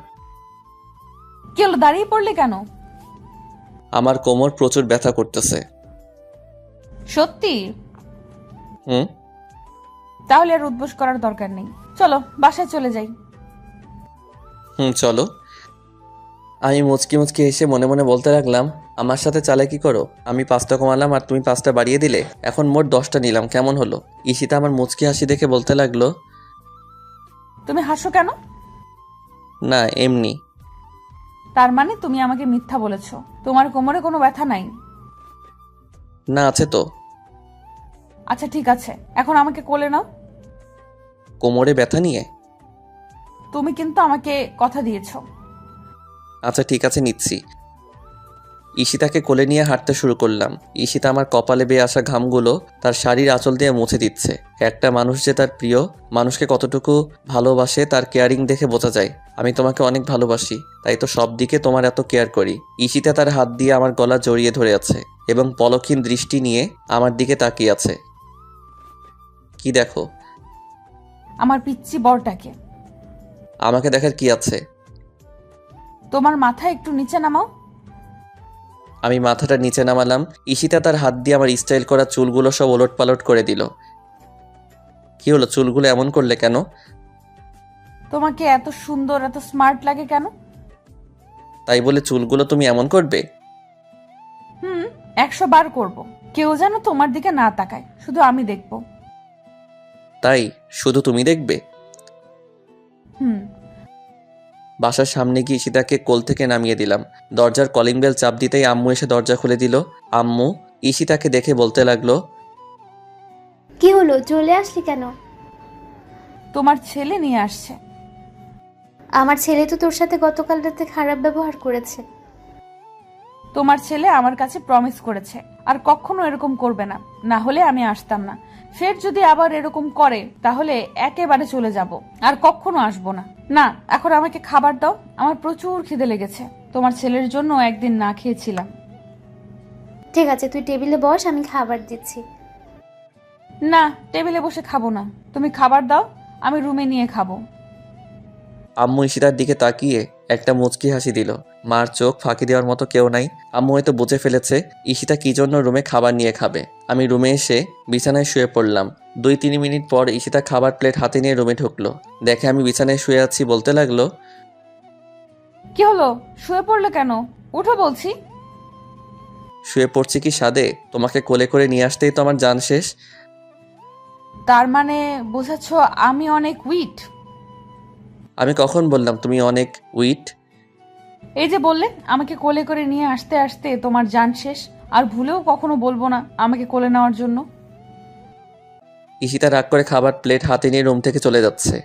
[SPEAKER 2] কি হলো, দাঁড়িয়ে পড়লে কেন?
[SPEAKER 4] আমার কোমর প্রচুর ব্যথা করতেছে।
[SPEAKER 2] সত্যি?
[SPEAKER 4] হুম।
[SPEAKER 2] তাহলে আর উদ্বোস করার দরকার নেই, চলো বাসায় চলে যাই।
[SPEAKER 4] চলো। আমি মুচকি মুচকি এসে মনে মনে বলতে লাগলাম, আমার সাথে চালাকি করো। আমি 5টা কমালাম আর তুমি 5টা বাড়িয়ে দিলে, এখন মোট 10টা নিলাম, কেমন হলো? ঈশিতা আমার মুচকি হাসি দেখে বলতে লাগলো,
[SPEAKER 2] তুমি হাসো কেন?
[SPEAKER 4] না এমনি।
[SPEAKER 2] তার মানে তুমি আমাকে মিথ্যা বলেছো, তোমার কোমরে কোনো ব্যথা নাই?
[SPEAKER 4] না আছে তো।
[SPEAKER 2] আচ্ছা ঠিক আছে, এখন আমাকে কোলে নাও।
[SPEAKER 4] কোমরে ব্যথা নিয়ে?
[SPEAKER 2] তুমি কিন্তু আমাকে কথা দিয়েছো।
[SPEAKER 4] আচ্ছা ঠিক আছে, নিচ্ছি। ঈশিতাকে কোলে নিয়ে হাঁটতে শুরু করলাম। ঈশিতা আমার কপালে বেয়ে আসা ঘামগুলো তার শাড়ির আঁচল দিয়ে মুছে দিচ্ছে। একটা মানুষ যে তার প্রিয় মানুষকে কতটুকু ভালোবাসে তার কেয়ারিং দেখে বোঝা যায়। আমি তোমাকে অনেক ভালোবাসি, তাই তো সব দিকে তোমার এত কেয়ার করি। ঈশিতা তার হাত দিয়ে আমার গলা জড়িয়ে ধরে আছে এবং পলকহীন দৃষ্টি নিয়ে আমার দিকে তাকিয়ে আছে। কি দেখো?
[SPEAKER 2] আমার পিচ্চি বরটাকে।
[SPEAKER 4] আমাকে দেখার কি আছে?
[SPEAKER 2] তোমার মাথা একটু নিচে নামাও।
[SPEAKER 4] আমি মাথাটা নিচে নামালাম। ঈশিতা তার হাত দিয়ে আমার স্টাইল করা চুলগুলো সব ওলট পালট করে দিল। কি হলো, চুলগুলো এমন করলে কেন?
[SPEAKER 2] তোমাকে এত সুন্দর এত স্মার্ট লাগে কেন?
[SPEAKER 4] তাই বলে চুলগুলো তুমি এমন করবে?
[SPEAKER 2] 100 বার করব, কেউ যেন তোমার দিকে না তাকায়, শুধু আমি দেখব।
[SPEAKER 4] তাই শুধু তুমি দেখবে? বাসার সামনে গিয়ে ঈশিতাকে কোল থেকে নামিয়ে দিলাম। দরজার কলিং বেল চাপ দিতেই আম্মু এসে দরজা খুলে দিল। আম্মু ঈশিতাকে দেখে বলতে লাগলো,
[SPEAKER 9] কি হলো, চলে আসলি কেন?
[SPEAKER 2] তোমার ছেলে নিয়ে আসছে।
[SPEAKER 9] আমার ছেলে তো তোর সাথে গতকাল রাতে খারাপ ব্যবহার করেছে।
[SPEAKER 2] তোমার ছেলে আমার কাছে প্রমিস করেছে আর কখনো এরকম করবে না, না হলে আমি আসতাম না। ফের যদি আবার এরকম করে তাহলে একেবারে চলে যাব, আর কখনো আসবো না। না, এখন আমাকে খাবার দাও, আমার প্রচুর খিদে লেগেছে। তোমার ছেলের জন্য একদিন না খেয়েছিলাম।
[SPEAKER 9] ঠিক আছে, তুই টেবিলে বস, আমি খাবার দিচ্ছি।
[SPEAKER 2] না, টেবিলে বসে খাবো না, তুমি খাবার দাও, আমি রুমে নিয়ে খাবো।
[SPEAKER 4] আম্মু ঈশিতার দিকে তাকিয়ে একটা মুচকি হাসি দিল। মার চোখ ফাঁকি দেওয়ার মতো কেউ নাই। আম্মু হয়তো বুঝে ফেলেছে ঈশিতা কি জন্য রুমে খাবার নিয়ে খাবে। আমি রুমে এসে বিছানায় শুয়ে পড়লাম। 2-3 মিনিট পর ঈশিতা খাবার প্লেট হাতে নিয়ে রুমে ঢুকলো। দেখে আমি বিছানায় শুয়ে আছি বলতে লাগলো,
[SPEAKER 2] কি হলো, শুয়ে পড়লে কেন? উঠো বলছি।
[SPEAKER 4] শুয়ে পড়ছি কি সাদে? তোমাকে কোলে করে নিয়ে আসতেই তো আমার জান শেষ।
[SPEAKER 2] তার মানে বোঝাচ্ছ আমি অনেক উইট?
[SPEAKER 4] আমি কখন বললাম তুমি অনেক উইট?
[SPEAKER 2] এই যে বললে আমাকে কোলে করে নিয়ে আসতে আসতে তোমার জান শেষ, আর ভুলেও কখনো বলবো না আমাকে কোলে নেওয়ার জন্য।
[SPEAKER 4] ঈশিতা রাগ করে খাবার প্লেট হাতে নিয়ে রুম থেকে চলে যাচ্ছে।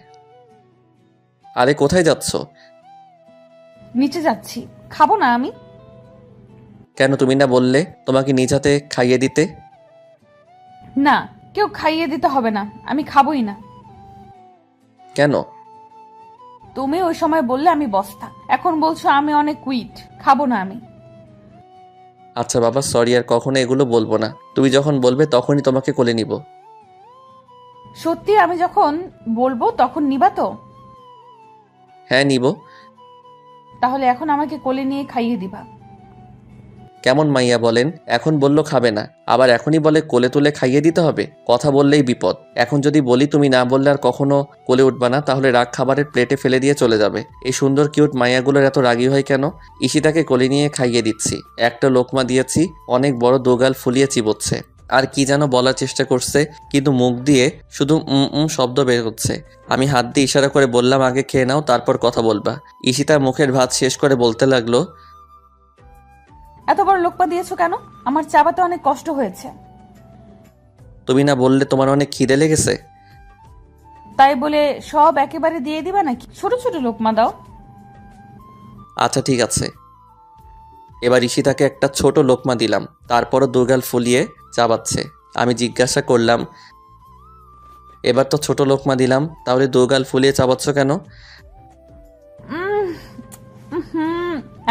[SPEAKER 4] আরে কোথায় যাচ্ছ?
[SPEAKER 2] নিচে যাচ্ছি, খাবো না আমি?
[SPEAKER 4] কেন, তুমি না বললে তোমাকে নিজ হাতে খাইয়ে দিতে?
[SPEAKER 2] না, কেউ খাইয়ে দিতে হবে না, আমি খাবোই না।
[SPEAKER 4] কেন?
[SPEAKER 2] তুমি ওই সময় বললে আমি বস্তা, এখন বলছো আমি অনেক উইট, খাবো না আমি।
[SPEAKER 4] আচ্ছা বাবা, সরি, আর কখনো এগুলো বলবো না। তুমি যখন বলবে তখনই তোমাকে কোলে নিব।
[SPEAKER 2] সত্যি আমি যখন বলবো তখন নিবা তো?
[SPEAKER 4] হ্যাঁ নিব।
[SPEAKER 2] তাহলে এখন আমাকে কোলে নিয়ে খাইয়ে দিবা।
[SPEAKER 4] কেমন মাইয়া বলেন, এখন বললো খাবে না, আবার এখনই বলে কোলে তুলে খাইয়ে দিতে হবে। কথা বললেই বিপদ। এখন যদি বলি তুমি না বললে আর কখনো কোলে উঠবা না, তাহলে রাগ খাবারের প্লেটে ফেলে দিয়ে চলে যাবে। এই সুন্দর কিউট মাইয়াগুলোর এত রাগী হয় কেন? ঈশিতাকে কোলে নিয়ে খাইয়ে দিচ্ছি। একটা লোকমা দিয়েছি, অনেক বড় দোগাল ফুলিয়ে চিবোচ্ছে, আর কি যেন বলার চেষ্টা করছে, কিন্তু মুখ দিয়ে শুধু শব্দ বের হচ্ছে। আমি হাত দিয়ে ইশারা করে বললাম, আগে খেয়ে নাও, তারপর কথা বলবা। ঈশিতা মুখের ভাত শেষ করে বলতে লাগলো,
[SPEAKER 2] এত বড় লোকমা দিয়েছো কেন? আমার চাবাতে অনেক কষ্ট হয়েছে।
[SPEAKER 4] তুমি না বললে তোমার অনেক খিদে লেগেছে?
[SPEAKER 2] তাই বলে সব একেবারে দিয়ে দিবা নাকি? ছোট ছোট লোকমা দাও।
[SPEAKER 4] আচ্ছা ঠিক আছে। এবার ঈশিতাকে একটা ছোট লোকমা দিলাম, তারপরও দুগাল ফুলিয়ে চাবাচ্ছে। আমি জিজ্ঞাসা করলাম, এবার তো ছোট লোকমা দিলাম, তাহলে দুগাল ফুলিয়ে চাবাচ্ছ কেন?
[SPEAKER 2] উম,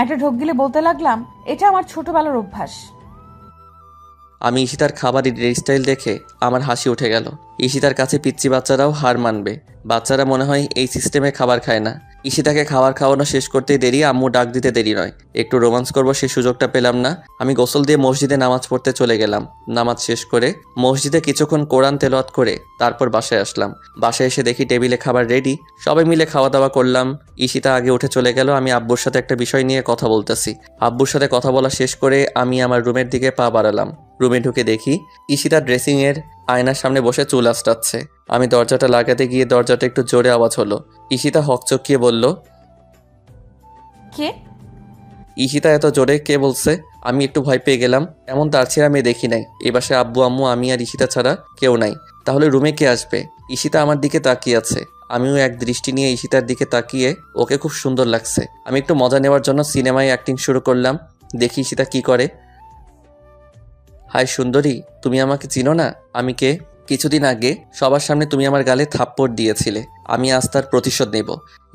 [SPEAKER 2] একটা ঢোক গিলে বলতে লাগলাম, এটা আমার ছোটবেলার অভ্যাস।
[SPEAKER 4] আমি ঈশিতার খাবারের স্টাইল দেখে আমার হাসি উঠে গেল। ঈশিতার কাছে পিচ্চি বাচ্চারাও হার মানবে। বাচ্চারা মনে হয় এই সিস্টেমে খাবার খায় না। ঈশিতাকে খাবার খাওয়ানো শেষ করতেই দেরি, আম্মু ডাক দিতে দেরি নয়। একটু রোমান্স করবো সেই সুযোগটা পেলাম না। আমি গোসল দিয়ে মসজিদে নামাজ পড়তে চলে গেলাম। নামাজ শেষ করে মসজিদে কিছুক্ষণ কোরআন তেলাওয়াত করে তারপর বাসায় আসলাম। বাসায় এসে দেখি টেবিলে খাবার রেডি, সবাই মিলে খাওয়া দাওয়া করলাম। ঈশিতা আগে উঠে চলে গেল। আমি আব্বুর সাথে একটা বিষয় নিয়ে কথা বলতেছি। আব্বুর সাথে কথা বলা শেষ করে আমি আমার রুমের দিকে পা বাড়ালাম। রুমে ঢুকে দেখি ঈশিতা ড্রেসিংয়ের আয়নার সামনে বসে চুল আঁচড়াচ্ছে। আমি দরজাটা লাগাতে গিয়ে দরজাটা একটু জোরে আওয়াজ হলো। ঈশিতা হকচকিয়ে বলল,
[SPEAKER 2] কে?
[SPEAKER 4] ঈশিতা এত জোরে কে বলছে? আমি একটু ভয় পেয়ে গেলাম। এমন তার ছেড়ে আমি দেখি নাই। এ বাসায় আব্বু আম্মু আমি আর ঈশিতা ছাড়া কেউ নাই। তাহলে রুমে কে আসবে? ঈশিতা আমার দিকে তাকিয়ে আছে। আমিও এক দৃষ্টি নিয়ে ঈশিতার দিকে তাকিয়ে ওকে খুব সুন্দর লাগছে। আমি একটু মজা নেওয়ার জন্য সিনেমায় অ্যাক্টিং শুরু করলাম। দেখি ঈশিতা কি করে। হাই সুন্দরী, তুমি আমাকে চিনো না? আমি কে? কিছুদিন আগে সবার সামনে তুমি আমার গালে থাপ্পড় দিয়েছিলে। আমি আজ তার প্রতিশোধ নেব।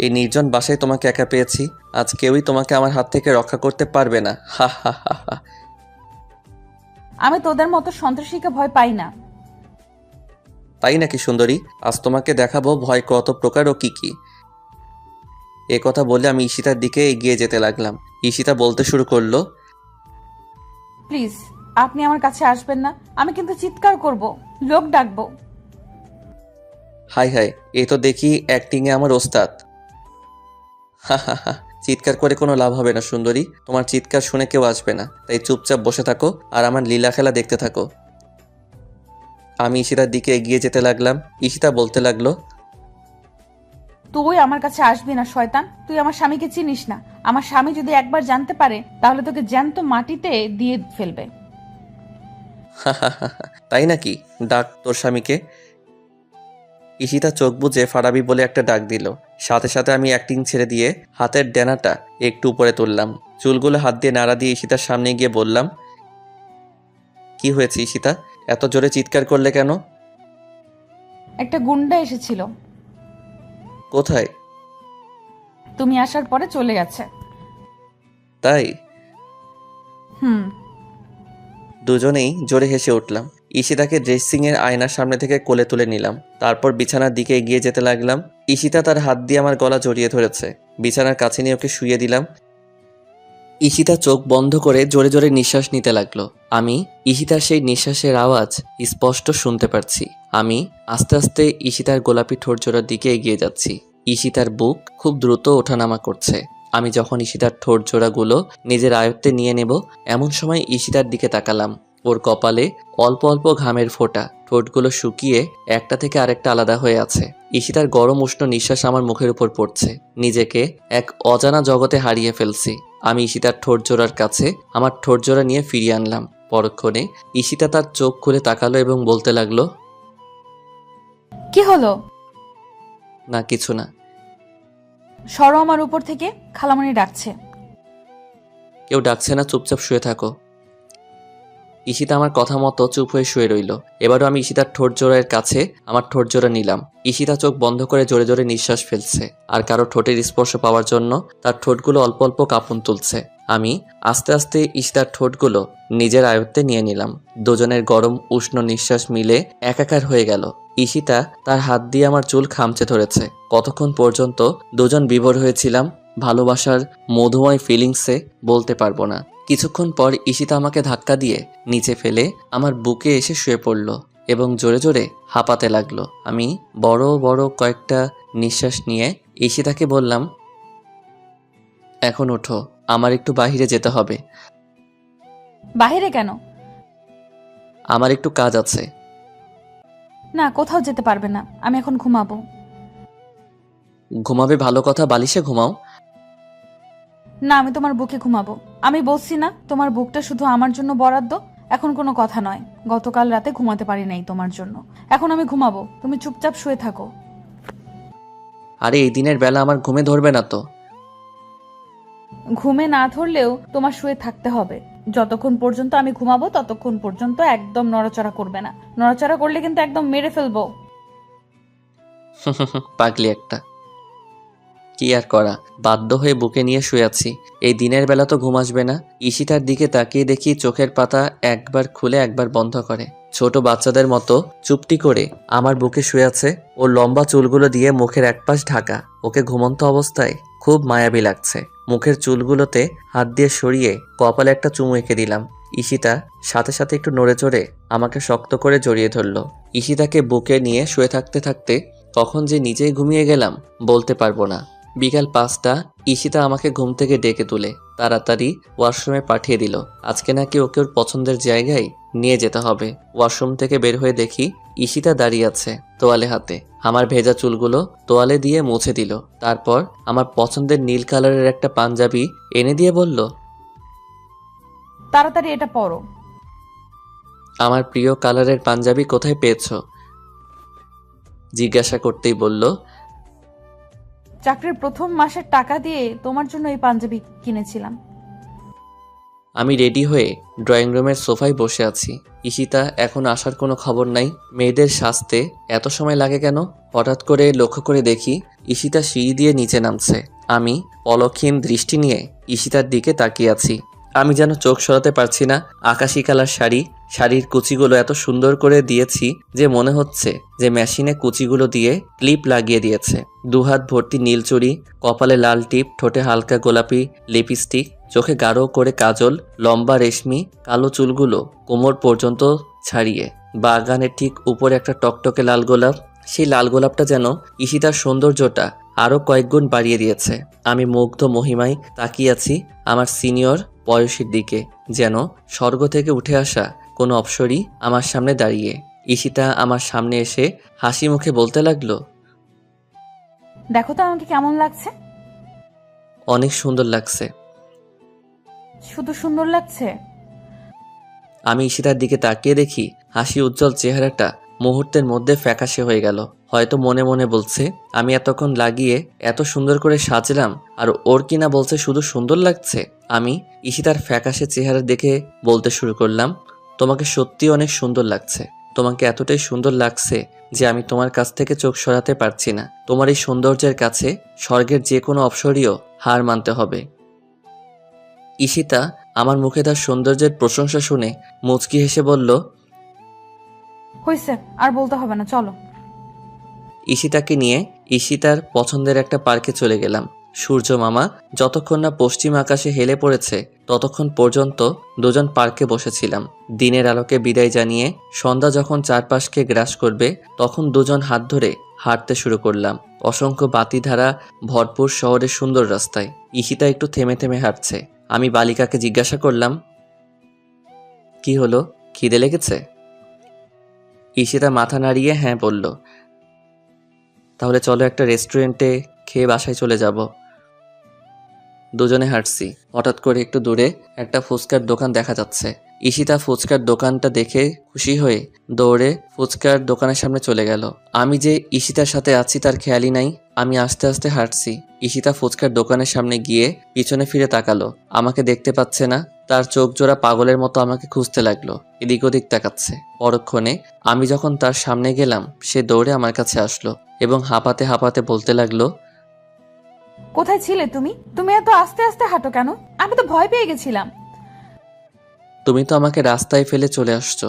[SPEAKER 4] এই নির্জন বাসায় তোমাকে একা পেয়েছি। আজ কেউই তোমাকে আমার হাত থেকে রক্ষা করতে পারবে না। হা হা হা হা।
[SPEAKER 2] আমি তোদের মতো সন্ত্রাসীকে ভয় পাই না।
[SPEAKER 4] তাই নাকি সুন্দরী? আজ তোমাকে দেখাবো ভয় কত প্রকার ও কি কি। এ কথা বলে আমি ঈশিতার দিকে এগিয়ে যেতে লাগলাম। ঈশিতা বলতে শুরু করলো,
[SPEAKER 2] প্লিজ আপনি আমার কাছে আসবেন না। আমি কিন্তু চিৎকার করব, লোক ডাকবো।
[SPEAKER 4] হাই হাই, এ তো দেখি অ্যাক্টিংয়ে আমার ওস্তাদ। হা হা হা। চিৎকার করে কোনো লাভ হবে না সুন্দরী। তোমার চিৎকার শুনে কেউ আসবে না। তাই চুপচাপ বসে থাকো আর আমার লীলা খেলা দেখতে থাকো। আমি ঈশিতার দিকে এগিয়ে যেতে লাগলাম। ঈশিতা বলতে লাগলো,
[SPEAKER 2] তুই আমার কাছে আসবি না শয়তান। তুই আমার স্বামীকে চিনিস না। আমার স্বামী যদি একবার জানতে পারে তাহলে তোকে জ্যান্ত মাটিতে দিয়ে ফেলবে।
[SPEAKER 4] হা হা হা হা। তাই নাকি? ডাক তোর স্বামীকে। ঈশিতা চোখ বুজে ফারাবি বলে একটা ডাক দিল। সাথে সাথে আমি অ্যাক্টিং ছেড়ে দিয়ে হাতের ডেনাটা একটু উপরে তুললাম। চুলগুলো হাত দিয়ে নাড়া দিয়ে ঈশিতার সামনে গিয়ে বললাম, কি হয়েছে ঈশিতা? এত জোরে চিৎকার করলে কেন?
[SPEAKER 2] একটা গুন্ডা এসেছিল,
[SPEAKER 4] কোথায়?
[SPEAKER 2] তুমি আসার পরে চলে গেছে।
[SPEAKER 4] তাই?
[SPEAKER 2] হুম।
[SPEAKER 4] দুজনেই জোরে হেসে উঠলাম। ঈশিতাকে ড্রেসিংয়ের আয়নার সামনে থেকে কোলে তুলে নিলাম। তারপর বিছানার দিকে এগিয়ে যেতে লাগলাম। ঈশিতা তার হাত দিয়ে আমার গলা জড়িয়ে ধরেছে। বিছানার কাছে নিয়ে ওকে শুইয়ে দিলাম। ঈশিতা চোখ বন্ধ করে জোরে জোরে নিঃশ্বাস নিতে লাগলো। আমি ঈশিতার সেই নিঃশ্বাসের আওয়াজ স্পষ্ট শুনতে পারছি। আমি আস্তে আস্তে ঈশিতার গোলাপি ঠোঁট জোড়ার দিকে এগিয়ে যাচ্ছি। ঈশিতার বুক খুব দ্রুত ওঠানামা করছে। আমি যখন ঈশিতার ঠোঁট জোড়াগুলো নিজের আয়ত্তে নিয়ে নেব, এমন সময় ঈশিতার দিকে তাকালাম। ওর কপালে অল্প অল্প ঘামের ফোঁটা, ঠোঁটগুলো শুকিয়ে একটা থেকে আরেকটা আলাদা হয়ে আছে। ঈশিতার গরম উষ্ণ নিঃশ্বাস আমার মুখের উপর পড়ছে। নিজেকে এক অজানা জগতে হারিয়ে ফেলছি। আমি ঈশিতার ঠোঁট জোড়ার কাছে আমার ঠোঁট জোড়া নিয়ে ফিরিয়ে আনলাম। পরক্ষণে ঈশিতা তার চোখ খুলে তাকালো এবং বলতে লাগলো,
[SPEAKER 2] কি হলো?
[SPEAKER 4] না কিছু না।
[SPEAKER 2] সরো আমার উপর থেকে, খালামণি ডাকছে।
[SPEAKER 4] কেউ ডাকছে না, চুপচাপ শুয়ে থাকো। ঈশিতা আমার কথা মতো চুপ হয়ে শুয়ে রইল। এবারও আমি ঈশিতার ঠোঁট জোড়ার কাছে আমার ঠোঁট জোড়া নিলাম। ঈশিতা চোখ বন্ধ করে জোরে জোরে নিঃশ্বাস ফেলছে আর কারো ঠোঁটের স্পর্শ পাওয়ার জন্য তার ঠোঁটগুলো অল্প অল্প কাঁপন তুলছে। আমি আস্তে আস্তে ঈশিতার ঠোঁটগুলো নিজের আয়ত্তে নিয়ে নিলাম। দুজনের গরম উষ্ণ নিঃশ্বাস মিলে একাকার হয়ে গেল। ঈশিতা তার হাত দিয়ে আমার চুল খামচে ধরেছে। কতক্ষণ পর্যন্ত দুজন বিভোর হয়েছিলাম ভালোবাসার মধুময় ফিলিংসে বলতে পারবো না। কিছুক্ষণ পর ঈশিতা আমাকে ধাক্কা দিয়ে নিচে ফেলে আমার বুকে এসে শুয়ে পড়ল এবং জোরে জোরে হাঁপাতে লাগলো। আমি বড় বড় কয়েকটা নিঃশ্বাস নিয়ে ঈশিতাকে বললাম, এখন ওঠো, আমার একটু বাহিরে যেতে হবে।
[SPEAKER 2] বাহিরে কেন?
[SPEAKER 4] আমার একটু কাজ আছে।
[SPEAKER 2] না, কোথাও যেতে পারবে না। আমি এখন ঘুমাবো।
[SPEAKER 4] ঘুমাবে ভালো কথা, বালিশে ঘুমাও।
[SPEAKER 2] না, আমি তোমার বুকে ঘুমাবো। আমি বলছি না তোমার বুকটা শুধু আমার জন্য বরাদ্দ। এখন কোনো কথা নয়। গতকাল রাতে ঘুমাতে পারি নাই তোমার জন্য। এখন আমি ঘুমাবো, তুমি চুপচাপ শুয়ে থাকো।
[SPEAKER 4] আরে এই দিনের বেলা আমার ঘুমে ধরবে না তো।
[SPEAKER 2] ঘুমে না ধরলেও তোমার শুয়ে থাকতে হবে। যতক্ষণ পর্যন্ত আমি ঘুমাবো ততক্ষণ পর্যন্ত একদম নড়াচড়া করবে না। নড়াচড়া করলে কিন্তু একদম মেরে ফেলবো।
[SPEAKER 1] পাগলি একটা। কি আর করা, বাধ্য হয়ে বুকে নিয়ে শুয়ে আছি। এই দিনের বেলা তো ঘুম আসবে না। ঈশিতার দিকে তাকিয়ে দেখি চোখের পাতা একবার খুলে একবার বন্ধ করে। ছোট বাচ্চাদের মতো চুপটি করে আমার বুকে শুয়ে আছে। ওর লম্বা চুলগুলো দিয়ে মুখের একপাশ ঢাকা। ওকে ঘুমন্ত অবস্থায় খুব মায়াবী লাগছে। মুখের চুলগুলোতে হাত দিয়ে সরিয়ে কপালে একটা চুমু এঁকে দিলাম। ঈশিতা সাথে সাথে একটু নড়ে চড়ে আমাকে শক্ত করে জড়িয়ে ধরল। ঈশিতাকে বুকে নিয়ে শুয়ে থাকতে থাকতে কখন যে নিজেই ঘুমিয়ে গেলাম বলতে পারবো না। বিকাল 5টা ঈশিতা আমাকে ঘুম থেকে ডেকে তুলে তাড়াতাড়ি ওয়াশরুমে পাঠিয়ে দিল। আজকে নাকি ওকে ওর পছন্দের জায়গায় নিয়ে যেতে হবে। ওয়াশরুম থেকে বের হয়ে দেখি ঈশিতা দাঁড়িয়ে আছে তোয়ালে হাতে। আমার ভেজা চুলগুলো তোয়ালে দিয়ে মুছে দিল। তারপর আমার পছন্দের নীল কালারের একটা পাঞ্জাবি এনে দিয়ে বলল,
[SPEAKER 2] তাড়াতাড়ি এটা পরো।
[SPEAKER 1] আমার প্রিয় কালারের পাঞ্জাবি কোথায় পেয়েছো জিজ্ঞাসা করতেই বলল,
[SPEAKER 2] চাকরির প্রথম মাসের টাকা দিয়ে তোমার জন্য এই পাঞ্জাবি কিনেছিলাম।
[SPEAKER 1] আমি রেডি হয়ে ড্রয়িং রুমের সোফায় বসে আছি। ঈশিতা এখন আসার কোনো খবর নাই। মেয়েদের সাজতে এত সময় লাগে কেন? হঠাৎ করে লক্ষ্য করে দেখি ঈশিতা সিঁড়ি দিয়ে নিচে নামছে। আমি পলকহীন দৃষ্টি নিয়ে ঈশিতার দিকে তাকিয়ে আছি। আমি যেন চোখ সরাতে পারছি না। আকাশি কালার শাড়ি, শাড়ির কুচিগুলো এত সুন্দর করে দিয়েছি যে মনে হচ্ছে যে মেশিনে কুচিগুলো দিয়ে ক্লিপ লাগিয়ে দিয়েছে। দুহাত ভর্তি নীল চুড়ি, কপালে লাল টিপ, ঠোঁটে হালকা গোলাপি লিপস্টিক, চোখে গাঢ় করে কাজল, লম্বা রেশমি কালো চুলগুলো কোমর পর্যন্ত ছাড়িয়ে। বাগানের ঠিক উপরে একটা টকটকে লাল গোলাপ। সেই লাল গোলাপটা যেন ঈশিতার সৌন্দর্যটা আরও কয়েকগুণ বাড়িয়ে দিয়েছে। আমি মুগ্ধ মহিমায় তাকিয়ে আছি আমার সিনিয়র বয়সের দিকে, যেন স্বর্গ থেকে উঠে আসা কোনো অপ্সরী আমার সামনে দাঁড়িয়ে। ঈশিতা আমার সামনে এসে হাসি মুখে বলতে লাগলো,
[SPEAKER 2] দেখো তো আমাকে কেমন লাগছে।
[SPEAKER 1] অনেক সুন্দর লাগছে।
[SPEAKER 2] শুধু সুন্দর লাগছে?
[SPEAKER 1] আমি ঈশিতার দিকে তাকিয়ে দেখি হাসি উজ্জ্বল চেহারাটা মুহূর্তের মধ্যে ফ্যাকাশে হয়ে গেল। হয়তো মনে মনে বলছে, আমি এতক্ষণ লাগিয়ে এত সুন্দর করে সাজলাম আর ওর কিনা বলছে শুধু সুন্দর লাগছে। আমি ঈশিতার ফ্যাকাশে চেহারা দেখে বলতে শুরু করলাম, তোমাকে সত্যি অনেক সুন্দর লাগছে। তোমাকে এতটাই সুন্দর লাগছে যে আমি তোমার কাছ থেকে চোখ সরাতে পারছি না। তোমার এই সৌন্দর্যের কাছে স্বর্গের যে কোনো অপ্সরীয় হার মানতে হবে। ঈশিতা আমার মুখে তার সৌন্দর্যের প্রশংসা শুনে মুচকি হেসে বলল,
[SPEAKER 2] হইছে, আর বলতে হবে না, চলো।
[SPEAKER 1] ঈশিতাকে নিয়ে ঈশিতার পছন্দের একটা পার্কে চলে গেলাম। সূর্য মামা যতক্ষণ না পশ্চিম আকাশে হেলে পড়েছে ততক্ষণ পর্যন্ত দুজন পার্কে বসেছিলাম। দিনের আলোকে বিদায় জানিয়ে সন্ধ্যা যখন চারপাশকে গ্রাস করবে তখন দুজন হাত ধরে হাঁটতে শুরু করলাম অসংখ্য বাতিধারা ভরপুর শহরের সুন্দর রাস্তায়। ঈশিতা একটু থেমে থেমে হাঁটছে। আমি বালিকাকে জিজ্ঞাসা করলাম, কি হলো, খিদে লেগেছে? ঈশিতা মাথা নাড়িয়ে হ্যাঁ বলল। তাহলে চলো একটা রেস্টুরেন্টে খেয়ে বাসায় চলে যাব। দুজনে হাঁটছি। হঠাৎ করে একটু দূরে একটা ফুচকার দোকান দেখা যাচ্ছে। ঈশিতা ফুচকার দোকানটা দেখে খুশি হয়ে দৌড়ে ফুচকার দোকানের সামনে চলে গেল। আমি যে ঈশিতার সাথে আছি তার খেয়ালই নাই। আমি আস্তে আস্তে হাঁটছি। ঈশিতা ফুচকার দোকানের সামনে গিয়ে পিছনে ফিরে তাকালো। আমাকে দেখতে পাচ্ছে না। তার চোখ জোড়া পাগলের মতো আমাকে খুঁজতে লাগলো, এদিক ওদিক তাকাচ্ছে। পরক্ষণে আমি যখন তার সামনে গেলাম সে দৌড়ে আমার কাছে আসলো এবং হাঁপাতে হাঁপাতে বলতে লাগলো,
[SPEAKER 2] কোথায় ছিলে তুমি? তুমি এত আস্তে আস্তে হাঁটো কেন? আমি তো ভয় পেয়ে গেছিলাম।
[SPEAKER 1] তুমি তো আমাকে রাস্তায় ফেলে চলে আসছো।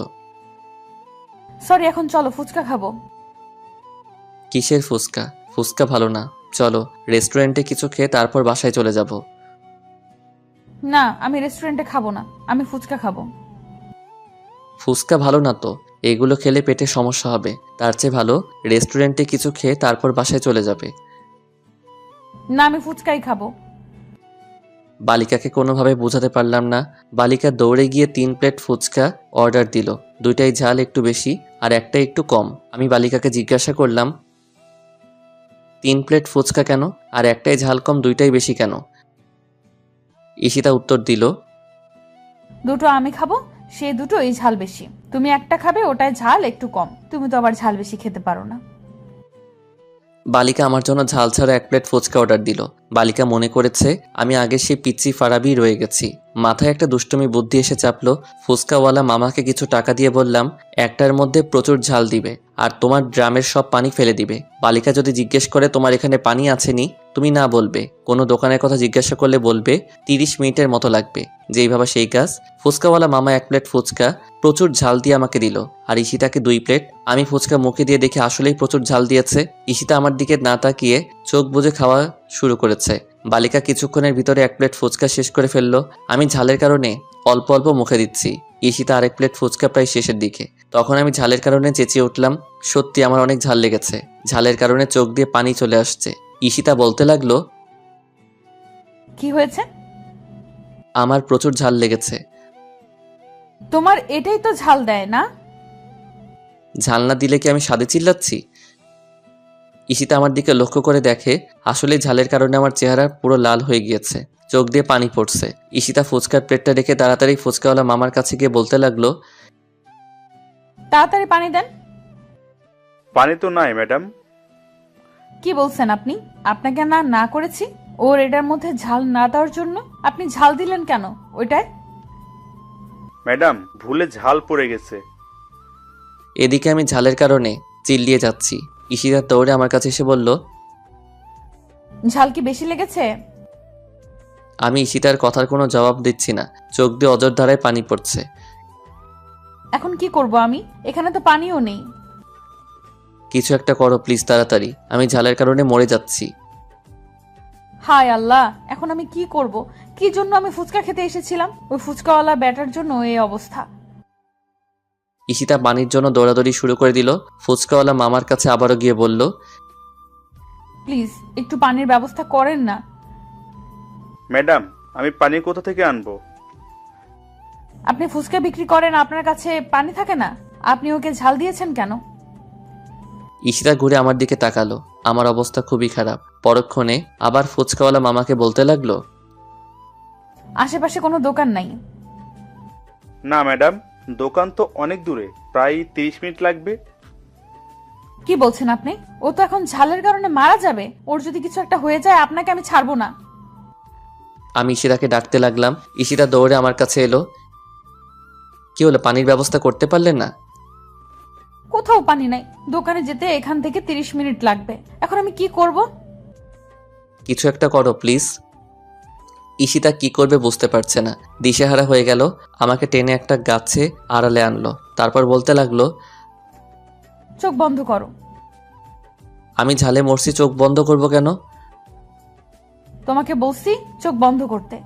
[SPEAKER 2] সরি, এখন চলো ফুচকা খাবো।
[SPEAKER 1] কিসের ফুচকা? ফুচকা ভালো না, চলো রেস্টুরেন্টে কিছু খেয়ে তারপর বাসায় চলে যাব।
[SPEAKER 2] না, আমি রেস্টুরেন্টে খাবো না, আমি ফুচকা খাবো।
[SPEAKER 1] ফুচকা ভালো না তো, এগুলো খেলে পেটে সমস্যা হবে। তার চেয়ে ভালো রেস্টুরেন্টে কিছু খেয়ে তারপর বাসায় চলে যাবে।
[SPEAKER 2] না, আমি ফুচকাই খাবো।
[SPEAKER 1] বালিকাকে কোনোভাবে বোঝাতে পারলাম না। বালিকা দৌড়ে গিয়ে 3 প্লেট ফুচকা অর্ডার দিল। 2টাই ঝাল একটু বেশি আর একটা একটু কম। আমি বালিকাকে জিজ্ঞাসা করলাম, 3 প্লেট ফুচকা কেন আর একটাই ঝাল কম, 2টাই বেশি কেন? ঈশিতা উত্তর দিল,
[SPEAKER 2] দুটো আমি খাবো, সে দুটো এই ঝাল বেশি। তুমি একটা খাবে, ওটায় ঝাল একটু কম। তুমি তো আবার ঝাল বেশি খেতে পারো না।
[SPEAKER 1] বালিকা আমার জন্য ঝাল ছাড়া 1 প্লেট ফুচকা অর্ডার দিল। বালিকা মনে করেছে আমি আগে সেই পিচ্চি ফারাবি রয়ে গেছি। মাথায় একটা দুষ্টুমি বুদ্ধি এসে চাপলো। ফুচকাওয়ালা মামাকে কিছু টাকা দিয়ে বললাম একটার মধ্যে প্রচুর ঝাল দিবে আর তোমার ড্রামের সব পানি ফেলে দিবে। বালিকা যদি জিজ্ঞেস করে তোমার এখানে পানি আছেনি, তুমি না বলবে। কোনো দোকানের কথা জিজ্ঞাসা করলে বলবে 30 মিনিটের মতো লাগবে। যেই ভাবা সেই কাজ। ফুচকাওয়ালা মামা 1 প্লেট ফুচকা প্রচুর ঝাল দিয়ে আমাকে দিল আর ঈশিতাকে 2 প্লেট। আমি ফুচকা মুখে দিয়ে দেখে আসলেই প্রচুর ঝাল দিয়েছে। ঈশিতা আমার দিকে না তাকিয়ে চোখ বুজে খাওয়া শুরু করেছে। বালিকা কিছুক্ষণের ভিতরে 1 প্লেট ফুচকা শেষ করে ফেললো। আমি ঝালের কারণে অল্প অল্প মুখে দিচ্ছি। ঈশিতা আরেক প্লেট ফুচকা প্রায় শেষের দিকে। তখন আমি ঝালের কারণে চেঁচিয়ে উঠলাম, সত্যি আমার অনেক ঝাল লেগেছে। ঝালের কারণে চোখ দিয়ে পানি চলে আসছে। ঈশিতা বলতে লাগলো,
[SPEAKER 2] কি হয়েছে?
[SPEAKER 1] আমার প্রচুর ঝাল লেগেছে।
[SPEAKER 2] তোমার এটাই তো ঝাল দেয় না?
[SPEAKER 1] ঝাল না দিলে কি আমি স্বাদে চিল্লাচ্ছি? ঈশিতা আমার দিকে লক্ষ্য করে দেখে আসলে ঝালের কারণে আমার চেহারা পুরো লাল হয়ে গিয়েছে, চোখ দিয়ে পানি পড়ছে। ঈশিতা ফুচকার প্লেটটা রেখে তাড়াতাড়ি ফুচকাওয়ালা মামার কাছে গিয়ে বলতে লাগলো,
[SPEAKER 2] তাড়াতাড়ি পানি দেন।
[SPEAKER 10] পানি তো নাই ম্যাডাম।
[SPEAKER 2] কি বলছেন আপনি? আপনাকে না না করেছি ওর এটার মধ্যে ঝাল না দেওয়ার জন্য? আপনি ঝাল দিলেন কেন ওইটায়?
[SPEAKER 10] ম্যাডাম ভুলে ঝাল পড়ে গেছে।
[SPEAKER 1] এদিকে আমি ঝালের কারণে চিল্লিয়ে যাচ্ছি। ঈশিতা দৌড়ে আমার কাছে এসে বলল,
[SPEAKER 2] ঝাল কি বেশি লেগেছে?
[SPEAKER 1] আমি ঈশিতার কথার কোনো জবাব দিচ্ছি না। চোখ দিয়ে অজর ধারায় পানি পড়ছে।
[SPEAKER 2] এখন কি করব আমি? এখানে তো পানিও নেই।
[SPEAKER 1] কিছু একটা করো প্লিজ, তাড়াতাড়ি। আমি ঝালের কারণে মরে যাচ্ছি।
[SPEAKER 2] হায় আল্লাহ, এখন আমি কি করব? কি জন্য আমি ফুচকা খেতে এসেছিলাম? ওই ফুচকাওয়ালা ব্যাটার জন্য এই অবস্থা।
[SPEAKER 1] ঈশিতা পানির জন্য দৌড়াদৌড়ি শুরু করে দিল। ফুচকাওয়ালা মামার কাছে আবারও গিয়ে বলল,
[SPEAKER 2] প্লিজ একটু পানির ব্যবস্থা করেন না।
[SPEAKER 10] ম্যাডাম আমি পানি কোথা থেকে আনবো?
[SPEAKER 2] আপনি ফুচকা বিক্রি করেন, আপনার কাছে পানি থাকে না? আপনি ওকে ঝাল দিয়েছেন কেন?
[SPEAKER 1] ঈশিতা ঘুরে আমার দিকে তাকালো। আমার অবস্থা খুবই খারাপ। পরক্ষণে আবার ফুচকাওয়ালা মামাকে বলতে লাগলো,
[SPEAKER 2] আশেপাশে কোনো দোকান নাই?
[SPEAKER 10] না ম্যাডাম, দোকান তো অনেক দূরে, প্রায় 30 মিনিট লাগবে।
[SPEAKER 2] কি বলছেন আপনি? ও তো এখন ঝালের কারণে মারা যাবে। ওর যদি কিছু একটা হয়ে যায় আপনাকে আমি ছাড়বো না।
[SPEAKER 1] আমি ঈশিতাকে ডাকতে লাগলাম। ঈশিতা দৌড়ে আমার কাছে এলো। কি হলো, পানির ব্যবস্থা করতে পারলেন না?
[SPEAKER 2] কোথাও পানি নাই। দোকানে যেতে এখান থেকে 30 মিনিট লাগবে। এখন আমি কি করব?
[SPEAKER 1] কিছু একটা করো প্লিজ। ঈশিতা কি করবে বুঝতে পারছে না। দিশেহারা হয়ে গেল। আমাকে টেনে একটা গাছে আড়ালে আনলো। তারপর বলতে লাগলো,
[SPEAKER 2] চোখ বন্ধ করো।
[SPEAKER 1] আমি ঝালে মরছি, চোখ বন্ধ করব কেন?
[SPEAKER 2] তোমাকে বলছি চোখ বন্ধ করতে।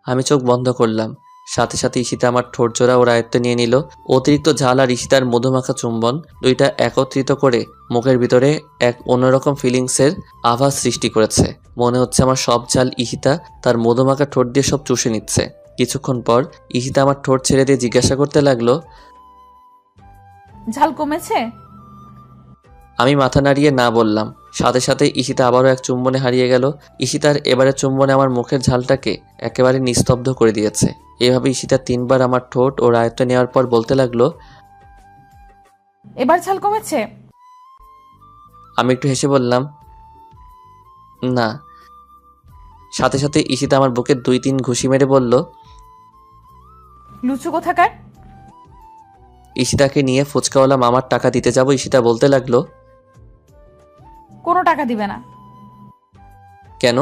[SPEAKER 1] আমি চোখ বন্ধ করলাম। সাথে সাথে ঈশিতা আমার ঠোঁট জোড়া ওর আয়ত্তে নিয়ে নিল। অতিরিক্ত ঝাল আর ঈশিতার মধুমাখা চুম্বন দুইটা একত্রিত করে মুখের ভিতরে এক অন্যরকম ফিলিংসের আভাস সৃষ্টি করেছে। মনে হচ্ছে আমার সব ঝাল ঈশিতা তার মধুমাখা ঠোঁট দিয়ে সব চুষে নিচ্ছে। কিছুক্ষণ পর ঈশিতা আমার ঠোঁট ছেড়ে দিয়ে জিজ্ঞাসা করতে লাগলো,
[SPEAKER 2] ঝাল কমেছে?
[SPEAKER 1] আমি মাথা নাড়িয়ে না বললাম। সাথে সাথে ঈশিতা আবারও এক চুম্বনে হারিয়ে গেল। ঈশিতার এবারে চুম্বনে আমার মুখের ঝালটাকে একেবারে নিস্তব্ধ করে দিয়েছে। এভাবে ঈশিতা 3 বার আমার ঠোঁট ও আয়ত্তে নেওয়ার পর বলতে লাগলো,
[SPEAKER 2] এবার ঝাল কমেছে?
[SPEAKER 1] আমি একটু হেসে বললাম, না। সাথে সাথে ঈশিতা আমার বুকে 2-3 ঘুষি মেরে বলল,
[SPEAKER 2] লুচু কোথাকার।
[SPEAKER 1] ঈশিতাকে নিয়ে ফুচকাওয়ালা মামার টাকা দিতে যাব। ঈশিতা বলতে লাগলো,
[SPEAKER 2] কোনো টাকা দিবে না।
[SPEAKER 1] কেন?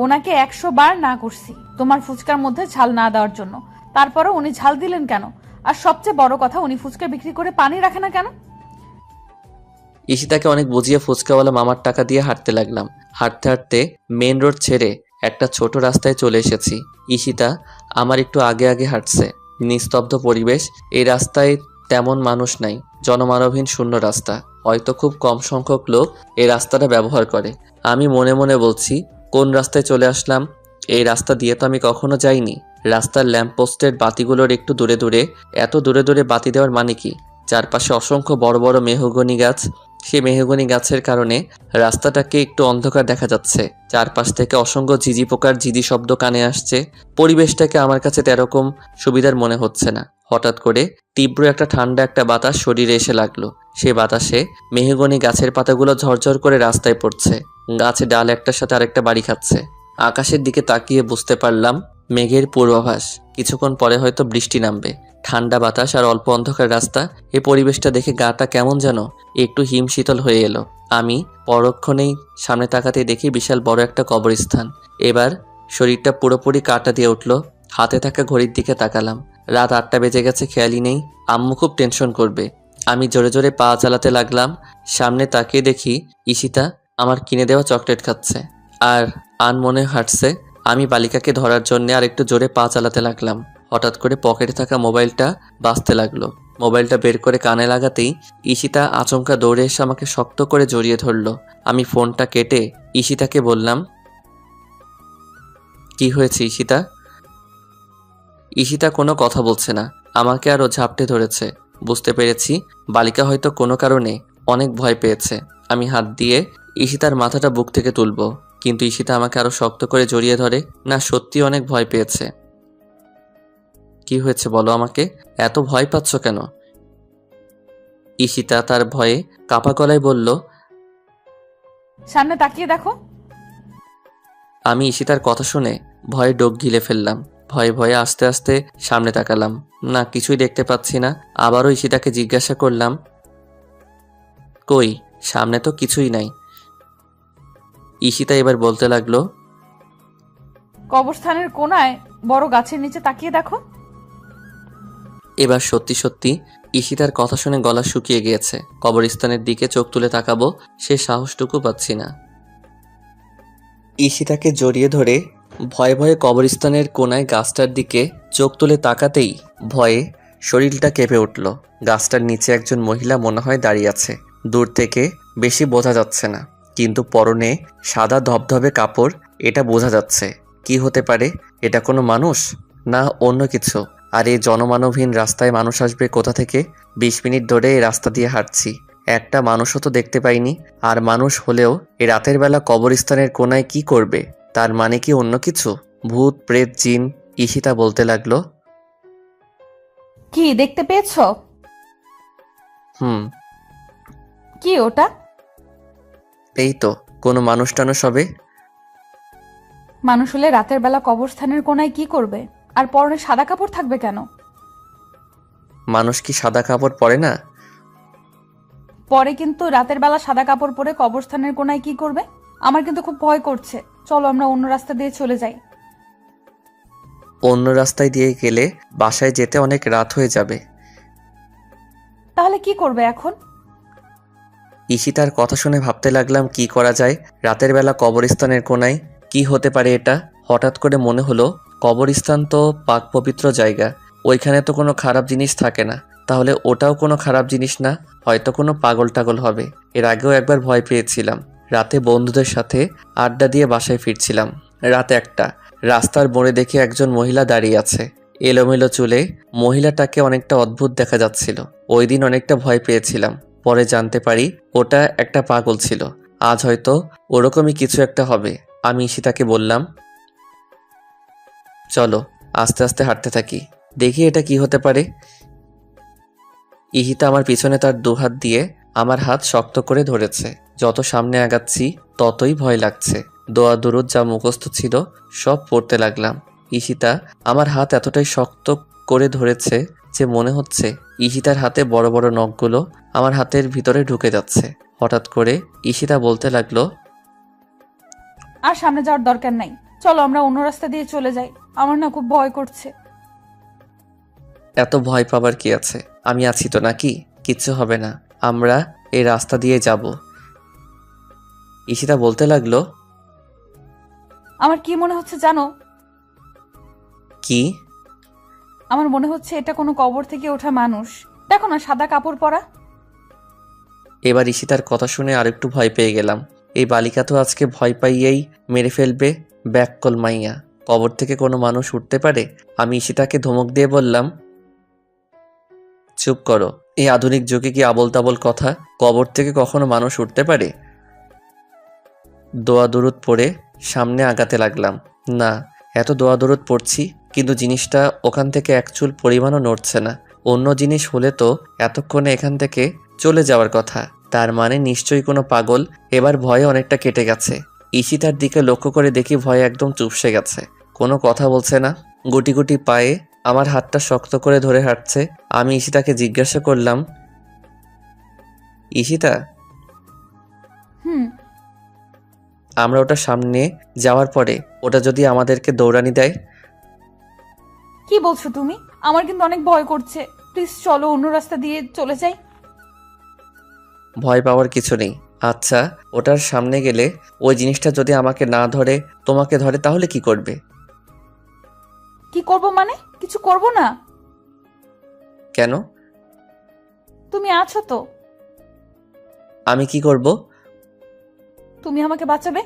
[SPEAKER 2] ওনাকে 100 বার না করছি তোমার ফুচকার মধ্যে ঝাল না দেওয়ার জন্য। তারপরে উনি ঝাল দিলেন কেন? আর সবচেয়ে বড় কথা, উনি ফুচকা বিক্রি করে পানি রাখে না কেন?
[SPEAKER 1] ঈশিতাকে অনেক বুঝিয়ে ফুচকাওয়ালা মামার টাকা দিয়ে হাঁটতে লাগলাম। হাঁটতে হাঁটতে মেন রোড ছেড়ে একটা ছোট রাস্তায় চলে এসেছি। ঈশিতা আমার একটু আগে আগে হাঁটছে। নিস্তব্ধ পরিবেশ। এই রাস্তায় তেমন মানুষ নাই। জনমানবহীন শূন্য রাস্তা। হয়তো খুব কম সংখ্যক লোক এই রাস্তাটা ব্যবহার করে। আমি মনে মনে বলছি, কোন রাস্তায় চলে আসলাম? এই রাস্তা দিয়ে তো আমি কখনো যাইনি। রাস্তার ল্যাম্পপোস্টের বাতিগুলোর একটু দূরে দূরে, এত দূরে দূরে বাতি দেওয়ার মানে কি? চারপাশে অসংখ্য বড় বড় মেহগনি গাছ। সেই মেহগনি গাছের কারণে রাস্তাটাকে একটু অন্ধকার দেখা যাচ্ছে। চারপাশ থেকে অসংখ্য ঝিঝি পোকার ঝিঝি শব্দ কানে আসছে। পরিবেশটাকে আমার কাছে তেরকম সুবিধার মনে হচ্ছে না। হঠাৎ করে তীব্র একটা ঠান্ডা একটা বাতাস শরীরে এসে লাগলো। সে বাতাসে মেহগনি গাছের পাতাগুলো ঝরঝর করে রাস্তায় পড়ছে। গাছে ডাল একটার সাথে আরেকটা বাড়ি খাচ্ছে। আকাশের দিকে তাকিয়ে বুঝতে পারলাম মেঘের পূর্বাভাস, কিছুক্ষণ পরে হয়তো বৃষ্টি নামবে। ঠান্ডা বাতাস আর অল্প অন্ধকার রাস্তা, এই পরিবেশটা দেখে গাটা কেমন যেন একটু হিমশীতল হয়ে এলো। আমি পরক্ষণেই সামনে তাকাতে দেখি বিশাল বড় একটা কবরস্থান। এবার শরীরটা পুরোপুরি কাটা দিয়ে উঠল। হাতে থাকা ঘড়ির দিকে তাকালাম, রাত 8টা বেজে গেছে, খেয়ালই নেই। আম্মু খুব টেনশন করবে। আমি জোরে জোরে পা চালাতে লাগলাম। সামনে তাকিয়ে দেখি ঈশিতা আমার কিনে দেওয়া চকলেট খাচ্ছে আর আনমনে হাঁটছে। আমি বালিকাকে ধরার জন্য আর একটু জোরে পা চালাতে লাগলাম। হঠাৎ করে পকেটে থাকা মোবাইলটা বাজতে লাগলো। মোবাইলটা বের করে কানে লাগাতেই ঈশিতা আচমকা দৌড়ে এসে আমাকে শক্ত করে জড়িয়ে ধরলো। আমি ফোনটা কেটে ঈশিতাকে বললাম, কি হয়েছে ঈশিতা? ঈশিতা কোনো কথা বলছে না, আমাকে আরও ঝাপটে ধরেছে। বুঝতে পেরেছি বালিকা হয়তো কোনো কারণে অনেক ভয় পেয়েছে। আমি হাত দিয়ে ঈশিতার মাথাটা বুক থেকে তুলব, কিন্তু ঈশিতা আমাকে আরো শক্ত করে জড়িয়ে ধরে। না, সত্যি অনেক ভয় পেয়েছে। কি হয়েছে বলো আমাকে, এত ভয় পাচ্ছ কেন? ঈশিতা তার ভয়ে কাপা গলায় বলল,
[SPEAKER 2] সামনে তাকিয়ে দেখো।
[SPEAKER 1] আমি ঈশিতার কথা শুনে ভয়ে ডোক গিলে ফেললাম। ভয়ে ভয়ে আস্তে আস্তে সামনে তাকালাম, না কিছুই দেখতে পাচ্ছি না। আবারও ঈশিতাকে জিজ্ঞাসা করলাম, কই? সামনে তো কিছুই নাই। ঈশিতা এবার বলতে লাগলো,
[SPEAKER 2] কবরস্থানের কোনায় বড় গাছের নিচে তাকিয়ে দেখো।
[SPEAKER 1] এবার সত্যি সত্যি ঈশিতার কথা শুনে গলা শুকিয়ে গিয়েছে। কবরস্থানের দিকে চোখ তুলে তাকাবো সে সাহসটুকু পাচ্ছি না। ঈশিতাকে জড়িয়ে ধরে ভয়ে ভয়ে কবরস্থানের কোনায় গাছটার দিকে চোখ তুলে তাকাতেই ভয়ে শরীরটা কেঁপে উঠল। গাছটার নিচে একজন মহিলা মনে হয় দাঁড়িয়ে আছে। দূর থেকে বেশি বোঝা যাচ্ছে না, কিন্তু পরনে সাদা ধবধবে কাপড়, এটা বোঝা যাচ্ছে। কি হতে পারে? এটা কোনো মানুষ না অন্য কিছু? আর এই জনমানবহীন রাস্তায় মানুষ আসবে কোথা থেকে? 20 মিনিট ধরে এই রাস্তা দিয়ে হাঁটছি, একটা মানুষও তো দেখতে পাইনি। আর মানুষ হলেও এই রাতের বেলা কবরস্থানের কোনায় কি করবে? তার মানে কি অন্য কিছু? ভূত, প্রেত, জিন? ঈশিতা বলতে লাগলো,
[SPEAKER 2] কি দেখতে পেয়েছো? কি ওটা?
[SPEAKER 1] এই তো কোনো মানুষ টানুষ হবে।
[SPEAKER 2] মানুষ হলে রাতের বেলা কবরস্থানের কোনায় কি করবে? আর পরনে সাদা কাপড় থাকবে কেন?
[SPEAKER 1] মানুষ কি সাদা কাপড় পরে না?
[SPEAKER 2] পরে, কিন্তু রাতের বেলা সাদা কাপড় পরে কবরস্থানের কোনায় কি করবে? আমার কিন্তু খুব ভয় করছে। চলো আমরা অন্য রাস্তা দিয়ে চলে যাই।
[SPEAKER 1] অন্য রাস্তায় দিয়ে গেলে বাসায় যেতে অনেক রাত হয়ে যাবে।
[SPEAKER 2] তাহলে কি করবে এখন?
[SPEAKER 1] ঈশিতার কথা শুনে ভাবতে লাগলাম কি করা যায়। রাতের বেলা কবরস্থানের কোনায় কি হতে পারে এটা? হঠাৎ করে মনে হলো কবরস্থান তো পাক পবিত্র জায়গা, ওইখানে তো কোনো খারাপ জিনিস থাকে না। তাহলে ওটাও কোনো খারাপ জিনিস না, হয়তো কোনো পাগল টাগল হবে। এর আগেও একবার ভয় পেয়েছিলাম। রাতে বন্ধুদের সাথে আড্ডা দিয়ে বাসায় ফিরছিলাম। রাত 1টা। রাস্তার মোড়ে দেখে একজন মহিলা দাঁড়িয়ে আছে, এলোমেলো চুলে। মহিলাটাকে অনেকটা অদ্ভুত দেখা যাচ্ছিল। ওই দিন অনেকটা ভয় পেয়েছিলাম, পরে জানতে পারি ওটা একটা পাগল ছিল। আজ হয়তো ওরকমই কিছু একটা হবে। আমি ঈশিতাকে বললাম, চলো আস্তে আস্তে হাঁটতে থাকি, দেখি এটা কি হতে পারে। ঈশিতা আমার পিছনে তার দুহাত দিয়ে আমার হাত শক্ত করে ধরেছে। যত সামনে আগাচ্ছি ততই ভয় লাগছে। দোয়া দুরুদ যা মুখস্থ ছিল সব পড়তে লাগলাম। ঈশিতা আমার হাত এতটাই শক্ত করে ধরেছে যে মনে হচ্ছে ঈশিতার হাতে বড় বড় নখগুলো আমার হাতের ভিতরে ঢুকে যাচ্ছে। হঠাৎ করে ঈশিতা বলতে লাগলো,
[SPEAKER 2] আর সামনে যাওয়ার দরকার নাই, চলো আমরা অন্য রাস্তা দিয়ে চলে যাই। আমার না খুব ভয় করছে।
[SPEAKER 1] এত ভয় পাবার কি আছে? আমি আছি তো নাকি, কিচ্ছু হবে না, আমরা এই রাস্তা দিয়ে যাব। ঈশিতা বলতে লাগলো,
[SPEAKER 2] আমার কি মনে হচ্ছে জানো?
[SPEAKER 1] কি?
[SPEAKER 2] আমার মনে হচ্ছে এটা কোনো কবর থেকে ওঠা মানুষ। দেখো না, সাদা কাপড় পরা।
[SPEAKER 1] এবার ঈশিতার কথা শুনে আরেকটু ভয় পেয়ে গেলাম। এই বালিকা তো আজকে ভয় পাইয়েই মেরে ফেলবে। ব্যাককল মাইয়া, কবর থেকে কোনো মানুষ উঠতে পারে? আমি ঈশিতাকে ধমক দিয়ে বললাম, চুপ করো, এই আধুনিক যুগে কি আবল তাবল কথা? কবর থেকে কখনো মানুষ উঠতে পারে? দোয়া দরুদ পড়ে সামনে আগাতে লাগলাম। না, এত দোয়া দরুদ পড়ছি, কিন্তু জিনিসটা ওখান থেকে এক চুল পরিমাণও নড়ছে না। অন্য জিনিস হলে তো এতক্ষণে এখান থেকে চলে যাওয়ার কথা। তার মানে নিশ্চয়ই কোনো পাগল। এবার ভয়ে অনেকটা কেটে গেছে। ঈশিতার দিকে লক্ষ্য করে দেখি ভয়ে একদম চুপসে গেছে, কোনো কথা বলছে না। গুটি গুটি পায়ে আমার হাতটা শক্ত করে ধরে হাঁটছে। আমি ঈশিতাকে জিজ্ঞাসা করলাম, ঈশিতা,
[SPEAKER 2] হুম।
[SPEAKER 1] আমরা ওটা সামনে যাওয়ার পরে ওটা যদি আমাদেরকে দৌড়ানি দেয়?
[SPEAKER 2] কি বলছো তুমি? আমার কিন্তু অনেক ভয় করছে। প্লিজ চলো, অন্য রাস্তা দিয়ে চলে যাই।
[SPEAKER 1] ভয় পাওয়ার কিছু নেই। আচ্ছা, ওটার সামনে গেলে ওই জিনিসটা যদি আমাকে না ধরে তোমাকে ধরে তাহলে কি করবে?
[SPEAKER 2] কি করব মানে? কিছু করব না।
[SPEAKER 1] কেন?
[SPEAKER 2] তুমি আছো তো।
[SPEAKER 1] আমি কি করব?
[SPEAKER 2] তুমি আমাকে বাঁচাবে।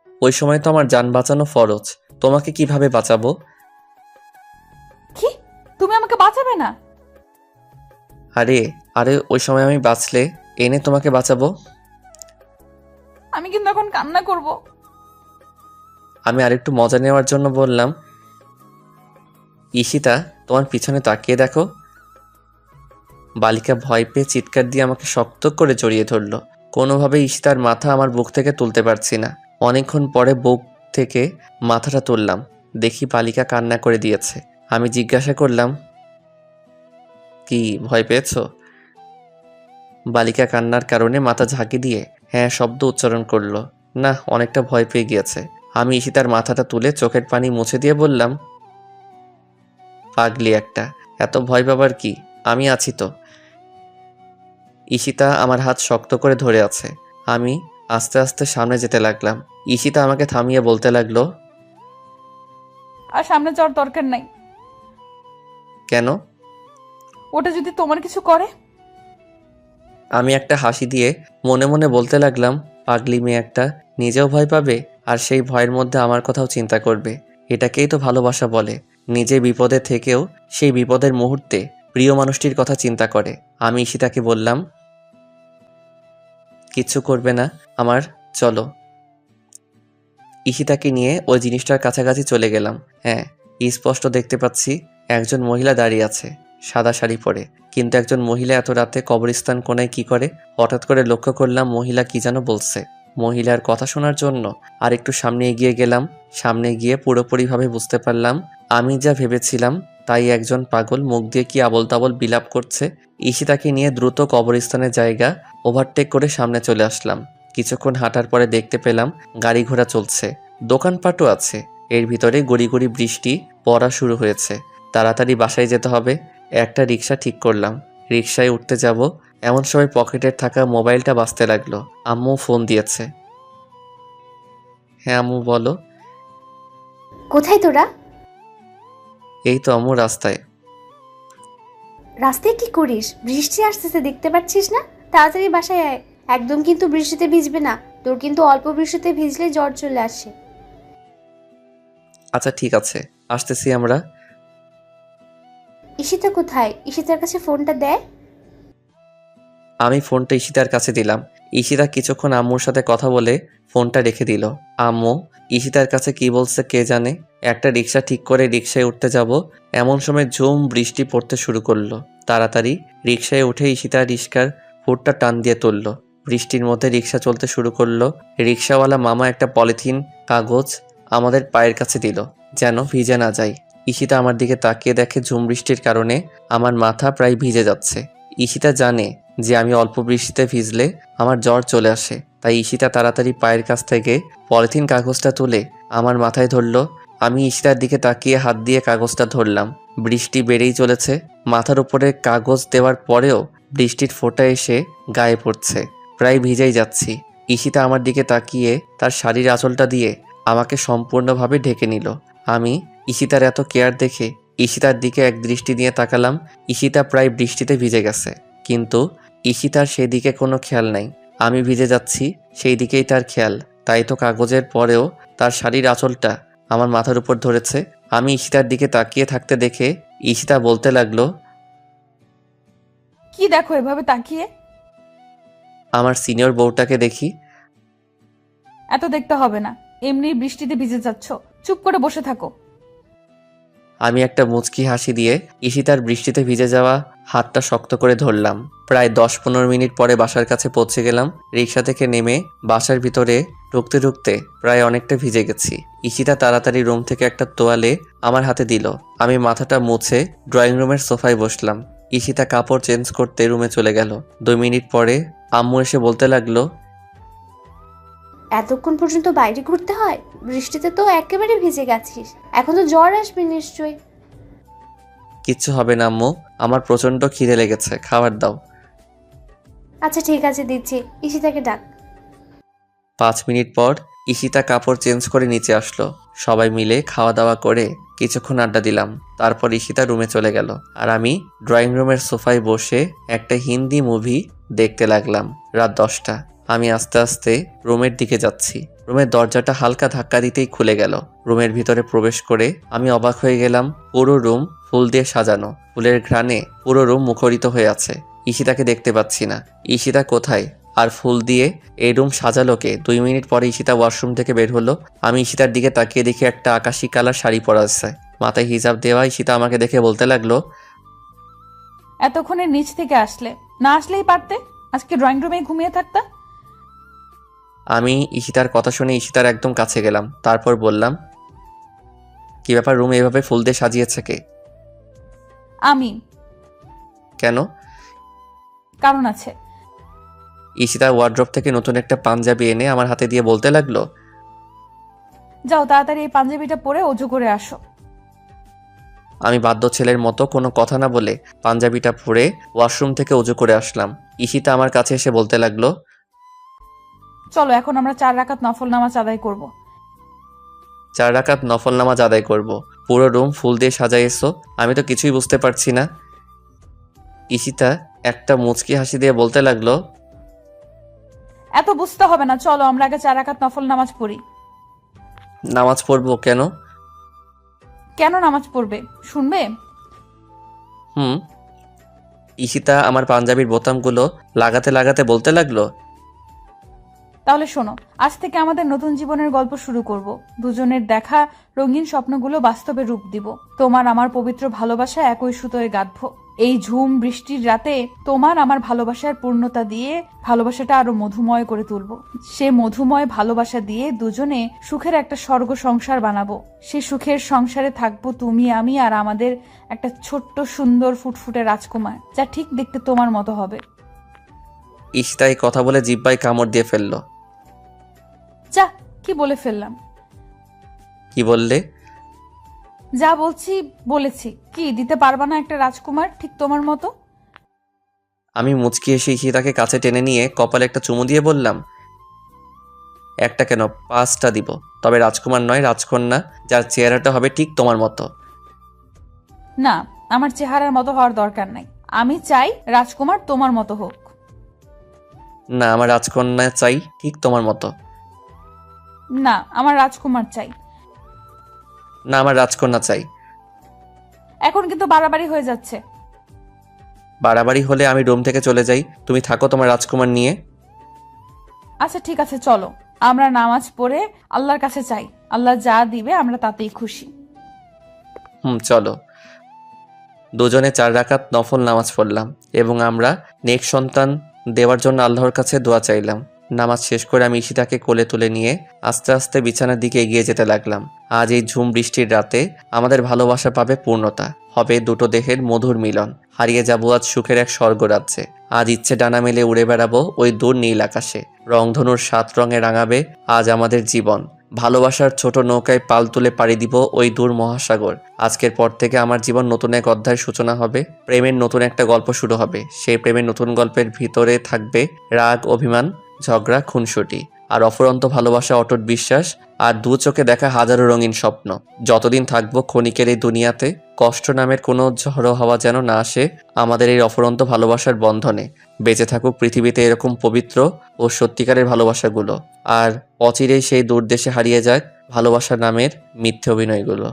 [SPEAKER 1] ওই সময় তো আমার জান বাঁচানো ফরজ। তোমাকে কিভাবে বাঁচাবো?
[SPEAKER 2] কি? তুমি আমাকে বাঁচাবে না?
[SPEAKER 1] আরে আরে ওই সময় আমি বাঁচলে এনে তোমাকে বাঁচাবো।
[SPEAKER 2] আমি কিন্তু এখন কান্না করব।
[SPEAKER 1] আমি আরেকটু মজা নেওয়ার জন্য বললাম, ঈশিতা, তোমার পিছনে তাকিয়ে দেখো। বালিকা ভয় পেয়ে চিৎকার দিয়ে আমাকে শক্ত করে জড়িয়ে ধরলো। কোনোভাবে ঈশিতার মাথা আমার বুক থেকে তুলতে পারছি না। অনেকক্ষণ পরে বুক থেকে মাথাটা তুললাম, দেখি বালিকা কান্না করে দিয়েছে। আমি জিজ্ঞাসা করলাম, কি ভয় পেয়েছো? বালিকা কান্নার কারণে মাথা ঝাঁকি দিয়ে হ্যাঁ শব্দ উচ্চারণ করলো। না, অনেকটা ভয় পেয়ে গিয়েছে। আমি ঈশিতার মাথাটা তুলে চোখের পানি মুছে দিয়ে বললাম, পাগলি একটা, এত ভয় পাবার কি, আমি আছি তো। ঈশিতা আমার হাত শক্ত করে ধরে আছে। আমি আস্তে আস্তে সামনে যেতে লাগলাম। ঈশিতা আমাকে থামিয়ে বলতে লাগলো,
[SPEAKER 2] আর সামনে যাওয়ার দরকার নাই।
[SPEAKER 1] কেন?
[SPEAKER 2] ওটা যদি তোমার কিছু করে?
[SPEAKER 1] আমি একটা হাসি দিয়ে মনে মনে বলতে লাগলাম, পাগলি মেয়ে একটা, নিজেও ভয় পাবে আর সেই ভয়ের মধ্যে আমার কথাও চিন্তা করবে। এটাকেই তো ভালোবাসা বলে। নিজে বিপদে থেকেও সেই বিপদের মুহূর্তে প্রিয় মানুষটির কথা চিন্তা করে। আমি ঈশিতাকে বললাম, কিচ্ছু করবে না আমার, চলো। ঈশিতাকে নিয়ে ওই জিনিসটার কাছাকাছি চলে গেলাম। হ্যাঁ, স্পষ্ট দেখতে পাচ্ছি একজন মহিলা দাঁড়িয়ে আছে সাদা শাড়ি পরে। কিন্তু একজন মহিলা এত রাতে কবরস্থান কোণায় কি করে? হঠাৎ করে লক্ষ্য করলাম মহিলা কি যেন বলছে। মহিলার কথা শোনার জন্য আর একটু সামনে এগিয়ে গেলাম। সামনে গিয়ে পুরোপুরিভাবে বুঝতে পারলাম আমি যা ভেবেছিলাম তাই একজন পাগল মুখ দিয়ে কি আবল তাবল বিলাপ করছে। ঈশিতাকে নিয়ে দ্রুত কবরস্থানের জায়গা ওভারটেক করে সামনে চলে আসলাম। কিছুক্ষণ হাঁটার পরে দেখতে পেলাম গাড়ি ঘোড়া চলছে, দোকানপাটও আছে। এর ভিতরে গুড়ি গুড়ি বৃষ্টি পড়া শুরু হয়েছে। তাড়াতাড়ি বাসায় যেতে হবে। একটা রিক্সা ঠিক করলাম, রিক্সায় উঠতে যাব। এমন সময় পকেটের থাকা মোবাইলটা বাজতে লাগলো। আম্মু ফোন দিয়েছে। হ্যাঁ আম্মু বলো।
[SPEAKER 9] কোথায় তোরা?
[SPEAKER 1] এই তো আম্মু, রাস্তায়।
[SPEAKER 9] রাস্তায় কি করিস? বৃষ্টি আসতেছে, দেখতে পাচ্ছিস না? তাড়াতাড়ি বাসায় আয়। একদম কিন্তু বৃষ্টিতে ভিজবে না, তোর কিন্তু অল্প বৃষ্টিতে ভিজলে জ্বর চলে আসে।
[SPEAKER 1] আচ্ছা ঠিক আছে, আসতেছি আমরা।
[SPEAKER 9] ঈশিতা কোথায়? ঈশিতার কাছে ফোনটা দেয়।
[SPEAKER 1] আমি ফোনটা ঈশিতার কাছে দিলাম। ঈশিতা কিছুক্ষণ আম্মুর সাথে কথা বলে ফোনটা রেখে দিল। আম্মু ঈশিতার কাছে কি বলছে কে জানে। একটা রিক্সা ঠিক করে রিক্সায় উঠতে যাব, এমন সময় ঝুম বৃষ্টি পড়তে শুরু করলো। তাড়াতাড়ি রিক্সায় উঠে ঈশিতা রিক্সার হুডটা টান দিয়ে তুললো। বৃষ্টির মধ্যে রিক্সা চলতে শুরু করলো। রিক্সাওয়ালা মামা একটা পলিথিন কাগজ আমাদের পায়ের কাছে দিল, যেন ভিজে না যায়। ঈশিতা আমার দিকে তাকিয়ে দেখে ঝুম বৃষ্টির কারণে আমার মাথা প্রায় ভিজে যাচ্ছে। ঈশিতা জানে যে আমি অল্প বৃষ্টিতে ভিজলে আমার জ্বর চলে আসে, তাই ঈশিতা তাড়াতাড়ি পায়ের কাছ থেকে পলিথিন কাগজটা তুলে আমার মাথায় ধরলো। আমি ঈশিতার দিকে তাকিয়ে হাত দিয়ে কাগজটা ধরলাম। বৃষ্টি বেড়েই চলেছে। মাথার উপরে কাগজ দেওয়ার পরেও বৃষ্টির ফোঁটা এসে গায়ে পড়ছে। প্রায় ভিজেই যাচ্ছি। ঈশিতা আমার দিকে তাকিয়ে তার শাড়ির আঁচলটা দিয়ে আমাকে সম্পূর্ণভাবে ঢেকে নিল। আমি ঈশিতার এত কেয়ার দেখে ঈশিতার দিকে এক দৃষ্টি দিয়ে তাকালাম। ঈশিতা প্রায় বৃষ্টিতে ভিজে গেছে, কিন্তু ঈশিতার সেদিকে কোনো খেয়াল নাই। আমি ভিজে যাচ্ছি সেই দিকেই তার খেয়াল। তাই তো কাগজের পরেও তার শাড়ির আঁচলটা আমার মাথার উপর ধরেছে। আমি ঈশিতার দিকে তাকিয়ে থাকতে দেখে ঈশিতা বলতে লাগলো,
[SPEAKER 2] কি দেখো এভাবে তাকিয়ে?
[SPEAKER 1] আমার সিনিয়র বউটাকে দেখি।
[SPEAKER 2] এত দেখতে হবে না, এমনি বৃষ্টিতে ভিজে যাচ্ছ, চুপ করে বসে থাকো।
[SPEAKER 1] আমি একটা মুচকি হাসি দিয়ে ঈশিতার বৃষ্টিতে ভিজে যাওয়া
[SPEAKER 4] হাতটা শক্ত করে ধরলাম। প্রায় 10-15 মিনিট পরে বাসার কাছে পৌঁছে গেলাম। রিক্সা থেকে নেমে বাসার ভিতরে ঢুকতে ঢুকতে প্রায় অনেকটা ভিজে গেছি। ঈশিতা তাড়াতাড়ি রুম থেকে একটা তোয়ালে আমার হাতে দিল। আমি মাথাটা মুছে ড্রয়িং রুমের সোফায় বসলাম। ঈশিতা কাপড় চেঞ্জ করতে রুমে চলে গেল। 2 মিনিট পরে আম্মু এসে বলতে লাগলো,
[SPEAKER 9] এতক্ষণ পর্যন্ত বাইরে ঘুরতে হয়? বৃষ্টিতে তো একেবারে ভিজে গেছিস, এখন তো জ্বর আসবে নিশ্চয়ই।
[SPEAKER 4] কিচ্ছু হবে না আম্মু, আমার প্রচণ্ড খিদে লেগেছে, খাবার দাও।
[SPEAKER 9] আচ্ছা ঠিক আছে, দিচ্ছি। ঈশিতাকে ডাক।
[SPEAKER 4] 5 মিনিট পর ঈশিতা কাপড় চেঞ্জ করে নিচে আসলো। সবাই মিলে খাওয়া দাওয়া করে কিছুক্ষণ আড্ডা দিলাম। তারপর ঈশিতা রুমে চলে গেল আর আমি ড্রয়িং রুমের সোফায় বসে একটা হিন্দি মুভি দেখতে লাগলাম। রাত 10টা। আমি আস্তে আস্তে রুমের দিকে যাচ্ছি। রুমের দরজাটা হালকা ধাক্কা দিতেই খুলে গেল। রুমের ভিতরে প্রবেশ করে আমি অবাক হয়ে গেলাম। পুরো রুম ফুল দিয়ে সাজানো, ফুলের ঘ্রাণে পুরো রুম মুখরিত হয়ে আছে। ঈশিতাকে দেখতে পাচ্ছি না। ঈশিতা কোথায় আর ফুল দিয়ে এই রুম সাজালো কে? 2 মিনিট পরে ঈশিতা ওয়াশরুম থেকে বের হলো। আমি ঈশিতার দিকে তাকিয়ে দেখি একটা আকাশি কালার শাড়ি পরা আছে, মাথায় হিজাব দেওয়া। ঈশিতা আমাকে দেখে বলতে লাগলো,
[SPEAKER 2] এতক্ষণে নিচ থেকে আসলে, না আসলেই পারতে, আজকে ড্রয়িং রুমে ঘুমিয়ে থাকতা।
[SPEAKER 4] আমি ঈশিতার কথা শুনে ঈশিতার একদম কাছে গেলাম। তারপর বললাম, কি ব্যাপার, রুম এভাবে ফুল দিয়ে সাজিয়েছে কে?
[SPEAKER 2] আমি।
[SPEAKER 4] কেন?
[SPEAKER 2] কারণ আছে।
[SPEAKER 4] ঈশিতা ওয়ার্ড্রপ থেকে নতুন একটা পাঞ্জাবি এনে আমার হাতে দিয়ে বলতে লাগলো,
[SPEAKER 2] যাও তাড়াতাড়ি এই পাঞ্জাবিটা পরে অজু করে আসো।
[SPEAKER 4] আমি বাধ্য ছেলের মতো কোনো কথা না বলে পাঞ্জাবিটা পরে ওয়াশরুম থেকে অজু করে আসলাম। ঈশিতা আমার কাছে এসে বলতে লাগলো,
[SPEAKER 2] চলো এখন আমরা 4 রাকাত নফল নামাজ আদায় করব।
[SPEAKER 4] 4 রাকাত নফল নামাজ আদায় করব? পুরো রুম ফুল দিয়ে সাজাইছো, আমি তো কিছুই বুঝতে পারছি না। ঈশিতা একটা মুচকি হাসি দিয়ে বলতে লাগলো,
[SPEAKER 2] এত বুঝতে হবে না, চলো আমরা আগে 4 রাকাত নফল নামাজ পড়ি।
[SPEAKER 4] নামাজ পড়বো কেন?
[SPEAKER 2] কেন নামাজ পড়বে শুনবে?
[SPEAKER 4] ঈশিতা আমার পাঞ্জাবির বোতামগুলো লাগাতে লাগাতে বলতে লাগলো,
[SPEAKER 2] তাহলে শোনো, আজ থেকে আমাদের নতুন জীবনের গল্প শুরু করব। দুজনের দেখা রঙিন স্বপ্নগুলো বাস্তবে রূপ দিব। তোমার আমার পবিত্র ভালোবাসা একই সুতোয় গাঁথবো। এই ঝুম বৃষ্টির রাতে তোমার আমার ভালোবাসার পূর্ণতা দিয়ে ভালোবাসাটা আরো মধুময় করে তুলবো। সে মধুময় ভালোবাসা দিয়ে দুজনে সুখের একটা স্বর্গ সংসার বানাবো। সে সুখের সংসারে থাকবো তুমি আমি আর আমাদের একটা ছোট্ট সুন্দর ফুটফুটে রাজকুমার, যা ঠিক দেখতে তোমার মতো হবে।
[SPEAKER 4] ঈশিতা এই কথা বলে জিহ্বায় কামড় দিয়ে ফেললো।
[SPEAKER 2] যা, কি বলে ফেললাম?
[SPEAKER 4] কি বললে?
[SPEAKER 2] যা বলছি বলেছি। কি দিতে পারবা না একটা রাজকুমার ঠিক তোমার মতো?
[SPEAKER 4] আমি মুচকি এসে ঈশিতাকে কাছে টেনে নিয়ে কপালে একটা চুমু দিয়ে বললাম, একটা কেন 5টা দিব, তবে রাজকুমার নয়, রাজকন্যা, যার চেহারাটা হবে ঠিক তোমার মতো।
[SPEAKER 2] না, আমার চেহারার মতো হওয়ার দরকার নাই। আমি চাই রাজকুমার তোমার মতো হোক।
[SPEAKER 4] না, আমার রাজকন্যা চাই ঠিক তোমার মতো।
[SPEAKER 2] না, আমার রাজকুমার চাই।
[SPEAKER 4] না, আমার রাজকন্যা চাই।
[SPEAKER 2] এখন কিন্তু বাড়াবাড়ি হয়ে যাচ্ছে।
[SPEAKER 4] বাড়াবাড়ি হলে আমি রুম থেকে চলে যাই, তুমি থাকো তোমার রাজকুমার নিয়ে।
[SPEAKER 2] আচ্ছা ঠিক আছে, চলো আমরা নামাজ পড়ে আল্লাহর কাছে চাই। আল্লাহ যা দিবে আমরা তাতেই খুশি।
[SPEAKER 4] চলো। দুজনে 4 রাকাত নফল নামাজ পড়লাম এবং আমরা নেক্সট সন্তান দেওয়ার জন্য আল্লাহর কাছে দোয়া চাইলাম। নামাজ শেষ করে আমি ঈশিতাকে কোলে তুলে নিয়ে আস্তে আস্তে বিছানার দিকে এগিয়ে যেতে লাগলাম। আজ এই ঝুম বৃষ্টির রাতে আমাদের ভালোবাসা পাবে পূর্ণতা, হবে দুটো দেহের মধুর মিলন। হারিয়ে যাবো আজ সুখের এক স্বর্গরাজ্যে। আজ ইচ্ছে ডানা মেলে উড়ে বেড়াবো ওই দূর নীল আকাশে। রংধনুর 7 রঙে রাঙাবে আজ আমাদের জীবন। ভালোবাসার ছোট নৌকায় পাল তুলে পাড়ি দিব ওই দূর মহাসাগর। আজকের পর থেকে আমার জীবন নতুন এক অধ্যায়ের সূচনা হবে। প্রেমের নতুন একটা গল্প শুরু হবে। সেই প্রেমের নতুন গল্পের ভিতরে থাকবে রাগ, অভিমান, ঝগড়া, খুনসুটি, আর অফুরন্ত ভালোবাসা, অটুট বিশ্বাস, আর দু চোখে দেখা হাজারো রঙিন স্বপ্ন। যতদিন থাকবো ক্ষণিকের এই দুনিয়াতে, কষ্ট নামের কোনো ঝড়ো হাওয়া যেন না আসে আমাদের এই অফুরন্ত ভালোবাসার বন্ধনে। বেঁচে থাকুক পৃথিবীতে এরকম পবিত্র ও সত্যিকারের ভালোবাসাগুলো, আর অচিরেই সেই দূর দেশে হারিয়ে যাক ভালোবাসা নামের মিথ্যে অভিনয়গুলো।